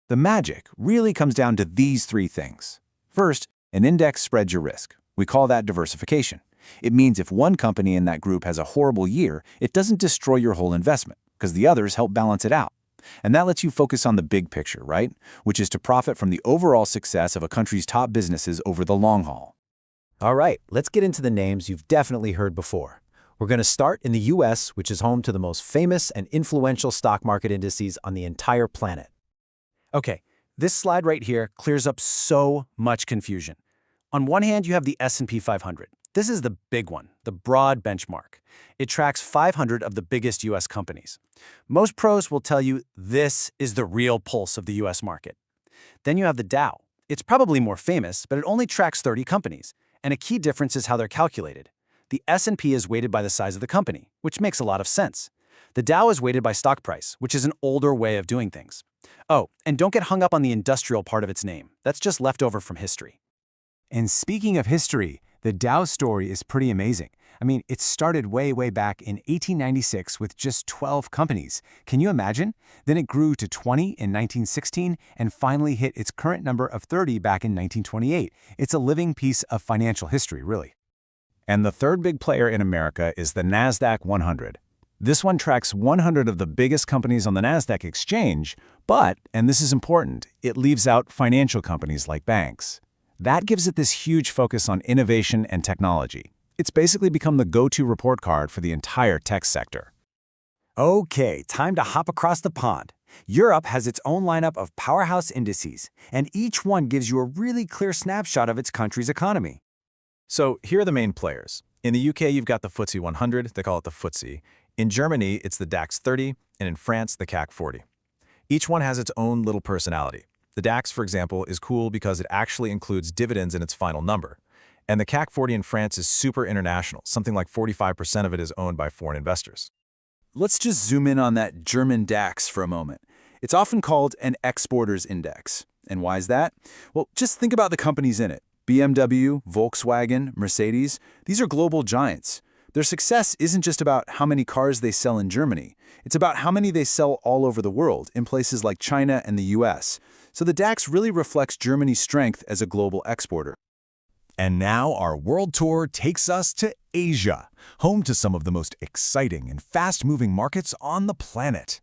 Speaker 7: The magic really comes down to these 3 things. First, an index spreads your risk. We call that diversification. It means if one company in that group has a horrible year, it doesn't destroy your whole investment, because the others help balance it out. And that lets you focus on the big picture, right? Which is to profit from the overall success of a country's top businesses over the long haul.
Speaker 6: All right, let's get into the names you've definitely heard before. We're going to start in the US, which is home to the most famous and influential stock market indices on the entire planet.
Speaker 8: Okay, this slide right here clears up so much confusion. On one hand, you have the S&P 500. This is the big one, the broad benchmark. It tracks 500 of the biggest U.S. companies. Most pros will tell you this is the real pulse of the U.S. market. Then you have the Dow. It's probably more famous, but it only tracks 30 companies, and a key difference is how they're calculated. The S&P is weighted by the size of the company, which makes a lot of sense. The Dow is weighted by stock price, which is an older way of doing things. Oh, and don't get hung up on the industrial part of its name. That's just leftover from history.
Speaker 6: And speaking of history, the Dow story is pretty amazing. I mean, it started way back in 1896 with just 12 companies. Can you imagine? Then it grew to 20 in 1916 and finally hit its current number of 30 back in 1928. It's a living piece of financial history, really.
Speaker 3: And the third big player in America is the NASDAQ 100. This one tracks 100 of the biggest companies on the NASDAQ exchange, but, and this is important, it leaves out financial companies like banks. That gives it this huge focus on innovation and technology. It's basically become the go-to report card for the entire tech sector.
Speaker 6: Okay, time to hop across the pond. Europe has its own lineup of powerhouse indices, and each one gives you a really clear snapshot of its country's economy.
Speaker 5: So here are the main players. In the UK, you've got the FTSE 100, they call it the FTSE. In Germany, it's the DAX 30, and in France, the CAC 40. Each one has its own little personality. The DAX, for example, is cool because it actually includes dividends in its final number. And the CAC 40 in France is super international. Something like 45% of it is owned by foreign investors.
Speaker 10: Let's just zoom in on that German DAX for a moment. It's often called an exporters index. And why is that? Well, just think about the companies in it. BMW, Volkswagen, Mercedes, these are global giants. Their success isn't just about how many cars they sell in Germany. It's about how many they sell all over the world, in places like China and the US. So the DAX really reflects Germany's strength as a global exporter.
Speaker 11: And now our world tour takes us to Asia, home to some of the most exciting and fast-moving markets on the planet.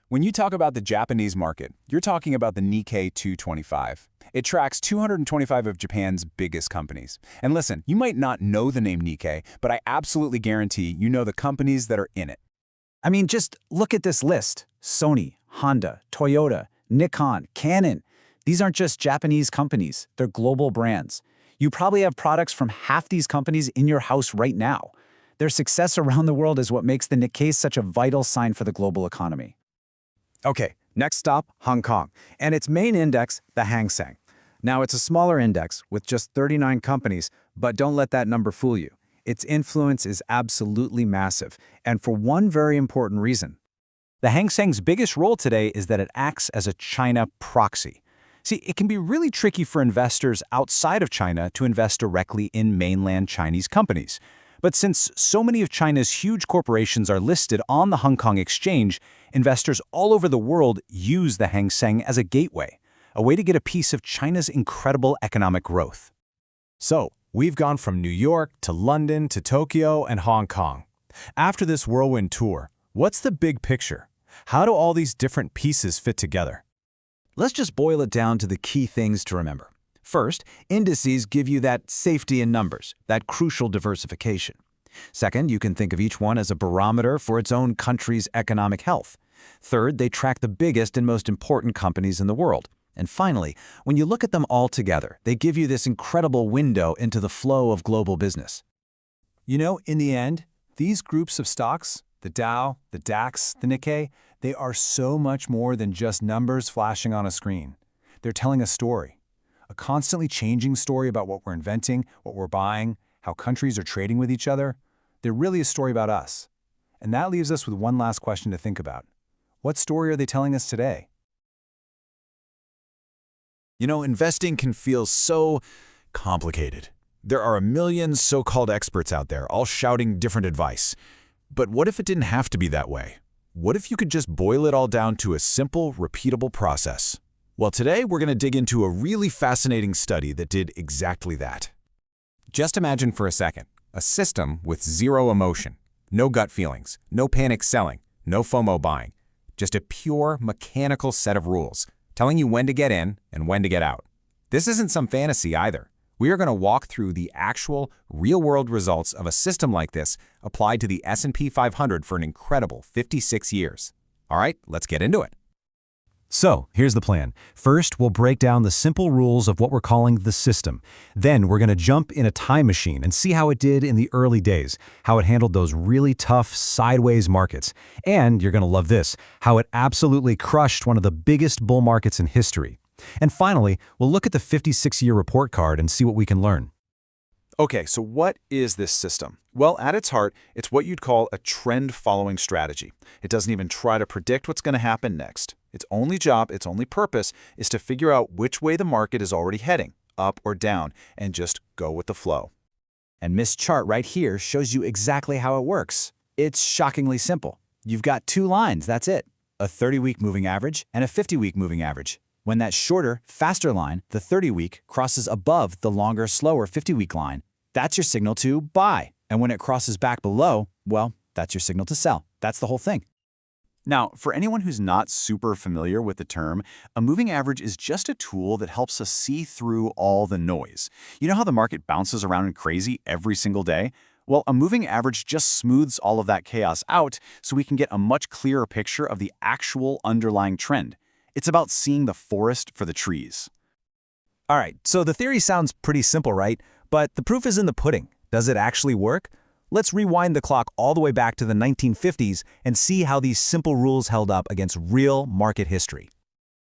Speaker 3: When you talk about the Japanese market, you're talking about the Nikkei 225. It tracks 225 of Japan's biggest companies. And listen, you might not know the name Nikkei, but I absolutely guarantee you know the companies that are in it.
Speaker 12: I mean, just look at this list. Sony, Honda, Toyota, Nikon, Canon. These aren't just Japanese companies, they're global brands. You probably have products from half these companies in your house right now. Their success around the world is what makes the Nikkei such a vital sign for the global economy.
Speaker 6: Okay, next stop, Hong Kong, and its main index, the Hang Seng. Now, it's a smaller index with just 39 companies, but don't let that number fool you. Its influence is absolutely massive, and for one very important reason. The Hang Seng's biggest role today is that it acts as a China proxy. See, it can be really tricky for investors outside of China to invest directly in mainland Chinese companies. But since so many of China's huge corporations are listed on the Hong Kong exchange, investors all over the world use the Hang Seng as a gateway, a way to get a piece of China's incredible economic growth.
Speaker 11: So, we've gone from New York to London to Tokyo and Hong Kong. After this whirlwind tour, what's the big picture? How do all these different pieces fit together?
Speaker 6: Let's just boil it down to the key things to remember. First, indices give you that safety in numbers, that crucial diversification. Second, you can think of each one as a barometer for its own country's economic health. Third, they track the biggest and most important companies in the world. And finally, when you look at them all together, they give you this incredible window into the flow of global business.
Speaker 3: You know, in the end, these groups of stocks, the Dow, the DAX, the Nikkei, they are so much more than just numbers flashing on a screen. They're telling a story. A constantly changing story about what we're inventing, what we're buying, how countries are trading with each other. They're really a story about us. And that leaves us with one last question to think about. What story are they telling us today?
Speaker 11: You know, investing can feel so complicated. There are a million so-called experts out there, all shouting different advice. But what if it didn't have to be that way? What if you could just boil it all down to a simple, repeatable process? Well, today we're going to dig into a really fascinating study that did exactly that.
Speaker 3: Just imagine for a second, a system with zero emotion, no gut feelings, no panic selling, no FOMO buying, just a pure mechanical set of rules telling you when to get in and when to get out. This isn't some fantasy either. We are going to walk through the actual, real-world results of a system like this applied to the S&P 500 for an incredible 56 years. All right, let's get into it. So, here's the plan. First, we'll break down the simple rules of what we're calling the system. Then, we're going to jump in a time machine and see how it did in the early days, how it handled those really tough sideways markets. And, you're going to love this, how it absolutely crushed one of the biggest bull markets in history. And finally, we'll look at the 56-year report card and see what we can learn.
Speaker 5: Okay, so what is this system? Well, at its heart, it's what you'd call a trend-following strategy. It doesn't even try to predict what's going to happen next. Its only job, its only purpose, is to figure out which way the market is already heading, up or down, and just go with the flow.
Speaker 12: And this chart right here shows you exactly how it works. It's shockingly simple. You've got two lines, that's it. A 30-week moving average and a 50-week moving average. When that shorter, faster line, the 30-week, crosses above the longer, slower 50-week line, that's your signal to buy. And when it crosses back below, well, that's your signal to sell. That's the whole thing.
Speaker 9: Now, for anyone who's not super familiar with the term, a moving average is just a tool that helps us see through all the noise. You know how the market bounces around and crazy every single day? Well, a moving average just smooths all of that chaos out so we can get a much clearer picture of the actual underlying trend. It's about seeing the forest for the trees.
Speaker 6: All right, so the theory sounds pretty simple, right? But the proof is in the pudding. Does it actually work? Let's rewind the clock all the way back to the 1950s and see how these simple rules held up against real market history.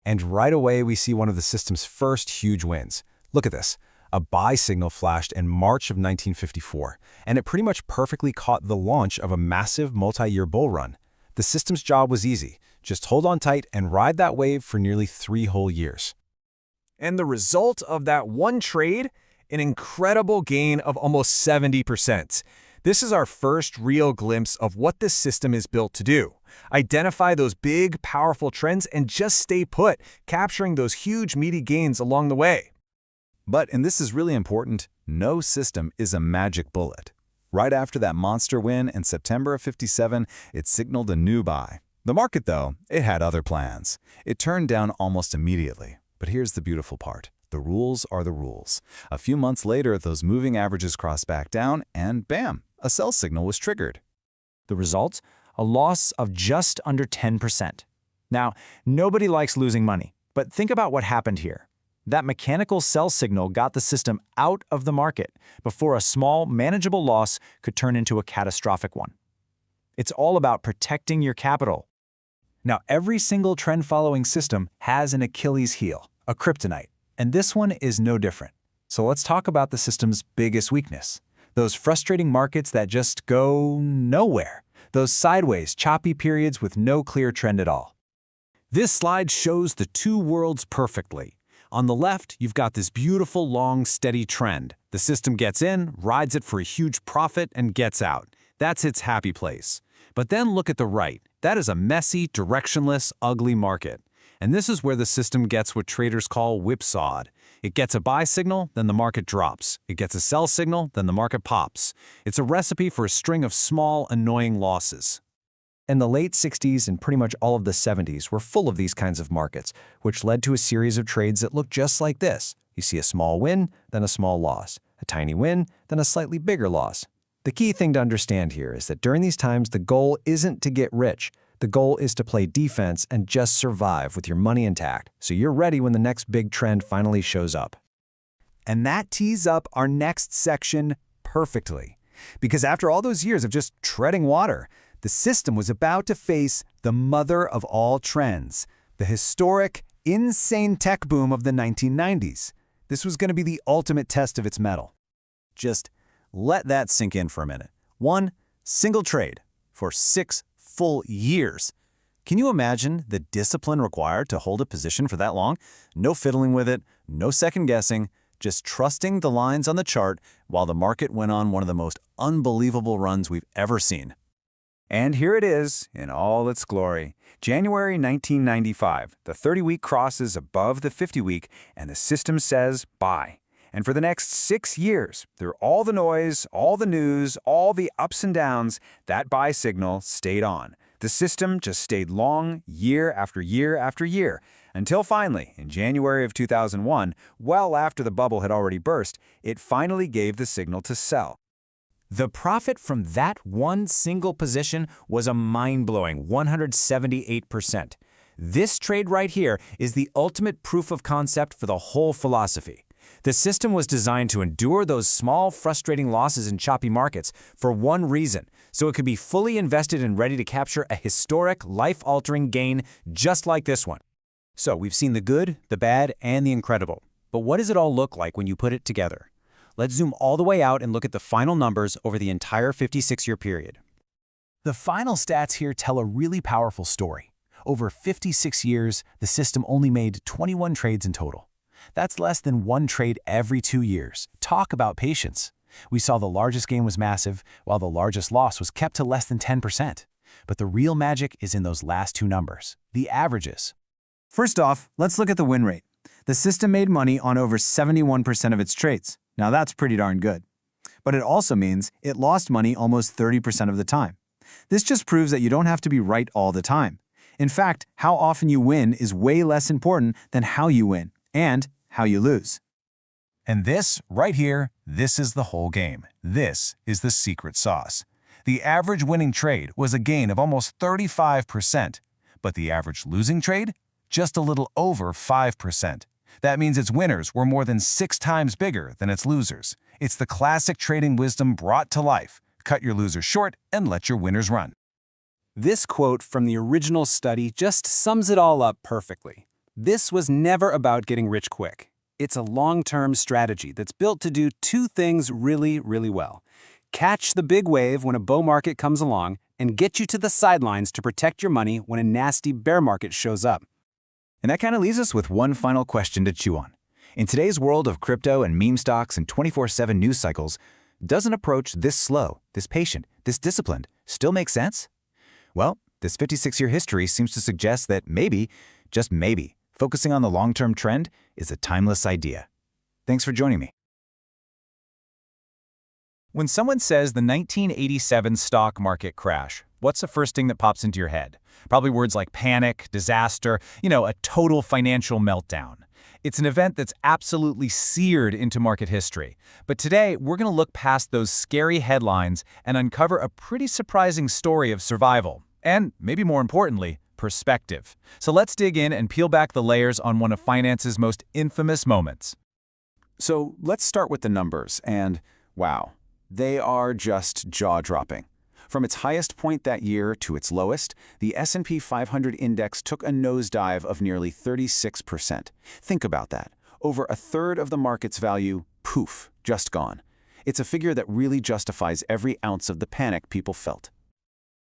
Speaker 6: And right away, we see one of the system's first huge wins. Look at this. A buy signal flashed in March of 1954, and it pretty much perfectly caught the launch of a massive multi-year bull run. The system's job was easy. Just hold on tight and ride that wave for nearly 3 whole years.
Speaker 11: And the result of that one trade? An incredible gain of almost 70%. This is our first real glimpse of what this system is built to do. Identify those big, powerful trends and just stay put, capturing those huge, meaty gains along the way.
Speaker 3: But, and this is really important, no system is a magic bullet. Right after that monster win in September of '57, it signaled a new buy. The market, though, it had other plans. It turned down almost immediately. But here's the beautiful part. The rules are the rules. A few months later, those moving averages crossed back down, and bam, a sell signal was triggered.
Speaker 12: The result? A loss of just under 10%. Now, nobody likes losing money, but think about what happened here. That mechanical sell signal got the system out of the market before a small, manageable loss could turn into a catastrophic one. It's all about protecting your capital. Now, every single trend-following system has an Achilles heel, a kryptonite. And this one is no different. So let's talk about the system's biggest weakness. Those frustrating markets that just go nowhere. Those sideways, choppy periods with no clear trend at all.
Speaker 3: This slide shows the two worlds perfectly. On the left, you've got this beautiful, long, steady trend. The system gets in, rides it for a huge profit, and gets out. That's its happy place. But then look at the right. That is a messy, directionless, ugly market. And this is where the system gets what traders call whipsawed. It gets a buy signal, then the market drops. It gets a sell signal, then the market pops. It's a recipe for a string of small, annoying losses.
Speaker 6: In the late 60s and pretty much all of the 70s were full of these kinds of markets, which led to a series of trades that looked just like this. You see a small win, then a small loss. A tiny win, then a slightly bigger loss. The key thing to understand here is that during these times, the goal isn't to get rich. The goal is to play defense and just survive with your money intact, so you're ready when the next big trend finally shows up. And that tees up our next section perfectly. Because after all those years of just treading water, the system was about to face the mother of all trends, the historic, insane tech boom of the 1990s. This was going to be the ultimate test of its mettle. Just let that sink in for a minute. One single trade for 6 full years. Can you imagine the discipline required to hold a position for that long? No fiddling with it, no second guessing, just trusting the lines on the chart while the market went on one of the most unbelievable runs we've ever seen. And here it is in all its glory. January 1995, the 30-week crosses above the 50-week and the system says buy. And for the next 6 years, through all the noise, all the news, all the ups and downs, that buy signal stayed on. The system just stayed long, year after year after year, until finally, in January of 2001, well after the bubble had already burst, it finally gave the signal to sell. The profit from that one single position was a mind-blowing 178%. This trade right here is the ultimate proof of concept for the whole philosophy. The system was designed to endure those small, frustrating losses in choppy markets for one reason, so it could be fully invested and ready to capture a historic, life-altering gain just like this one. So we've seen the good, the bad, and the incredible. But what does it all look like when you put it together? Let's zoom all the way out and look at the final numbers over the entire 56-year period.
Speaker 11: The final stats here tell a really powerful story. Over 56 years, the system only made 21 trades in total. That's less than one trade every 2 years. Talk about patience. We saw the largest gain was massive, while the largest loss was kept to less than 10%. But the real magic is in those last two numbers, the averages.
Speaker 8: First off, let's look at the win rate. The system made money on over 71% of its trades. Now that's pretty darn good. But it also means it lost money almost 30% of the time. This just proves that you don't have to be right all the time. In fact, how often you win is way less important than how you win and how you lose.
Speaker 11: And this, right here, this is the whole game. This is the secret sauce. The average winning trade was a gain of almost 35%, but the average losing trade? Just a little over 5%. That means its winners were more than 6 times bigger than its losers. It's the classic trading wisdom brought to life. Cut your losers short and let your winners run.
Speaker 3: This quote from the original study just sums it all up perfectly. This was never about getting rich quick. It's a long-term strategy that's built to do two things really, really well. Catch the big wave when a bull market comes along and get you to the sidelines to protect your money when a nasty bear market shows up.
Speaker 6: And that kind of leaves us with one final question to chew on. In today's world of crypto and meme stocks and 24/7 news cycles, does an approach this slow, this patient, this disciplined still make sense? Well, this 56-year history seems to suggest that maybe, just maybe, focusing on the long-term trend is a timeless idea. Thanks for joining me.
Speaker 5: When someone says the 1987 stock market crash, what's the first thing that pops into your head? Probably words like panic, disaster, a total financial meltdown. It's an event that's absolutely seared into market history. But today, we're going to look past those scary headlines and uncover a pretty surprising story of survival. And, maybe more importantly, perspective. So let's dig in and peel back the layers on one of finance's most infamous moments.
Speaker 3: So let's start with the numbers, and wow, they are just jaw-dropping. From its highest point that year to its lowest, the S&P 500 index took a nosedive of nearly 36%. Think about that. Over a third of the market's value, poof, just gone. It's a figure that really justifies every ounce of the panic people felt.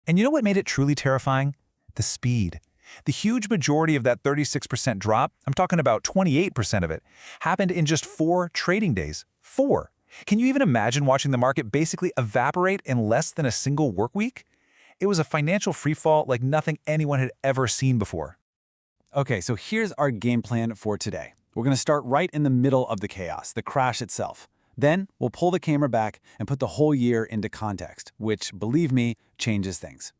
Speaker 5: And you know what made it truly terrifying? The speed. The huge majority of that 36% drop, I'm talking about 28% of it, happened in just 4 trading days. 4. Can you even imagine watching the market basically evaporate in less than a single work week? It was a financial freefall like nothing anyone had ever seen before.
Speaker 3: Okay, so here's our game plan for today. We're going to start right in the middle of the chaos, the crash itself. Then we'll pull the camera back and put the whole year into context, which, believe me, changes things.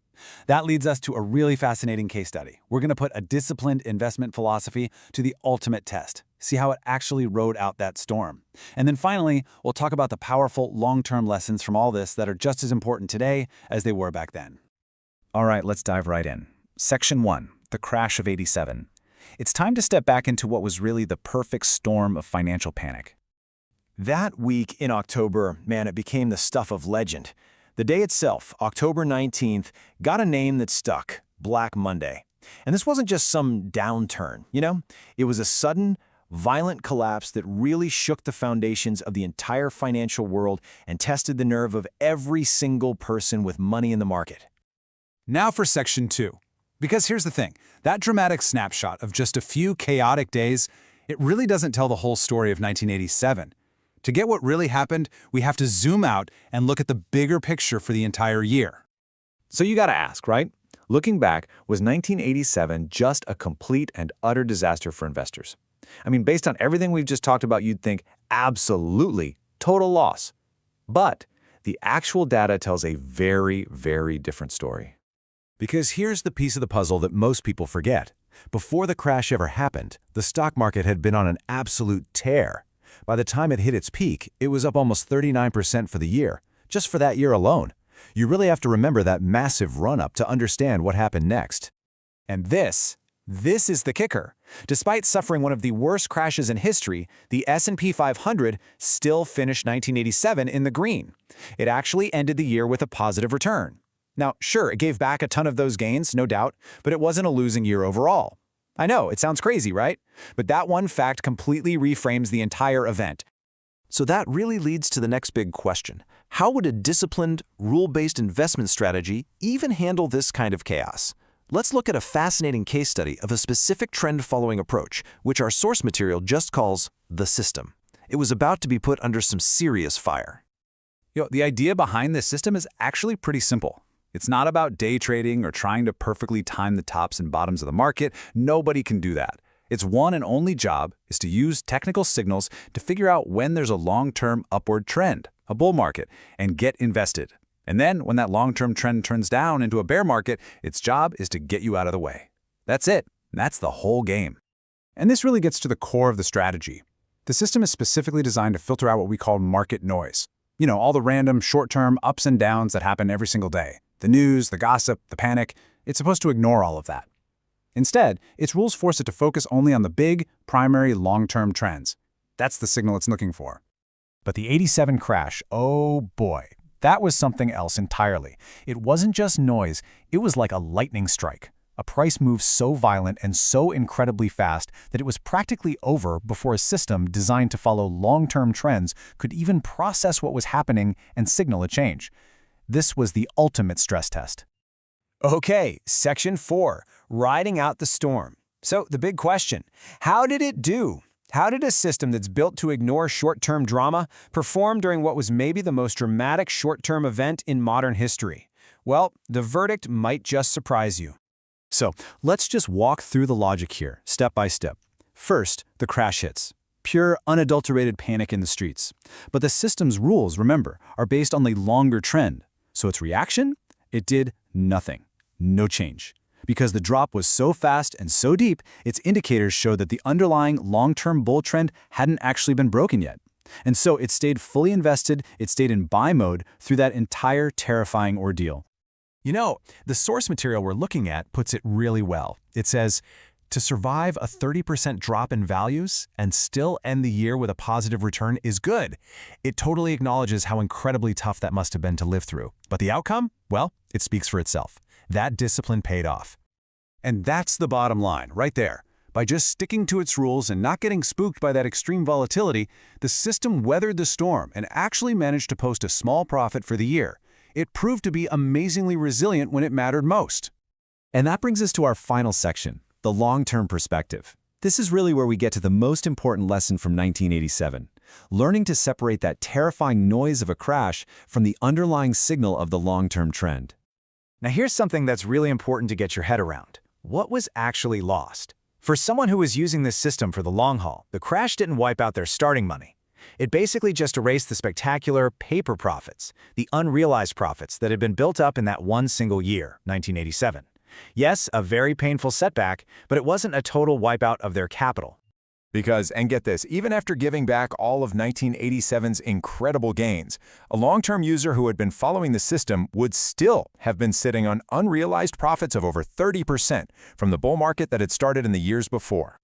Speaker 3: That leads us to a really fascinating case study. We're going to put a disciplined investment philosophy to the ultimate test, see how it actually rode out that storm. And then finally, we'll talk about the powerful long-term lessons from all this that are just as important today as they were back then.
Speaker 6: All right, let's dive right in. Section 1, the crash of '87. It's time to step back into what was really the perfect storm of financial panic.
Speaker 13: That week in October, man, it became the stuff of legend. The day itself, October 19th, got a name that stuck, Black Monday. And this wasn't just some downturn, It was a sudden, violent collapse that really shook the foundations of the entire financial world and tested the nerve of every single person with money in the market.
Speaker 4: Now for Section 2. Because here's the thing, that dramatic snapshot of just a few chaotic days, it really doesn't tell the whole story of 1987. To get what really happened, we have to zoom out and look at the bigger picture for the entire year.
Speaker 7: So you gotta ask, right? Looking back, was 1987 just a complete and utter disaster for investors? I mean, based on everything we've just talked about, you'd think absolutely total loss. But the actual data tells a very, very different story.
Speaker 11: Because here's the piece of the puzzle that most people forget. Before the crash ever happened, the stock market had been on an absolute tear. By the time it hit its peak, it was up almost 39% for the year, just for that year alone. You really have to remember that massive run-up to understand what happened next.
Speaker 3: And this
Speaker 5: This is the kicker. Despite suffering one of the worst crashes in history, the S&P 500 still finished 1987 in the green. It actually ended the year with a positive return. Now, sure, it gave back a ton of those gains, no doubt, but it wasn't a losing year overall. I know, it sounds crazy, right? But that one fact completely reframes the entire event.
Speaker 11: So that really leads to the next big question. How would a disciplined, rule-based investment strategy even handle this kind of chaos? Let's look at a fascinating case study of a specific trend-following approach, which our source material just calls the system. It was about to be put under some serious fire.
Speaker 4: The idea behind this system is actually pretty simple. It's not about day trading or trying to perfectly time the tops and bottoms of the market. Nobody can do that. Its one and only job is to use technical signals to figure out when there's a long-term upward trend, a bull market, and get invested. And then, when that long-term trend turns down into a bear market, its job is to get you out of the way. That's it. That's the whole game.
Speaker 5: And this really gets to the core of the strategy. The system is specifically designed to filter out what we call market noise. All the random, short-term ups and downs that happen every single day. The news, the gossip, the panic. It's supposed to ignore all of that. Instead, its rules force it to focus only on the big, primary, long-term trends. That's the signal it's looking for. But the '87 crash, oh boy. That was something else entirely. It wasn't just noise, it was like a lightning strike. A price move so violent and so incredibly fast that it was practically over before a system designed to follow long-term trends could even process what was happening and signal a change. This was the ultimate stress test.
Speaker 13: Okay, Section 4, riding out the storm. So the big question, how did it do? How did a system that's built to ignore short-term drama perform during what was maybe the most dramatic short-term event in modern history? Well, the verdict might just surprise you.
Speaker 11: So let's just walk through the logic here, step by step. First, the crash hits. Pure, unadulterated panic in the streets. But the system's rules, remember, are based on the longer trend. So its reaction? It did nothing. No change. Because the drop was so fast and so deep, its indicators showed that the underlying long-term bull trend hadn't actually been broken yet. And so it stayed fully invested, it stayed in buy mode through that entire terrifying ordeal.
Speaker 5: The source material we're looking at puts it really well. It says, to survive a 30% drop in values and still end the year with a positive return is good. It totally acknowledges how incredibly tough that must have been to live through. But the outcome? Well, it speaks for itself. That discipline paid off.
Speaker 11: And that's the bottom line, right there. By just sticking to its rules and not getting spooked by that extreme volatility, the system weathered the storm and actually managed to post a small profit for the year. It proved to be amazingly resilient when it mattered most.
Speaker 6: And that brings us to our final section, the long-term perspective. This is really where we get to the most important lesson from 1987, learning to separate that terrifying noise of a crash from the underlying signal of the long-term trend.
Speaker 13: Now here's something that's really important to get your head around. What was actually lost? For someone who was using this system for the long haul, the crash didn't wipe out their starting money. It basically just erased the spectacular paper profits, the unrealized profits that had been built up in that one single year, 1987. Yes, a very painful setback, but it wasn't a total wipeout of their capital.
Speaker 7: Because, and get this, even after giving back all of 1987's incredible gains, a long-term user who had been following the system would still have been sitting on unrealized profits of over 30% from the bull market that had started in the years before.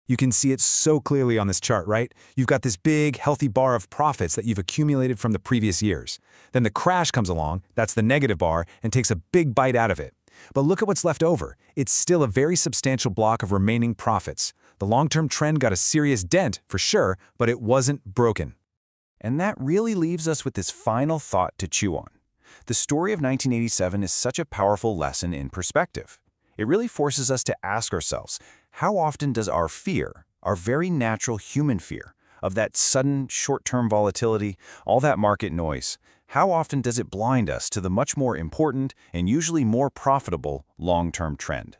Speaker 5: You can see it so clearly on this chart, right? You've got this big, healthy bar of profits that you've accumulated from the previous years. Then the crash comes along, that's the negative bar, and takes a big bite out of it. But look at what's left over. It's still a very substantial block of remaining profits. The long-term trend got a serious dent, for sure, but it wasn't broken.
Speaker 11: And that really leaves us with this final thought to chew on. The story of 1987 is such a powerful lesson in perspective. It really forces us to ask ourselves, how often does our fear, our very natural human fear, of that sudden short-term volatility, all that market noise, how often does it blind us to the much more important and usually more profitable long-term trend?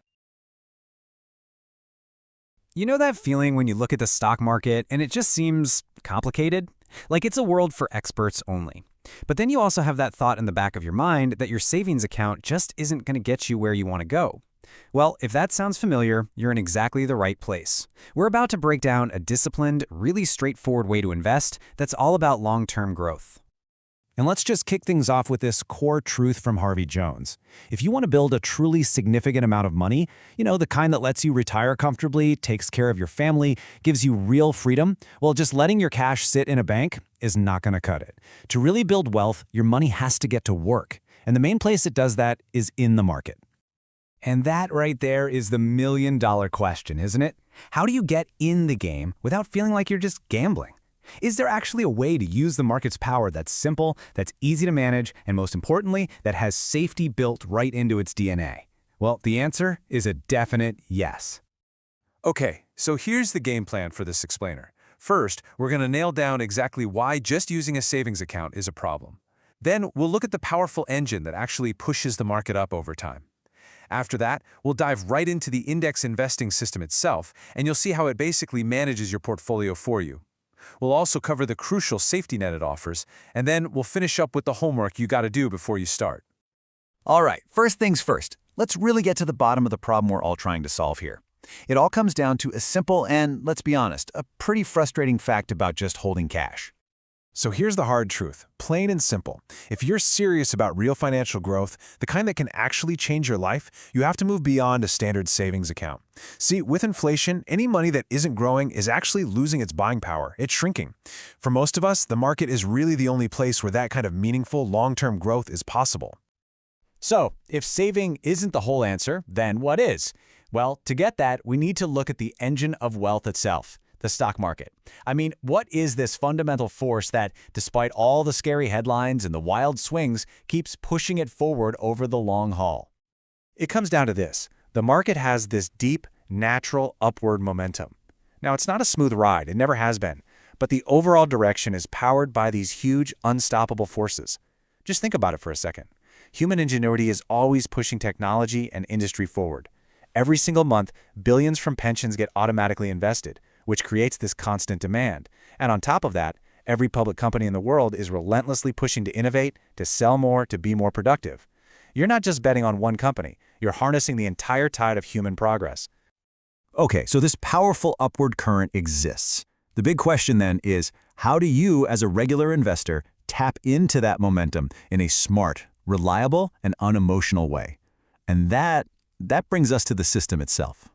Speaker 8: You know that feeling when you look at the stock market and it just seems complicated? Like it's a world for experts only. But then you also have that thought in the back of your mind that your savings account just isn't going to get you where you want to go. Well, if that sounds familiar, you're in exactly the right place. We're about to break down a disciplined, really straightforward way to invest that's all about long-term growth.
Speaker 6: And let's just kick things off with this core truth from Harvey Jones. If you want to build a truly significant amount of money, the kind that lets you retire comfortably, takes care of your family, gives you real freedom, well, just letting your cash sit in a bank is not going to cut it. To really build wealth, your money has to get to work. And the main place it does that is in the market. And that right there is the million-dollar question, isn't it? How do you get in the game without feeling like you're just gambling? Is there actually a way to use the market's power that's simple, that's easy to manage, and most importantly, that has safety built right into its DNA? Well, the answer is a definite yes.
Speaker 4: Okay, so here's the game plan for this explainer. First, we're going to nail down exactly why just using a savings account is a problem. Then we'll look at the powerful engine that actually pushes the market up over time. After that, we'll dive right into the index investing system itself, and you'll see how it basically manages your portfolio for you. We'll also cover the crucial safety net it offers, and then we'll finish up with the homework you got to do before you start.
Speaker 3: All right, first things first. Let's really get to the bottom of the problem we're all trying to solve here. It all comes down to a simple and, let's be honest, a pretty frustrating fact about just holding cash.
Speaker 13: So here's the hard truth, plain and simple. If you're serious about real financial growth, the kind that can actually change your life, you have to move beyond a standard savings account. See, with inflation, any money that isn't growing is actually losing its buying power. It's shrinking. For most of us, the market is really the only place where that kind of meaningful, long-term growth is possible.
Speaker 6: So, if saving isn't the whole answer, then what is? Well, to get that, we need to look at the engine of wealth itself. The stock market. I mean, what is this fundamental force that, despite all the scary headlines and the wild swings, keeps pushing it forward over the long haul?
Speaker 7: It comes down to this. The market has this deep, natural upward momentum. Now, it's not a smooth ride, it never has been, but the overall direction is powered by these huge, unstoppable forces. Just think about it for a second. Human ingenuity is always pushing technology and industry forward. Every single month, billions from pensions get automatically invested, which creates this constant demand. And on top of that, every public company in the world is relentlessly pushing to innovate, to sell more, to be more productive. You're not just betting on one company, you're harnessing the entire tide of human progress.
Speaker 10: Okay, so this powerful upward current exists. The big question then is, how do you, as a regular investor, tap into that momentum in a smart, reliable, and unemotional way? And that brings us to the system itself.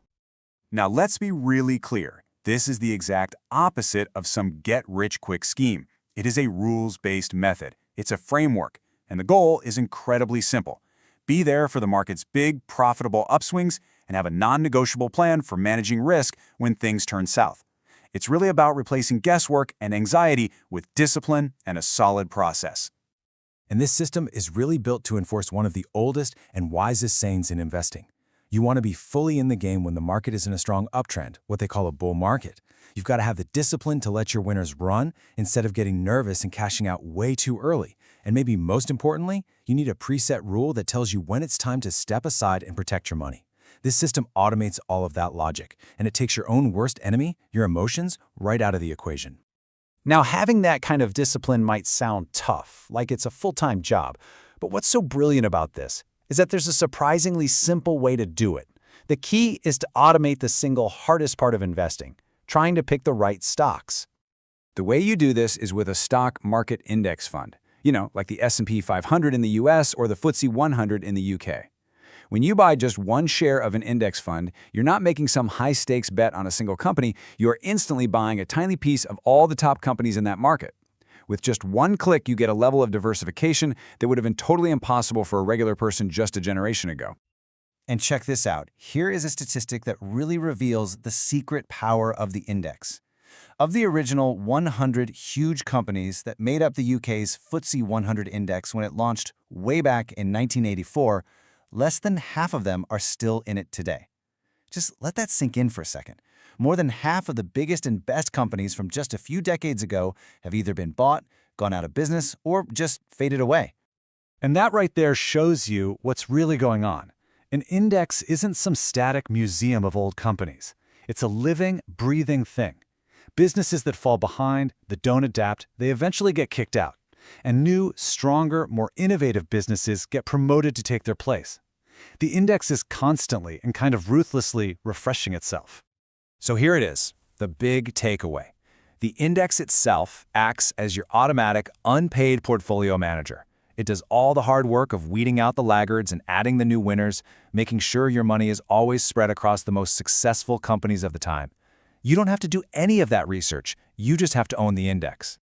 Speaker 9: Now let's be really clear. This is the exact opposite of some get-rich-quick scheme. It is a rules-based method. It's a framework, and the goal is incredibly simple. Be there for the market's big, profitable upswings and have a non-negotiable plan for managing risk when things turn south. It's really about replacing guesswork and anxiety with discipline and a solid process.
Speaker 6: And this system is really built to enforce one of the oldest and wisest sayings in investing. You want to be fully in the game when the market is in a strong uptrend, what they call a bull market. You've got to have the discipline to let your winners run instead of getting nervous and cashing out way too early. And maybe most importantly, you need a preset rule that tells you when it's time to step aside and protect your money. This system automates all of that logic, and it takes your own worst enemy, your emotions, right out of the equation.
Speaker 12: Now, having that kind of discipline might sound tough, like it's a full-time job. But what's so brilliant about this is that there's a surprisingly simple way to do it. The key is to automate the single hardest part of investing, trying to pick the right stocks.
Speaker 14: The way you do this is with a stock market index fund, like the S&P 500 in the US or the FTSE 100 in the UK. When you buy just one share of an index fund, you're not making some high-stakes bet on a single company, you're instantly buying a tiny piece of all the top companies in that market. With just one click, you get a level of diversification that would have been totally impossible for a regular person just a generation ago.
Speaker 3: And check this out. Here is a statistic that really reveals the secret power of the index. Of the original 100 huge companies that made up the UK's FTSE 100 index when it launched way back in 1984, less than half of them are still in it today. Just let that sink in for a second. More than half of the biggest and best companies from just a few decades ago have either been bought, gone out of business, or just faded away.
Speaker 6: And that right there shows you what's really going on. An index isn't some static museum of old companies. It's a living, breathing thing. Businesses that fall behind, that don't adapt, they eventually get kicked out. And new, stronger, more innovative businesses get promoted to take their place. The index is constantly and kind of ruthlessly refreshing itself.
Speaker 3: So here it is, the big takeaway.
Speaker 6: The index itself acts as your automatic, unpaid portfolio manager. It does all the hard work of weeding out the laggards and adding the new winners, making sure your money is always spread across the most successful companies of the time. You don't have to do any of that research. You just have to own the index.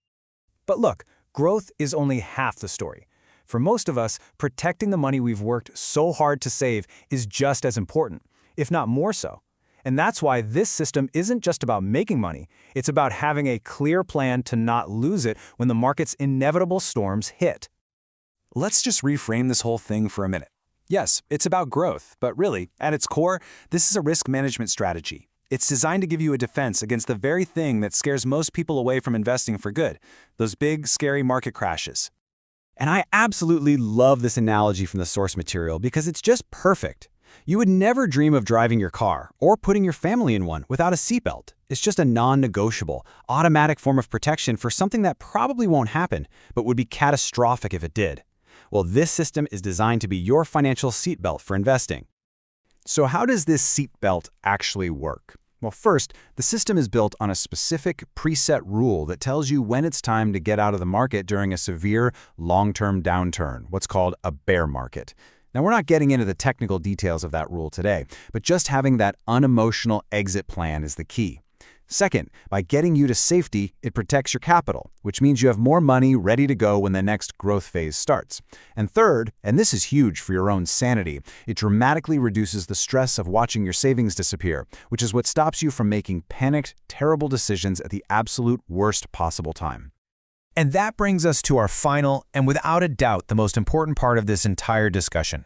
Speaker 6: But look, growth is only half the story. For most of us, protecting the money we've worked so hard to save is just as important, if not more so. And that's why this system isn't just about making money, it's about having a clear plan to not lose it when the market's inevitable storms hit.
Speaker 3: Let's just reframe this whole thing for a minute. Yes, it's about growth, but really, at its core, this is a risk management strategy. It's designed to give you a defense against the very thing that scares most people away from investing for good, those big, scary market crashes.
Speaker 10: And I absolutely love this analogy from the source material because it's just perfect. You would never dream of driving your car or putting your family in one without a seatbelt. It's just a non-negotiable, automatic form of protection for something that probably won't happen, but would be catastrophic if it did. Well, this system is designed to be your financial seatbelt for investing.
Speaker 3: So how does this seatbelt actually work? Well, first, the system is built on a specific preset rule that tells you when it's time to get out of the market during a severe long-term downturn, what's called a bear market. Now, we're not getting into the technical details of that rule today, but just having that unemotional exit plan is the key. Second, by getting you to safety, it protects your capital, which means you have more money ready to go when the next growth phase starts. And third, and this is huge for your own sanity, it dramatically reduces the stress of watching your savings disappear, which is what stops you from making panicked, terrible decisions at the absolute worst possible time.
Speaker 6: And that brings us to our final and without a doubt the most important part of this entire discussion.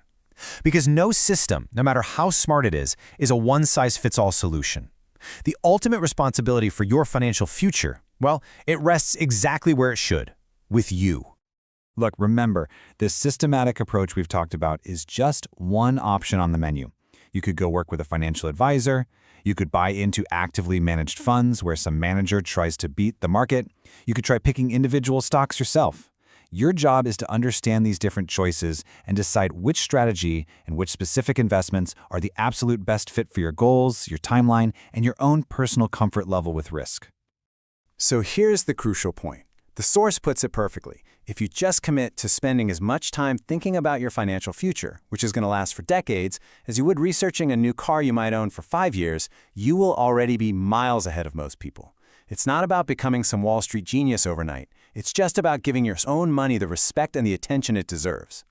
Speaker 6: Because no system, no matter how smart it is a one-size-fits-all solution. The ultimate responsibility for your financial future, well, it rests exactly where it should, with you.
Speaker 3: Look, remember, this systematic approach we've talked about is just one option on the menu. You could go work with a financial advisor. You could buy into actively managed funds where some manager tries to beat the market. You could try picking individual stocks yourself. Your job is to understand these different choices and decide which strategy and which specific investments are the absolute best fit for your goals, your timeline, and your own personal comfort level with risk.
Speaker 6: So here's the crucial point. The source puts it perfectly. If you just commit to spending as much time thinking about your financial future, which is going to last for decades, as you would researching a new car you might own for 5 years, you will already be miles ahead of most people. It's not about becoming some Wall Street genius overnight. It's just about giving your own money the respect and the attention it deserves.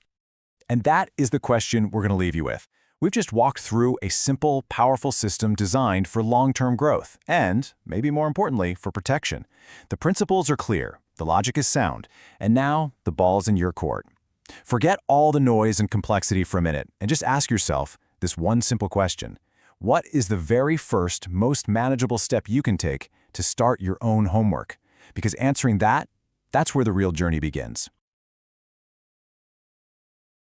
Speaker 3: And that is the question we're going to leave you with. We've just walked through a simple, powerful system designed for long-term growth and, maybe more importantly, for protection. The principles are clear, the logic is sound, and now the ball's in your court. Forget all the noise and complexity for a minute and just ask yourself this one simple question. What is the very first, most manageable step you can take to start your own homework? Because answering that, that's where the real journey begins.